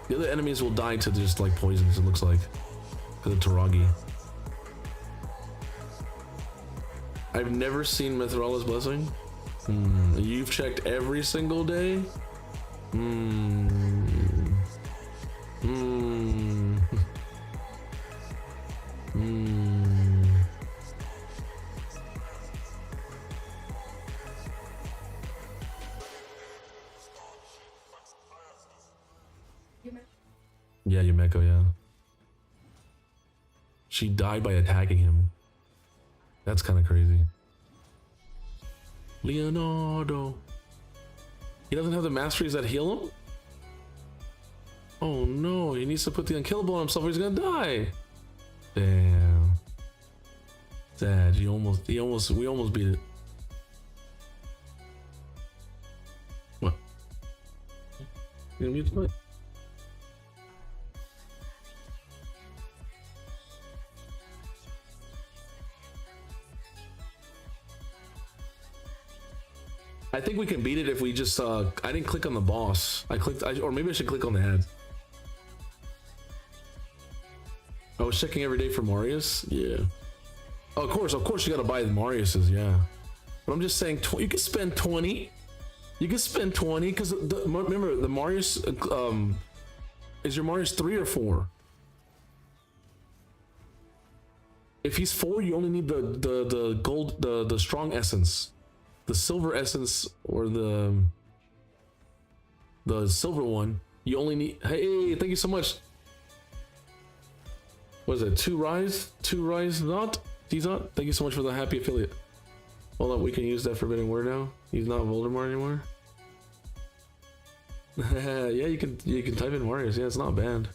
The other enemies will die to just like poisons. It looks like for the Taragi. I've never seen Mithrala's Blessing. You've checked every single day. Yeah, Yumeko, yeah. She died by attacking him. That's kind of crazy. Leonardo. He doesn't have the masteries that heal him? Oh no, he needs to put the unkillable on himself or he's gonna die. Damn. Sad, we almost beat it. What? You gonna mute the mic? I think we can beat it if we just I didn't click on the boss. Or maybe I should click on the ads. I was checking every day for Marius. Yeah. Oh, of course you gotta buy the Mariuses, yeah. But I'm just saying, you can spend 20. You can spend 20 because remember the Marius is your Marius 3 or 4? If he's 4, you only need the gold, the strong essence. The silver essence or the silver one, you only need. Hey, thank you so much. What is it? Two rise not. He's not. Thank you so much for the happy affiliate. Hold on, we can use that forbidden word now. He's not Voldemort anymore. Yeah, you can type in Marius. Yeah, it's not banned.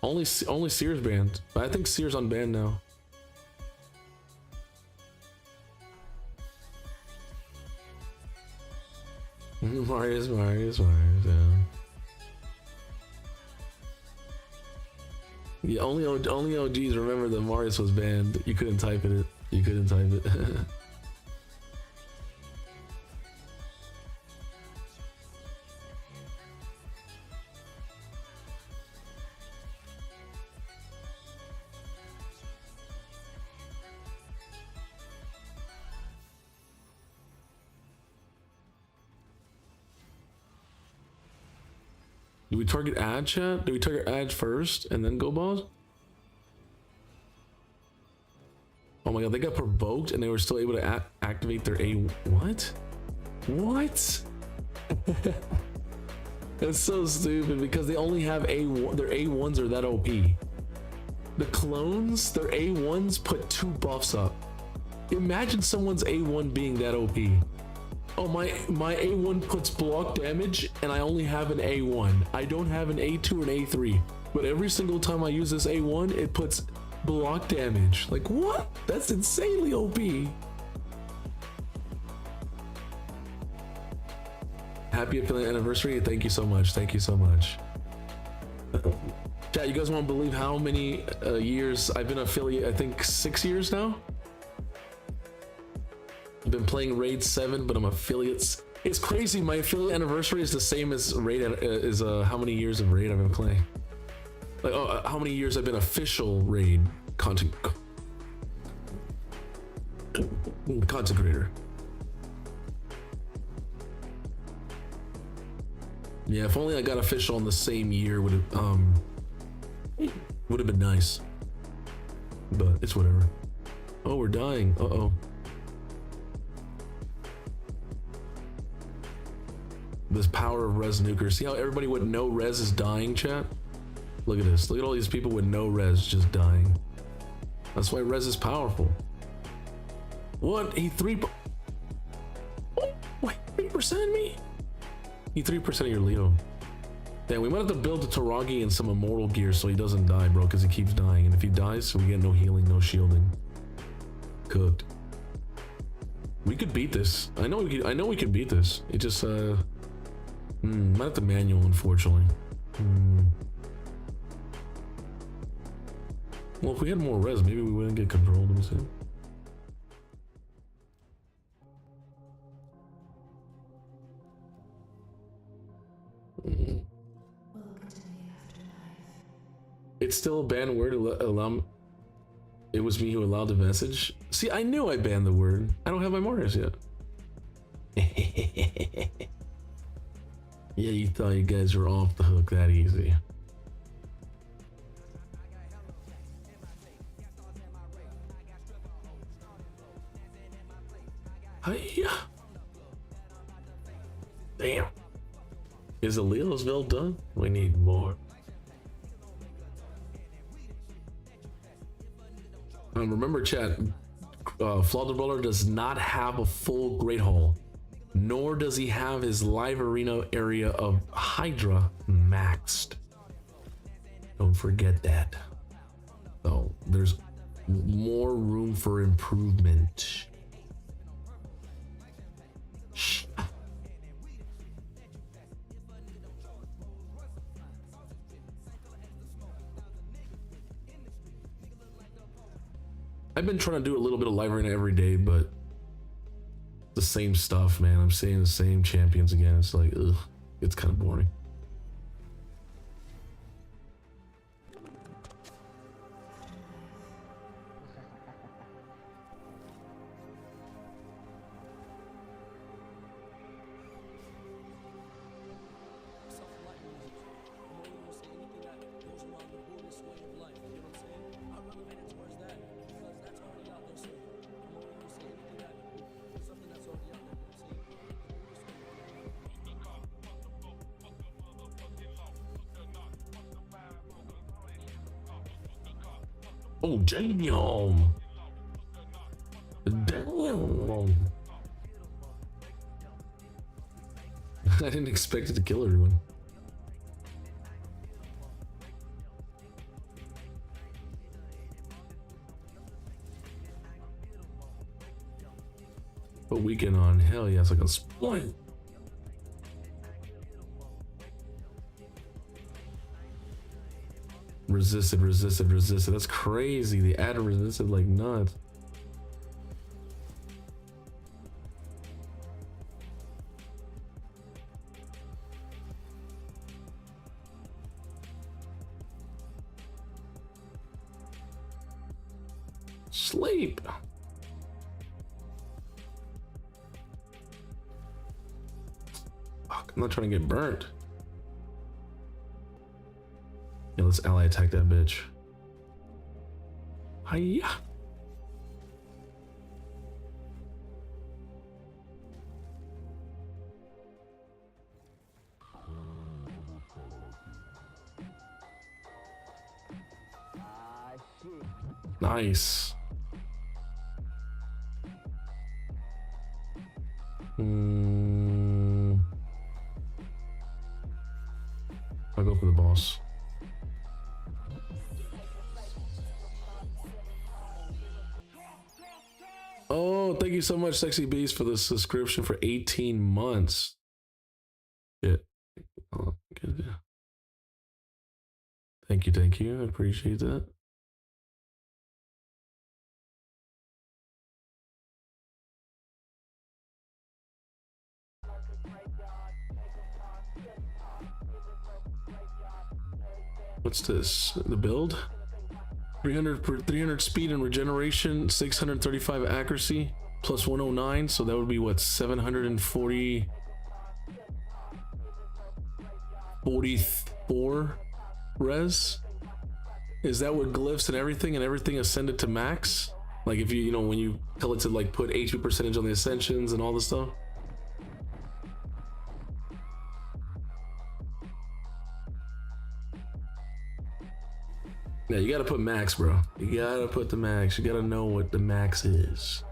Only Seer's banned, but I think Seer's unbanned now. Marius, yeah. Yeah, only OGs remember that Marius was banned. You couldn't type it. You couldn't type it. Do we target ad chat? Do we target ad first and then go boss? Oh my god, they got provoked and they were still able to activate their A. What? What? That's so stupid because they only have A1. Their A1s are that OP. The clones, their A1s put 2 buffs up. Imagine someone's A1 being that OP. Oh, my A1 puts block damage and I only have an A1. I don't have an A2 or an A3. But every single time I use this A1, it puts block damage. Like, what? That's insanely OP. Happy affiliate anniversary. Thank you so much. Thank you so much. Chat, you guys won't believe how many years I've been affiliate. I think 6 years now. I've been playing Raid 7, but I'm affiliates. It's crazy. My affiliate anniversary is the same as Raid how many years of Raid I've been playing. Like, how many years I've been official Raid content. Consecrator. Yeah, if only I got official on the same year would have been nice. But it's whatever. Oh, we're dying. Uh-oh. This power of res nuker. See how everybody with no res is dying, chat? Look at this. Look at all these people with no res just dying. That's why res is powerful. What? He 3... Oh, wait, 3% me? He 3% of your Leo. Damn, we might have to build a Taragi and some immortal gear so he doesn't die, bro, because he keeps dying. And if he dies, we get no healing, no shielding. Cooked. We could beat this. I know we could beat this. It just might have to manual, unfortunately. Well, if we had more res, maybe we wouldn't get control. Let me see. It's still a banned word. It was me who allowed the message. See, I knew I banned the word. I don't have my markers yet. Yeah, you thought you guys were off the hook that easy. Hiya. Damn. Is the Leosville done? We need more. Remember, chat, FLAWDABRAWLER does not have a full Great Hall, nor does he have his live arena area of Hydra maxed. Don't forget that. So there's more room for improvement. I've been trying to do a little bit of live arena every day, but the same stuff, man. I'm seeing the same champions again. It's like, ugh, it's kind of boring. Oh, damn. Damn. I didn't expect it to kill everyone. A weekend on, hell yeah, it's like a spline. Resisted. That's crazy. The ad resisted like nuts. Sleep. Fuck, I'm not trying to get burnt. Yeah, let's ally attack that bitch. Hiya. Nice. I'll go for the boss. Oh, thank you so much, Sexy Beast, for the subscription for 18 months. Shit. Oh, good. Thank you. I appreciate that. What's this? The build? 300 speed and regeneration, 635 accuracy. plus 109, so that would be what, 740, 44 res. Is that what glyphs and everything ascended to max? Like if you know, when you tell it to like put HP percentage on the ascensions and all this stuff? Yeah, you gotta put max, bro. You gotta put the max. You gotta know what the max is.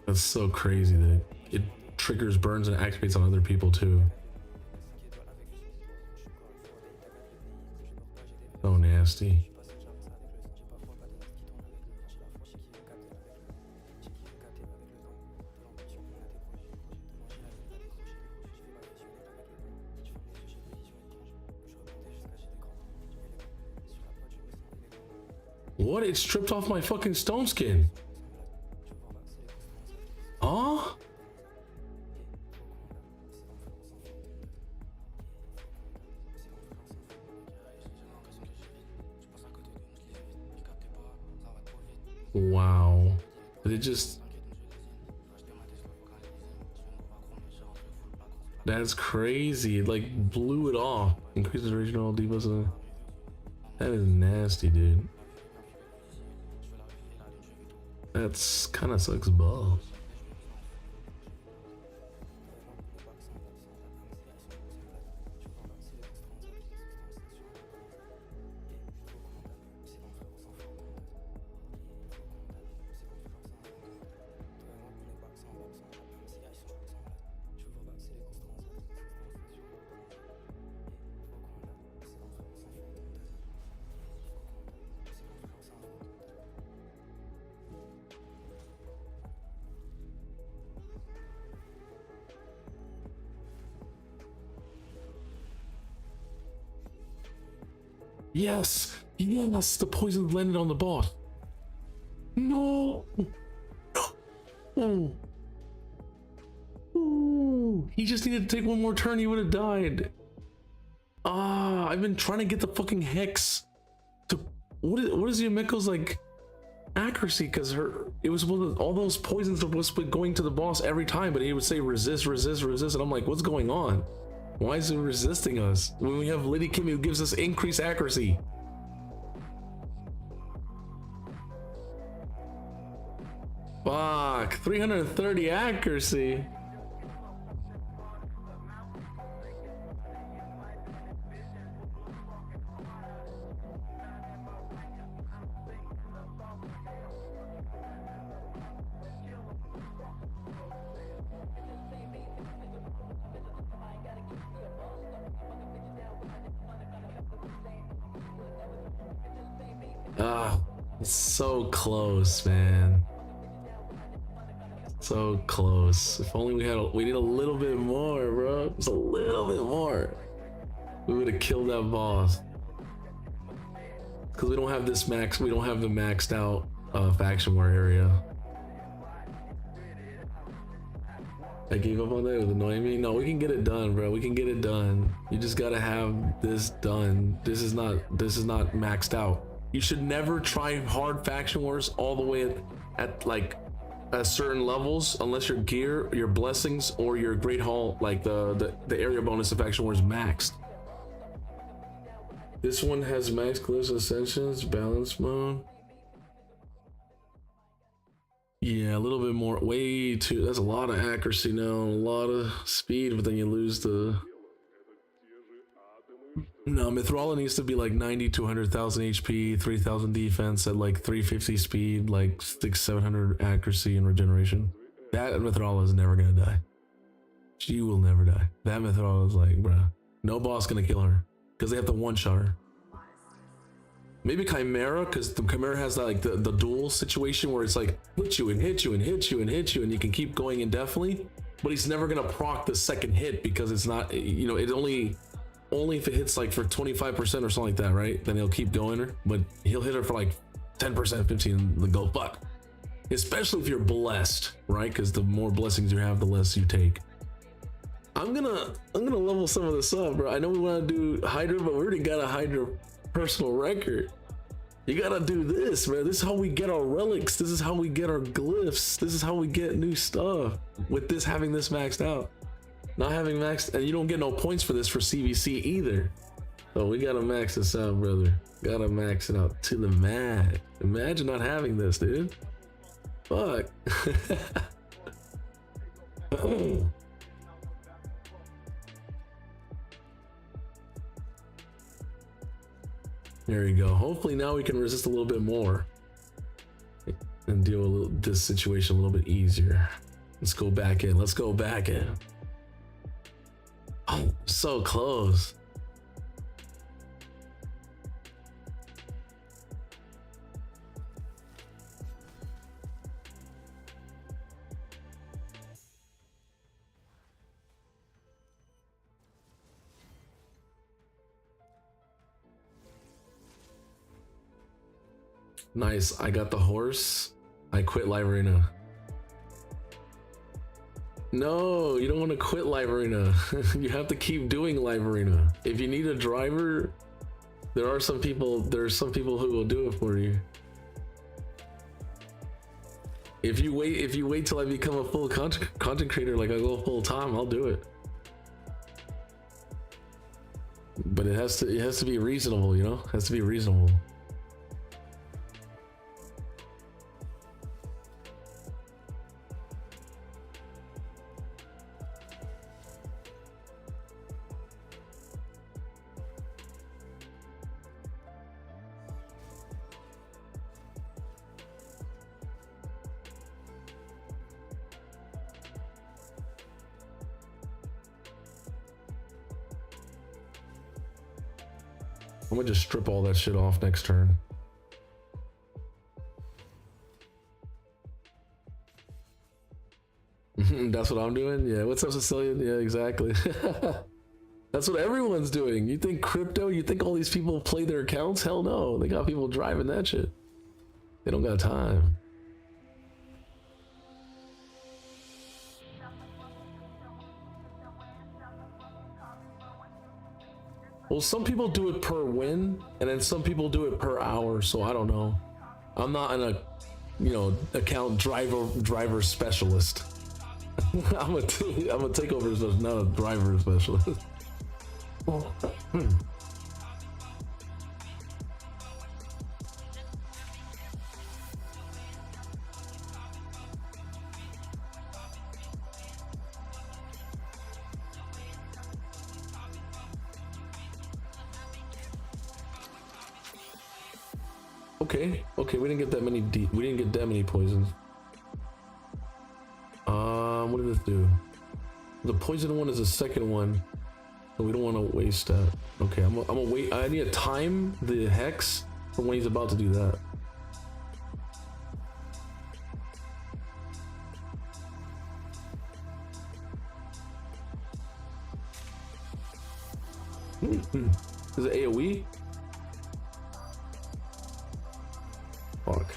That's so crazy that it triggers burns and activates on other people too. So nasty. What? It stripped off my fucking stone skin. Huh? Wow. Did it just... That's crazy. It like blew it off. Increases regional debuffs. That is nasty, dude. That's kind of sucks balls. Yes, yes, the poison landed on the boss. No. Oh. Ooh. He just needed to take one more turn, he would have died. Ah, I've been trying to get the fucking hex to... What is Yumeko's like accuracy? Because it was all those poisons were supposed to be going to the boss every time, but he would say resist, resist, resist, and I'm like, what's going on? Why is it resisting us when we have Lady Kimmy who gives us increased accuracy? Fuck, 330 accuracy. Ah, it's so close, man. So close. If only we need a little bit more, bro. Just a little bit more. We would have killed that boss. Because we don't have this max. We don't have the maxed out faction war area. I gave up on that. It was annoying me. No, we can get it done, bro. We can get it done. You just gotta have this done. This is not maxed out. You should never try hard faction wars all the way at like certain levels unless your gear, your blessings, or your great hall, like the area bonus of faction wars maxed. This one has max glyphs, ascensions, balance mode. Yeah, a little bit more. Way too. That's a lot of accuracy now, a lot of speed, but then you lose the. No, Mithrala needs to be like 90 to 100,000 HP, 3,000 defense at like 350 speed, like 700 accuracy and regeneration. That Mithrala is never gonna die. She will never die. That Mithrala is like, bruh, no boss gonna kill her because they have to one-shot her. Maybe Chimera, because the Chimera has that, like the duel situation where it's like hit you and hit you and hit you and hit you and you can keep going indefinitely, but he's never gonna proc the second hit because it's not, you know, it only if it hits like for 25% or something like that, right? Then he'll keep going her, but he'll hit her for like 10%, 15, and go fuck. Especially if you're blessed, right? Because the more blessings you have, the less you take. I'm gonna level some of this up, bro. I know we want to do Hydra, but we already got a Hydra personal record. You gotta do this, man. This is how we get our relics. This is how we get our glyphs. This is how we get new stuff. With this having this maxed out. Not having maxed, and you don't get no points for this for CVC either. So we gotta max this out, brother. Gotta max it out to the max. Imagine not having this, dude. Fuck. There you go. Hopefully now we can resist a little bit more and deal with this situation a little bit easier. Let's go back in. Let's go back in. Oh, so close. Nice. I got the horse. I quit Live Arena. No, you don't want to quit Live Arena. You have to keep doing Live Arena. If you need a driver, there's some people who will do it for you. If you wait till I become a full content creator, like I go full time, I'll do it. But it has to be reasonable, you know? It has to be reasonable. I'm gonna just strip all that shit off next turn. That's what I'm doing? Yeah, what's up, Sicilian? Yeah, exactly. That's what everyone's doing. You think crypto, you think all these people play their accounts? Hell no, they got people driving that shit. They don't got time. Well, some people do it per win, and then some people do it per hour, so I don't know. I'm not an account driver specialist. I'm a takeover specialist, not a driver specialist. Okay, we didn't get that many we didn't get that many poisons. What did this do? The poison one is the second one, so we don't want to waste that. Okay, I'm gonna wait. I need to time the hex for when he's about to do that. Is it AoE? Fuck.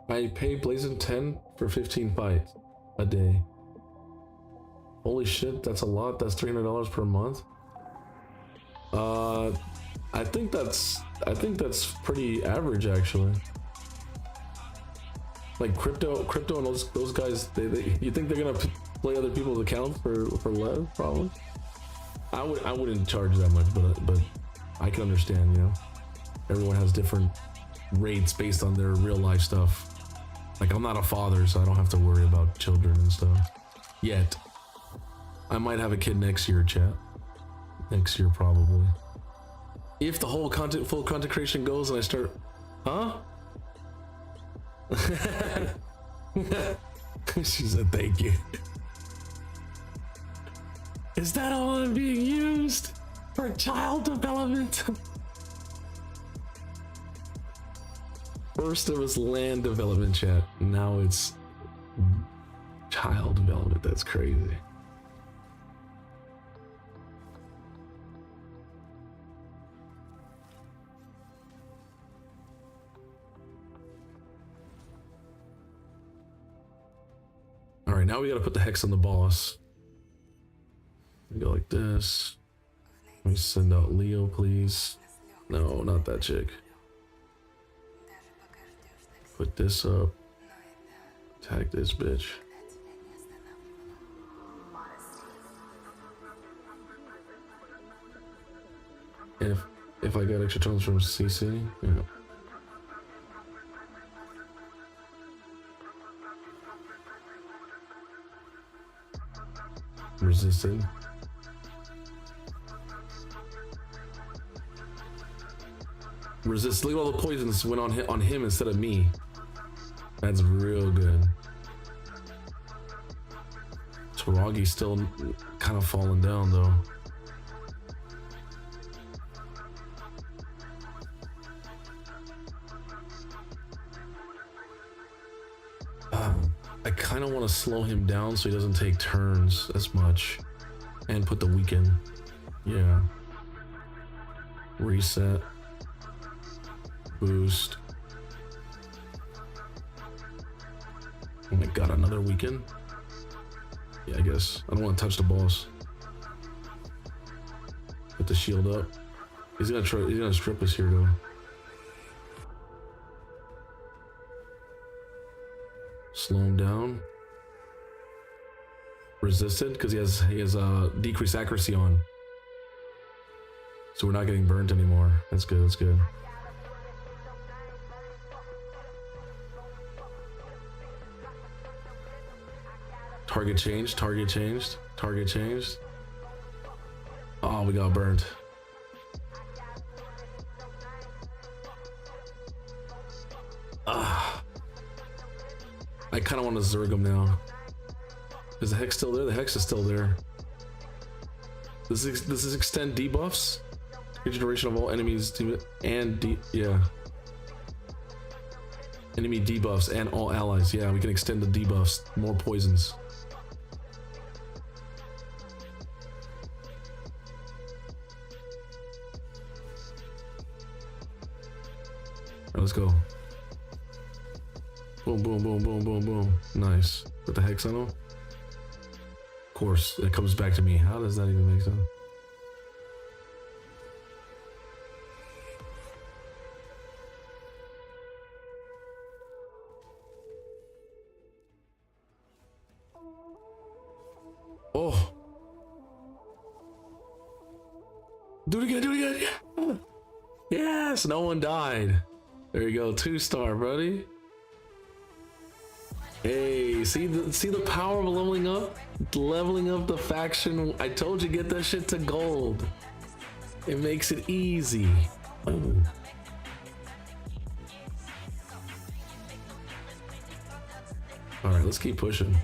I pay Blazin 10 for 15 fights a day. Holy shit, that's a lot. That's $300 per month. I think that's pretty average actually. Like crypto and those guys, they you think they're gonna play other people's accounts for lev? Probably. I wouldn't charge that much, but I can understand. You know, everyone has different rates based on their real life stuff. Like I'm not a father, so I don't have to worry about children and stuff yet. I might have a kid next year, chat. Next year probably. If the whole full content creation goes and I start, huh? She said thank you. Is that all I'm being used for child development? First it was land development, chat. Now it's child development. That's crazy. All right, now we gotta put the hex on the boss. We go like this. Let me send out Leo, please. No, not that chick. Put this up. Tag this bitch. And if I got extra tones from CC, yeah. Resisted. Resist. Look at all the poisons went on him instead of me. That's real good. Taragi's still kind of falling down though. I kind of want to slow him down so he doesn't take turns as much, and put the weekend. Yeah. Reset. Boost. Oh my god, another weekend? Yeah, I guess. I don't want to touch the boss. Put the shield up. He's gonna strip us here though. Slow him down. Resisted because he has decreased accuracy on. So we're not getting burnt anymore. That's good, that's good. Target changed, target changed, target changed. Oh, we got burned. I kind of want to zerg him now. Is the hex still there? The hex is still there. This is extend debuffs. Regeneration of all enemies and yeah. Enemy debuffs and all allies. Yeah, we can extend the debuffs. More poisons. Alright, let's go. Boom, boom, boom, boom, boom, boom. Nice. Put the hex on him. Of course, it comes back to me. How does that even make sense? Oh. Do it again, do it again. Yes, no one died. There you go, 2-star, buddy. Hey, see the power of leveling up the faction. I told you, get that shit to gold. It makes it easy. Oh. All right, let's keep pushing.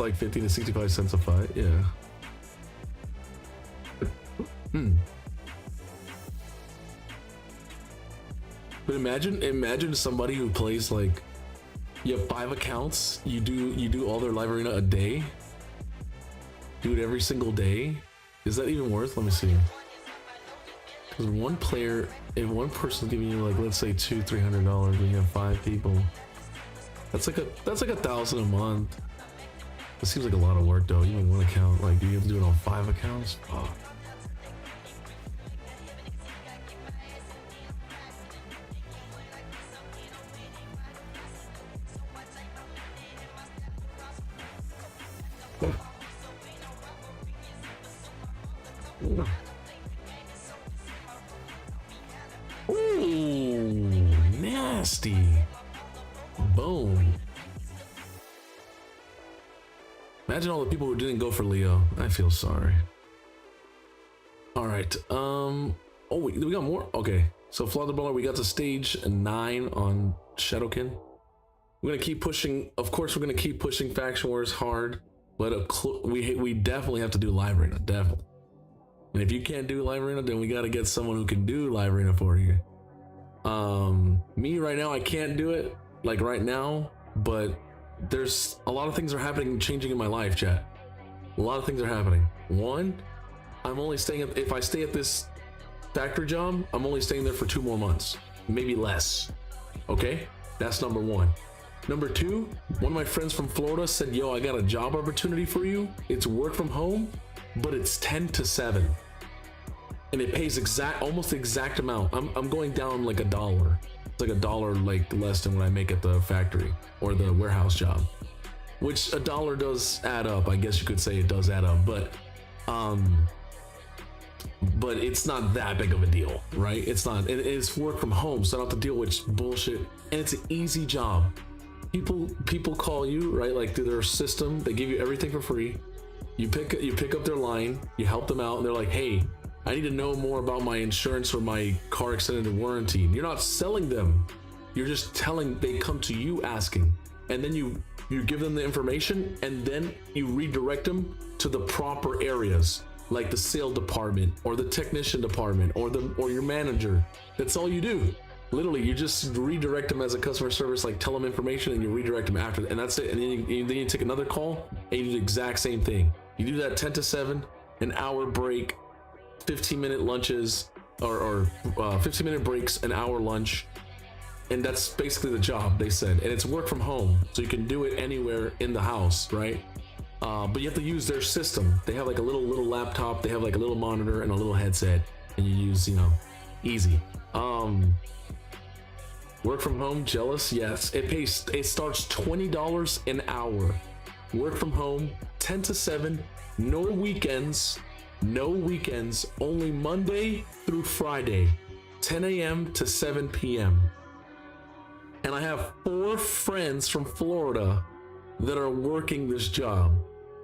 like 50 to 65 cents a fight. Yeah. But imagine somebody who plays like, you have 5 accounts, you do all their live arena a day, do it every single day. Is that even worth? Let me see. Because one player, if one person's giving you like, let's say $200-300, and you have 5 people, that's like $1,000 a month. It seems like a lot of work though. Even one account, like you have to do it on 5 accounts. Oh. Ooh, nasty. Boom. Imagine all the people who didn't go for Leo. I feel sorry. All right. Oh wait, we got more. Okay. So FLAWDABRAWLER, we got to stage 9 on Shadowkin. We're gonna keep pushing. Of course, we're gonna keep pushing Faction Wars hard, but we definitely have to do live arena. Definitely. And if you can't do live arena, then we got to get someone who can do live arena for you. Me right now, I can't do it like right now, but there's a lot of things are happening, changing in my life, chat. A lot of things are happening. One, I'm only staying at, if I stay at this factory job, I'm only staying there for 2 more months, maybe less. Okay, that's number 1. Number 2, one of my friends from Florida said, yo, I got a job opportunity for you. It's work from home, but it's 10 to 7. And it pays almost the exact amount. I'm going down like $1. It's like $1 like less than what I make at the factory or the warehouse job, which $1 does add up. I guess you could say it does add up, but it's not that big of a deal, right? It's not. It's work from home, so I don't have to deal with bullshit, and it's an easy job. People call you, right? Like through their system, they give you everything for free. You pick up their line, you help them out, and they're like, hey, I need to know more about my insurance or my car extended warranty. You're not selling them. You're just telling, they come to you asking. And then you give them the information, and then you redirect them to the proper areas, like the sale department or the technician department or your manager. That's all you do. Literally, you just redirect them as a customer service, like tell them information and you redirect them after, and that's it. And then you take another call and you do the exact same thing. You do that 10 to 7, an hour break, 15-minute lunches, or 15-minute breaks, an hour lunch, and that's basically the job, they said. And it's work from home, so you can do it anywhere in the house, right? But you have to use their system. They have like a little laptop, they have like a little monitor and a little headset, and you use, easy. Work from home, jealous? Yes. It starts $20 an hour. Work from home, 10 to 7, no weekends, only Monday through Friday, 10 a.m. to 7 p.m. And I have 4 friends from Florida that are working this job.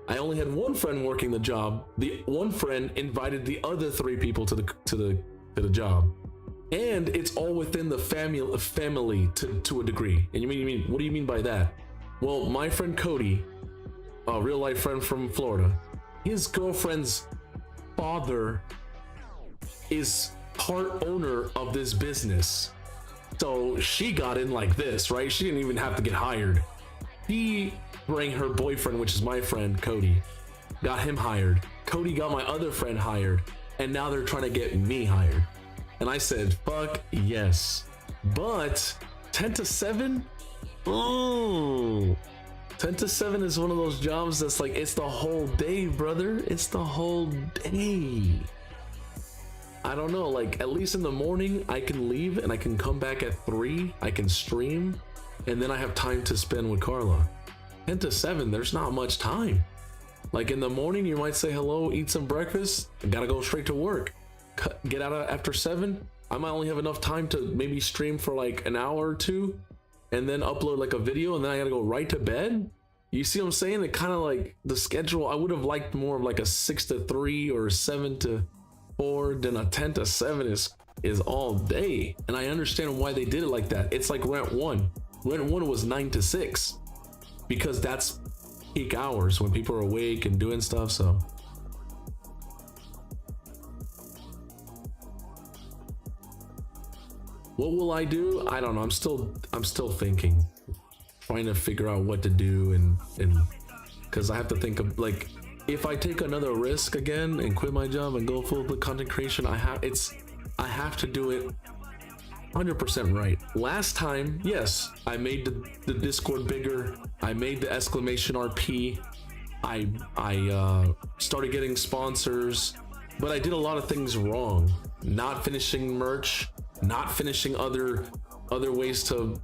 I only had 1 friend working the job. The 1 friend invited the other 3 people to the job. And it's all within the family to a degree. And you mean, what do you mean by that? Well, my friend Cody, a real life friend from Florida, his girlfriend's father is part owner of this business. So she got in like this, right? She didn't even have to get hired. He bring her boyfriend, which is my friend Cody, got him hired. Cody got my other friend hired, and now they're trying to get me hired. And I said, fuck yes. But 10 to 7? Oh, 10 to 7 is one of those jobs that's like, it's the whole day, brother. It's the whole day. I don't know, like at least in the morning I can leave and I can come back at 3. I can stream, and then I have time to spend with Karla. 10 to 7, there's not much time. Like in the morning, you might say hello, eat some breakfast, and gotta go straight to work. Get out after 7. I might only have enough time to maybe stream for like an hour or 2, and then upload like a video, and then I gotta go right to bed. You see what I'm saying? It kind of like the schedule. I would have liked more of like a 6 to 3 or 7 to 4 than a 10 to 7 is all day. And I understand why they did it like that. It's like Rent 1. Rent 1 was 9 to 6 because that's peak hours when people are awake and doing stuff. So what will I do? I don't know. I'm still thinking, trying to figure out what to do, and because I have to think of, like, if I take another risk again and quit my job and go full content creation, I have to do it 100% right. Last time, yes, I made the Discord bigger. I made the exclamation RP. I started getting sponsors, but I did a lot of things wrong. Not finishing merch, not finishing other ways to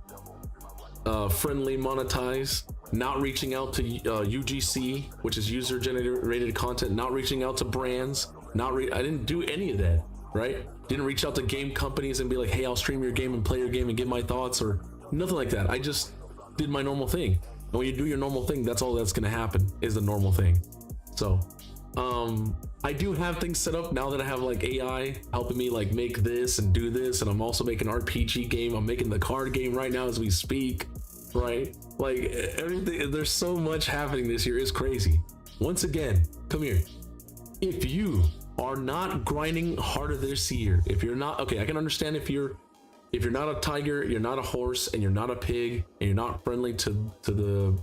friendly monetize, not reaching out to UGC, which is user generated content, not reaching out to brands, I didn't do any of that, right? Didn't reach out to game companies and be like, hey, I'll stream your game and play your game and give my thoughts, or nothing like that. I just did my normal thing. And when you do your normal thing, that's all that's gonna happen, is the normal thing. So I do have things set up now that I have like AI helping me like make this and do this, and I'm also making an RPG game. I'm making the card game right now as we speak, right? Like everything, there's so much happening this year. It's crazy. Once again, come here. If you are not grinding harder this year, if you're not, okay, I can understand if you're not a tiger, you're not a horse, and you're not a pig, and you're not friendly to the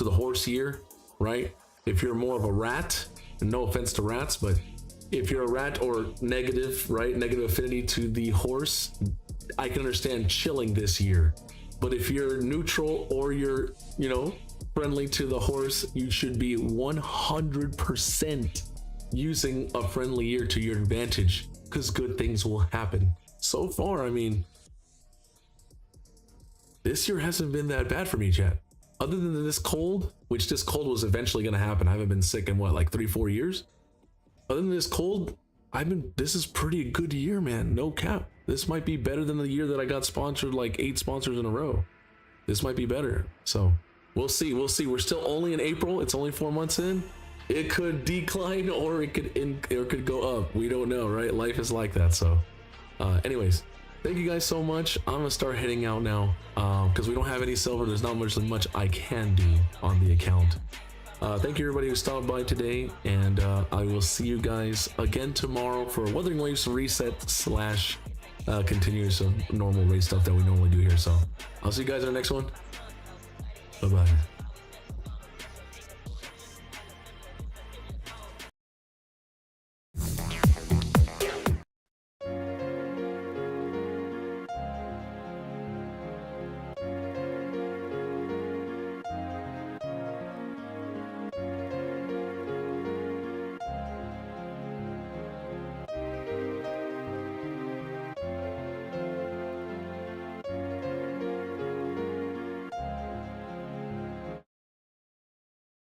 horse year, right? If you're more of a rat, and no offense to rats, but if you're a rat or negative, right, negative affinity to the horse, I can understand chilling this year. But if you're neutral or you're, you know, friendly to the horse, you should be 100% using a friendly year to your advantage, because good things will happen. So far, I mean, this year hasn't been that bad for me, chat. Other than this cold, which this cold was eventually gonna happen. I haven't been sick in what, like 3-4 years? Other than this cold, this is pretty good year, man. No cap. This might be better than the year that I got sponsored, like 8 sponsors in a row. This might be better. So we'll see. We'll see. We're still only in April. It's only 4 months in. It could decline or it could go up. We don't know, right? Life is like that. So anyways, thank you guys so much. I'm gonna start heading out now because we don't have any silver. There's not much I can do on the account. Thank you everybody who stopped by today, and I will see you guys again tomorrow for Wuthering Waves reset / continuous of normal race stuff that we normally do here. So I'll see you guys in the next one. Bye bye.